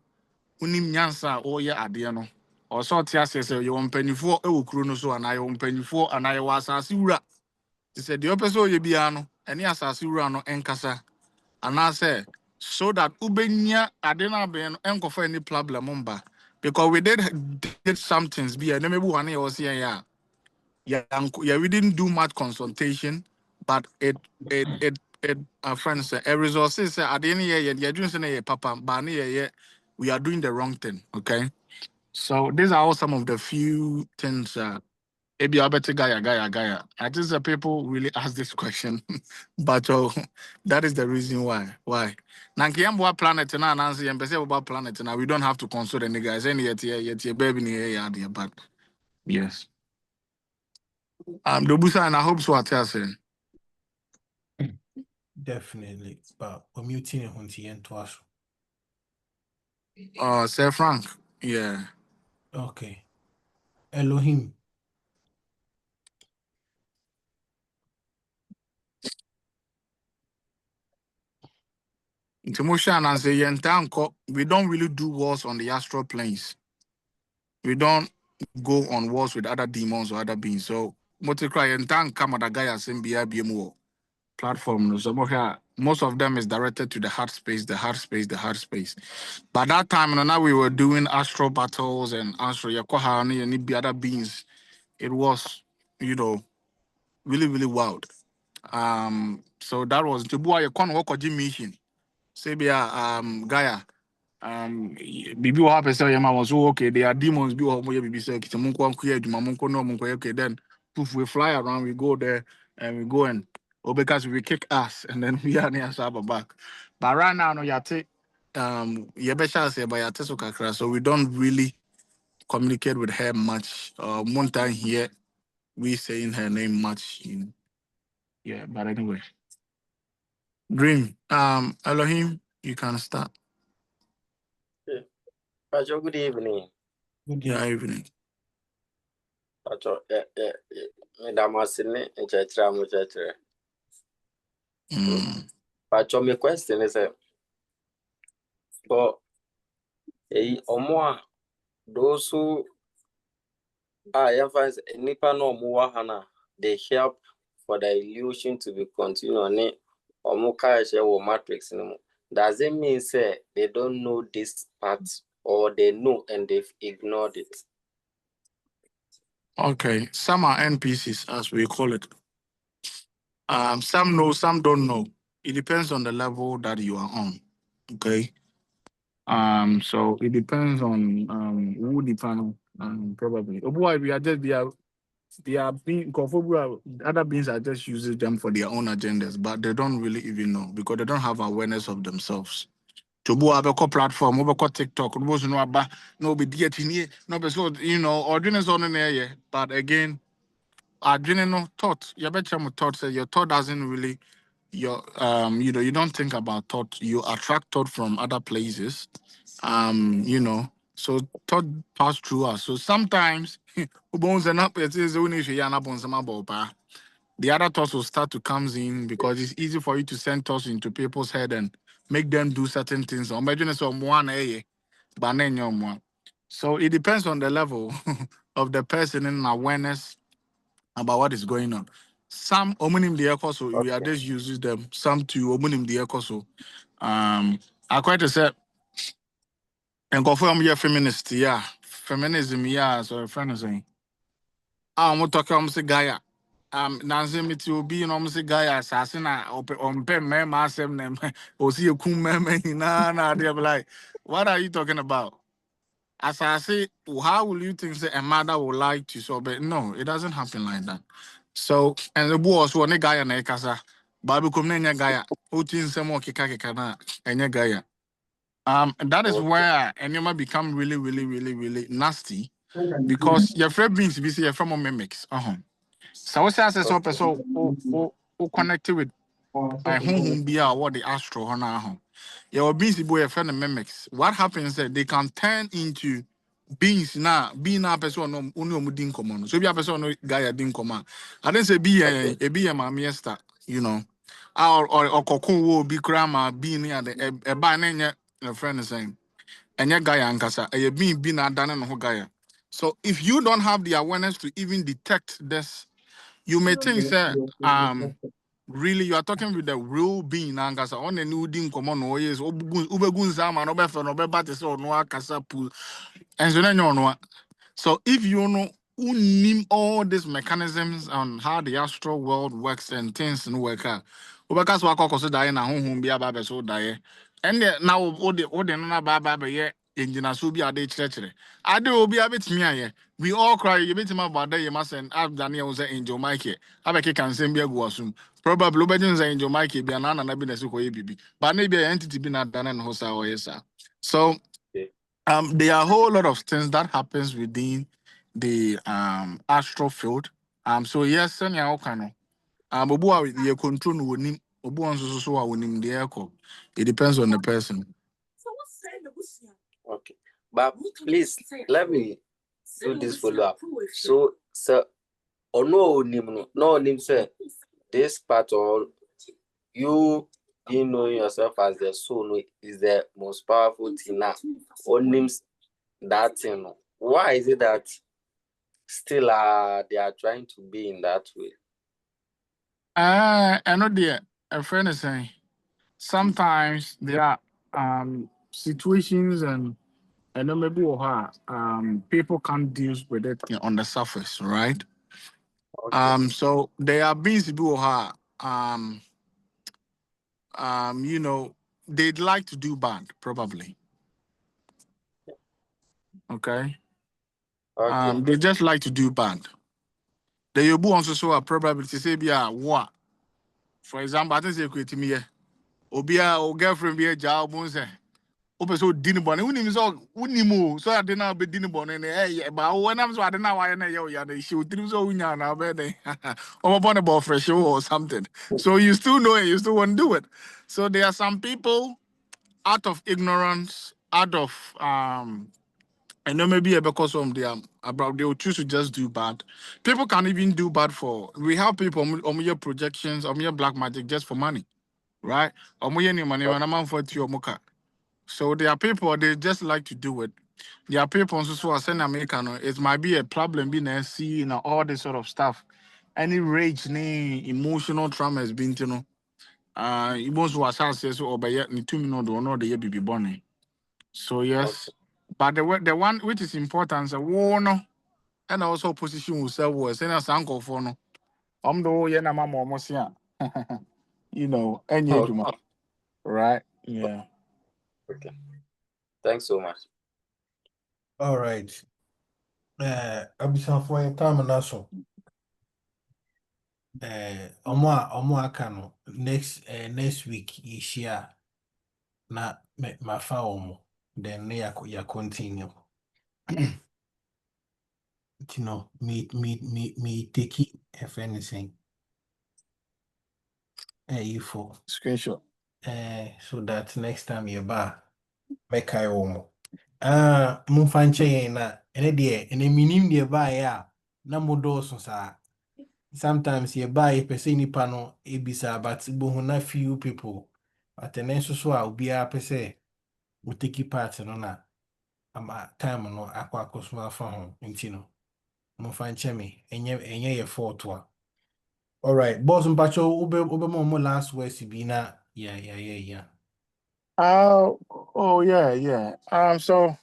unim nyansa or ya adiano. Or so tia says you want penny for a ukruno so and I want penny for and I was asura. He said the opposite ye biano and yes asura no enkasa. And I say so that ubenya adena ben enko for any problem umba. Because we did some things be and maybe one year was here. Yeah, we didn't do much consultation, but our friends say a resources at the end of the year, you're doing something, papa, but we are doing the wrong thing, okay? So these are all some of the few things. Maybe I better Gaia. I just the people really ask this question, but that is the reason why. Why? Nankiyambo planet and answer and about planet now. We don't have to consult any guys. Any yet baby near but yes. The busa and I hope so. I tell saying. Definitely, but we're muting a hunty and twice. Sir Frank, yeah. Okay. Elohim. Timoshan and say Yentanko, we don't really do wars on the astral planes. We don't go on wars with other demons or other beings. So Motikra Yentanka Madagaya Simbia BMO platform. So most of them is directed to the heart space. By that time, now we were doing astral battles and astral Yakohani and the other beings. It was, really, really wild. So that was to boy a con walk mission. Sabia Gaia. Bibi wa hapa sasa yama was okay. There are demons be wa moye bibi say kitamunko ankuye dumamunko no munko okay. Then poof, we fly around, we go there and we go and because we kick ass and then we are near Saba back. But right now no yate yebesha say by yate so kakra, so we don't really communicate with her much. One time here we saying her name much. Yeah, but anyway. Dream. Elohim, you can start. Pacho, good evening. Good evening. Pacho, Madam Asine, and Chatra. Pacho, my question is for Omoa, those who are emphasized Nipa no Muahana, they help for the illusion to be continued or Muka or matrix anymore. Does it mean say they don't know this part or they know and they've ignored it? Okay, some are NPCs as we call it. Some know, some don't know. It depends on the level that you are on. Okay. So it depends on who the panel probably. Otherwise, we are just they are being other beings are just using them for their own agendas, but they don't really even know because they don't have awareness of themselves. To bo abeko platform, abeko TikTok, no be dietini, no be so ordinance on there, but again, no thought. You bet you thought say your thought doesn't really you don't think about thought, you attract thought from other places. So thought pass through us. So sometimes the other thoughts will start to come in because it's easy for you to send thoughts into people's head and make them do certain things. So it depends on the level of the person in awareness about what is going on. Some omunim the echo, we are just using them. Some to omunim the echo. I quite say and go for me feminist, yeah. Feminism, yeah, so friend is saying. I'm talking say Gaia. Nancy me to be no say Gaia assassin on pen me myself name or see a cool man nah they be like, what are you talking about? As I say, how will you think say a mother would like to so but no, it doesn't happen like that. So and the boss one Gaia na ekasa, Babu come na Gaia, utin some more kika na enya Gaia. And that is where Enema become really, really, really, really nasty because your friend beings be say your from mimics. So what says so person who connected with my home be what the astro on home. Your beings boy your friend mimics. What happens is that they can turn into beings now, being a person no mudin common. So be a person no guy din command. I didn't say be a mamiesta, or cocoon will be grandma being near the a banana a friend is saying. And your guy ankasa, a being a done no guy. So if you don't have the awareness to even detect this, you may think that really you are talking with the real being ankasa on the new ding common no yes ubegun sama no befe no bebate so no akasa pool and so no. So if you know who name all these mechanisms on how the astral world works and things no work out. Ubeka so akoko so die na honhom bia ba be so die. And now all the no na ba yeah engineer so be ade chere. Ade obi abetimi aye. We all cry you betima about you must and Ab Daniel say Angel Mikey. Abeke can send be assume. Probably obedient say Angel Mikey be an na be na so bibi. But maybe an entity be not done and hosa or yes. So there are a whole lot of things that happens within the astral field. So yes, senya okano. Obu a ye control no wonim, obu onso so a wonim de ekọ. It depends on the person. Okay. But please let me do this follow up. So no nim say this part or you know yourself as the soul is the most powerful thing now. Or names that thing. Why is it that still they are trying to be in that way? I know a friend is saying sometimes there are situations and then maybe people can't deal with it on the surface, right? Okay. So there are beings who you know, they'd like to do bad, probably. Okay. They just like to do bad. The Yobu also saw a probability say be a what. For example, I think say create me Obia or girlfriend be a job say. Open so dinner bonnet. Unimu so I didn't be dinner bonnet. Hey, but when I'm so I don't know why she would do so now bed. Or upon a ball fresh show or something. So you still know it, you still want to do it. So there are some people out of ignorance, out of I know maybe because of about they will choose to just do bad. People can even do bad for. We have people on your projections, on your black magic just for money, right? On your money when I'm for your mocha. So there are people they just like to do it. There are people also are saying American. It might be a problem being all this sort of stuff. Any rage, any emotional trauma has been it was so by yet 2 minutes or no the baby born. So yes. But the one which is important is a war and also position will sell was and as uncle for no. Do yeah na mama almost yeah. You know, any right? Yeah. Okay. Thanks so much. All right. Abisa for your time and also. Omo aka no next week ishia na mafa omo then ya continue. You know, me take it if anything. You for Screenshot. So that next time you back, make I omo. Mumfanche na ene de ene minim de ba ya na modo so sa. Sometimes you buy person nipa no ebisa but bohu na few people. But then so a obi a pese we take part no na ama time no akwa akosuma fa ho nti no. Mumfanche me enye ye fault wa. All right, boss mpacho ube mo last words be na yeah. Oh yeah. So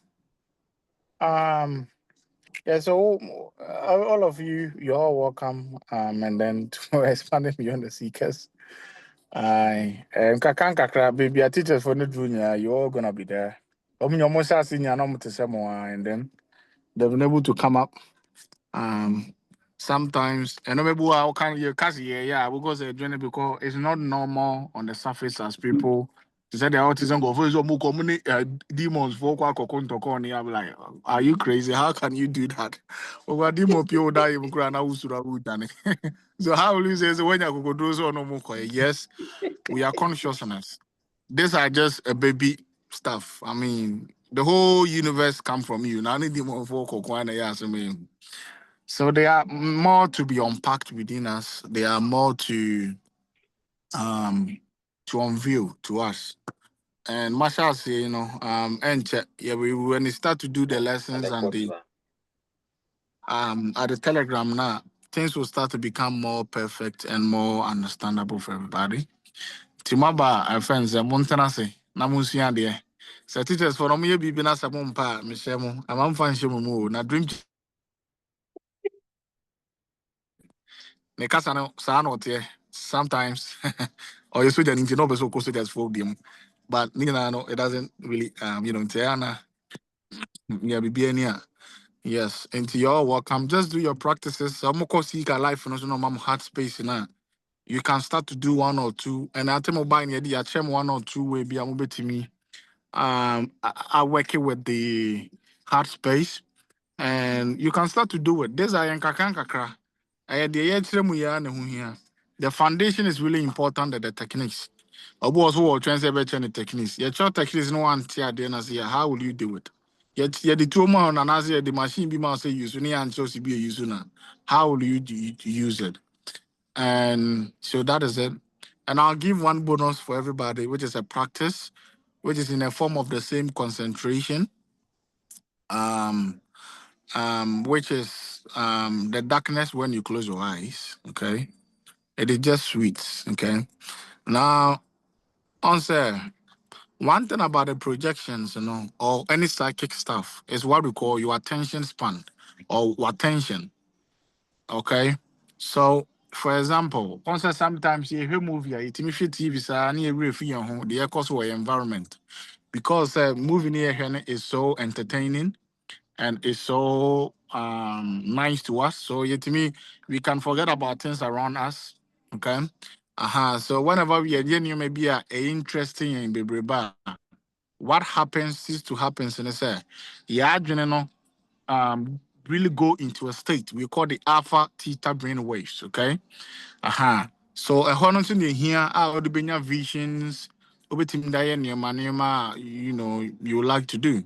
yeah, so all of you, you're all welcome. And then to expanding beyond the seekers. Kakra baby, our teachers for the junior, you're all gonna be there. Almost senior and then they've been able to come up. Sometimes and maybe how can you yeah, because they're doing it because it's not normal on the surface as people. They said the autism go for some demons for I'm like, are you crazy? How can you do that? Well, demon people die even cry now. So how will you say when you go do so no more? Yes, we are consciousness. These are just a baby stuff. I mean, the whole universe come from you. Now need demon for so there are more to be unpacked within us. There are more to unveil to us. And Masha say, and when you start to do the lessons and the at the Telegram now, things will start to become more perfect and more understandable for everybody. Timaba, our friends, Montana say, Namusia dear. So teachers for me be been as a mumpa, Michelle, I'm fancy na dream. Nekasa no saa na ɔteɛ sometimes ɔyɛ soja no nti na ɔpɛ sɛ ɔkɔ sojas for them but no it doesn't really ntia na Yeah, be yes. And you're all welcome. Just do your practices. I'm gonna seek a life and also no mom heart space now. You can start to do one or two. And I tell you buying the chem 1 or 2 way be a mobile to me. I work it with the heart space. And you can start to do it. There's a kakra. The foundation is really important at the techniques. Obu also will translate better the techniques. Your child techniques no one tear then as how will you do it? Yet the two more on an the machine be must say use and so be a user now. How will you use it? And so that is it. And I'll give one bonus for everybody, which is a practice, which is in a form of the same concentration. Which is the darkness when you close your eyes. Okay, it is just sweet. Okay, now answer one thing about the projections, or any psychic stuff is what we call your attention span or attention. Okay, so for example, also sometimes you hear movie, it me fit TV sa na you refi your home the cause your environment because movie near is so entertaining and it's so nice to us. So yeah, to me, we can forget about things around us. Okay. So whenever we are you may be interesting in baby bar, what happens is to happens and say, yeah, you know, really go into a state we call the alpha theta brain waves. Okay. So a honest in here are the benya visions, obitim diane you know, you like to do.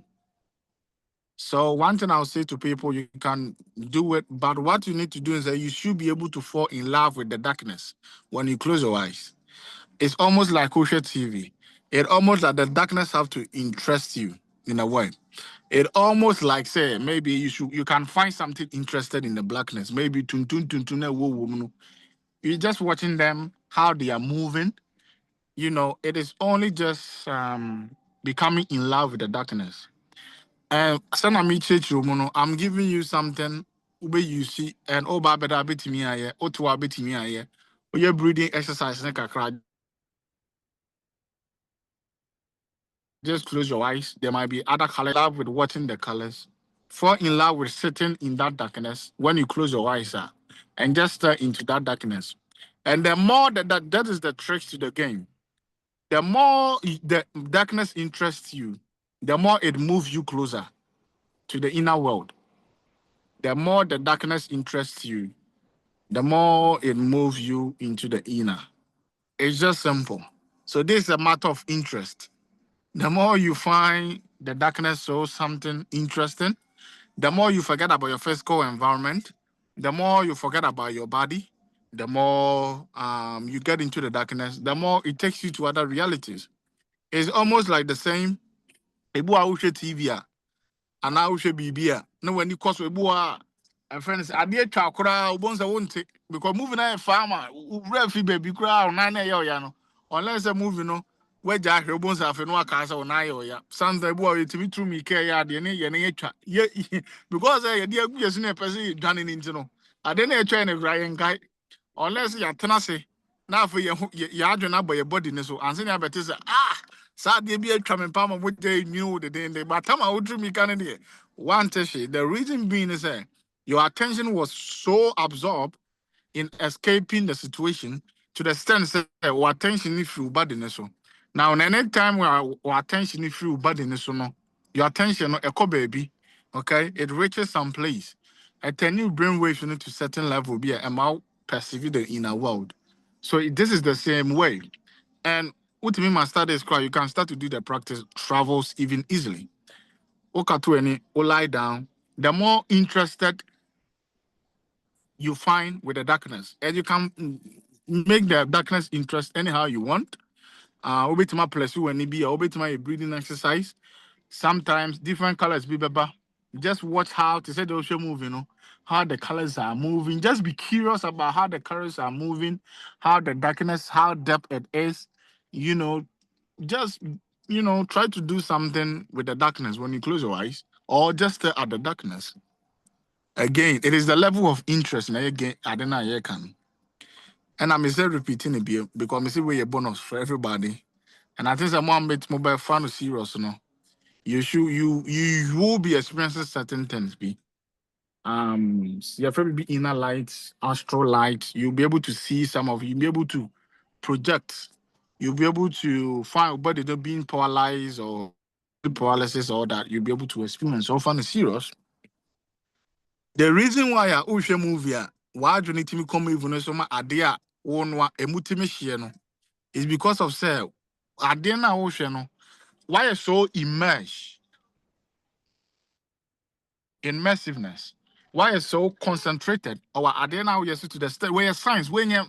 So one thing I'll say to people, you can do it, but what you need to do is that you should be able to fall in love with the darkness when you close your eyes. It's almost like Kosher TV. It almost like the darkness have to interest you in a way. It almost like say maybe you can find something interested in the blackness. Maybe you're just watching them how they are moving. You know, it is only just becoming in love with the darkness. Send me church room, I'm giving you something where you see and oh bada bit me aye, or to a bit me aye. Or your breathing exercise just close your eyes. There might be other colors. Love with watching the colors. Fall in love with sitting in that darkness when you close your eyes, and just stare into that darkness. And the more that is the trick to the game. The more the darkness interests you, the more it moves you closer to the inner world. The more the darkness interests you, the more it moves you into the inner. It's just simple. So this is a matter of interest. The more you find the darkness so something interesting, the more you forget about your physical environment, the more you forget about your body, the more you get into the darkness, the more it takes you to other realities. It's almost like the same. Ebu a wohwɛ TV a, anaa wohwɛ biribi a, na w'ani kɔ so ebu a friends adeɛ twa koraa wobɛhu sɛ wonte because movie na yɛ farmer wura fi baabi koraa ɔnan na ɛyɛ ɔya no unless sɛ movie no wagya ahwɛ wobɛhu sɛ afei no waka sɛ ɔnan yɛ ɔya sometimes ebu a yɛtumi turu mirika ɛyɛ adeɛ ne yɛ ne yɛtwa because yɛde agu yɛ so na yɛpɛ sɛ yɛdwane ne nti no adeɛ na yɛtwa yɛ no kora yɛnkae unless yɛatena ase na afei yɛadwene abɔ yɛ body ne so ansa ne abɛte sɛ Sadia be a trampama with they knew the day, but time I would dream me can one tissue. The reason being is that your attention was so absorbed in escaping the situation to the extent that our attention is through body. Now, any time our attention is through body, your attention, echo baby, okay, it reaches some place. A new brainwave unit to certain level be a amount perceive the inner world. So this is the same way. And what me my studies cry, you can start to do the practice travels even easily. Okatu lie down. The more interested you find with the darkness, and you can make the darkness interest anyhow you want. Obitima plus you and be obitima a breathing exercise. Sometimes different colors be better. Just watch how to say the ocean move, how the colors are moving. Just be curious about how the colors are moving, how the darkness, how depth it is. Just try to do something with the darkness when you close your eyes, or just stare at the darkness. Again, it is the level of interest. And again, I don't know how you can. And I'm still repeating it because I'm still a bonus for everybody. And I think someone made mobile fun serious, you will be experiencing certain things. Your friend will be inner light, astral light. You'll be able to see some of. You'll be able to project. You'll be able to find body not being paralyzed or paralysis or that. You'll be able to experience. So fun is serious. The reason why I watch movie, why do you need to come even so much idea on what a multimation is because of say idea na ocean. Why is so immersed in immersiveness? Why is so concentrated? Or idea now yes to the state where science when you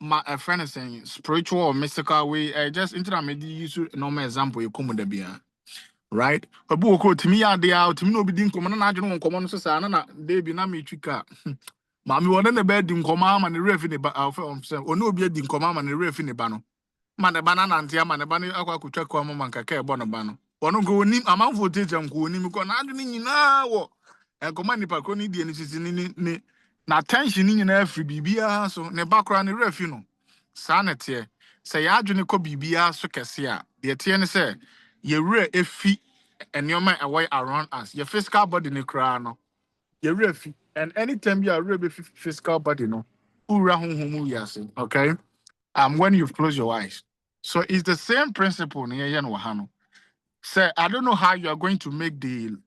my a friend is saying spiritual or mystical way. Just internet use normal example you come with the beer. Right? But book to me out there to me no be din common na adwene common so say na dey be na me twika. Mami wona na bed din koma ma ne ref ne ba of say ono obi din koma ma ne ref ne ba no. Ma ne ba na nante ma ne ba ne akwa kutwa kwa ma nkaka e bo no ba no. Ono go onim amanfo teacher nko onim ko na adwene nyina wo. Enkoma nipa ko ni die ni sisi ni na attention ni nyina afri bibia so ne background ne ref no. Sa na te say ya adwene ko bibia so kese a de te ne say ye re efi enoma away around us. Your physical body ne kra no. Ye re efi and anytime you are re physical body no. Ura honhom yase, okay? When you close your eyes. So it's the same principle near Yan Wahano. Say, I don't know how you are going to make the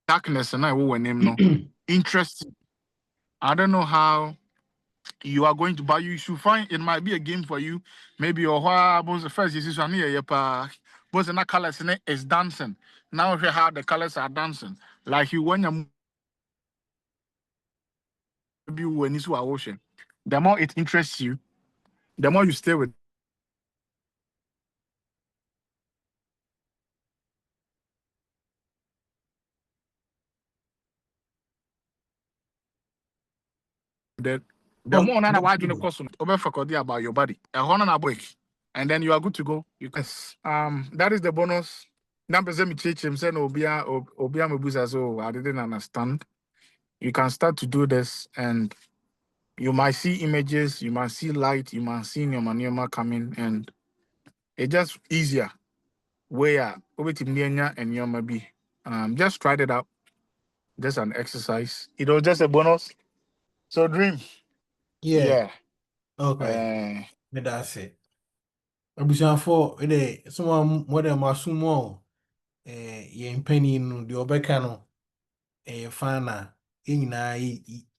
darkness and I will name no interesting. I don't know how you are going to, but you should find it might be a game for you. Maybe your was the first is one here, but the colors in it is dancing. Now if you how the colors are dancing, like you when you when it's ocean, the more it interests you, the more you stay with. The more na why do the question over forget about your body. A honor na break. And then you are good to go. You can that is the bonus. Number me teach him say obia mebusa so I didn't understand. You can start to do this and you might see images, you might see light, you might see your manuma coming and it's just easier. Where over to Mienya and your maybe. Just tried it out. Just an exercise. It was just a bonus. So dream. Yeah. Okay. That's it. Abusuafo ede someone more than masumo ye mpani no de obeka no fana nyina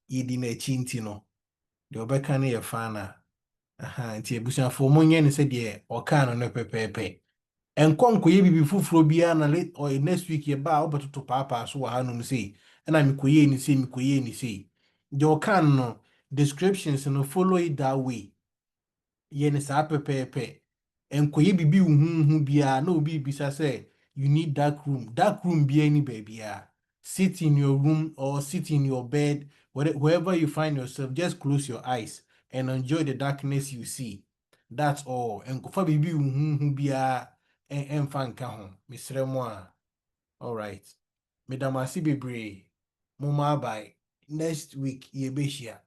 yedi na chinti no de obeka no ye fana aha nti abusuafo monye ne se de oka no no pepepe enkonko ye bibi fufuro bia na next week ye ba obetuto papa so wa hanu sei na mikoye ni sei de oka no descriptions no follow it that way ye ne sa pepepe enkoye bibi huhu bia na obi bisa say you need dark room bia any baby sit in your room or sit in your bed wherever you find yourself just close your eyes and enjoy the darkness you see that's all enkofa bibi huhu bia emfa nka ho misre mo a all right medamasi bebre mo ma by next week ye be share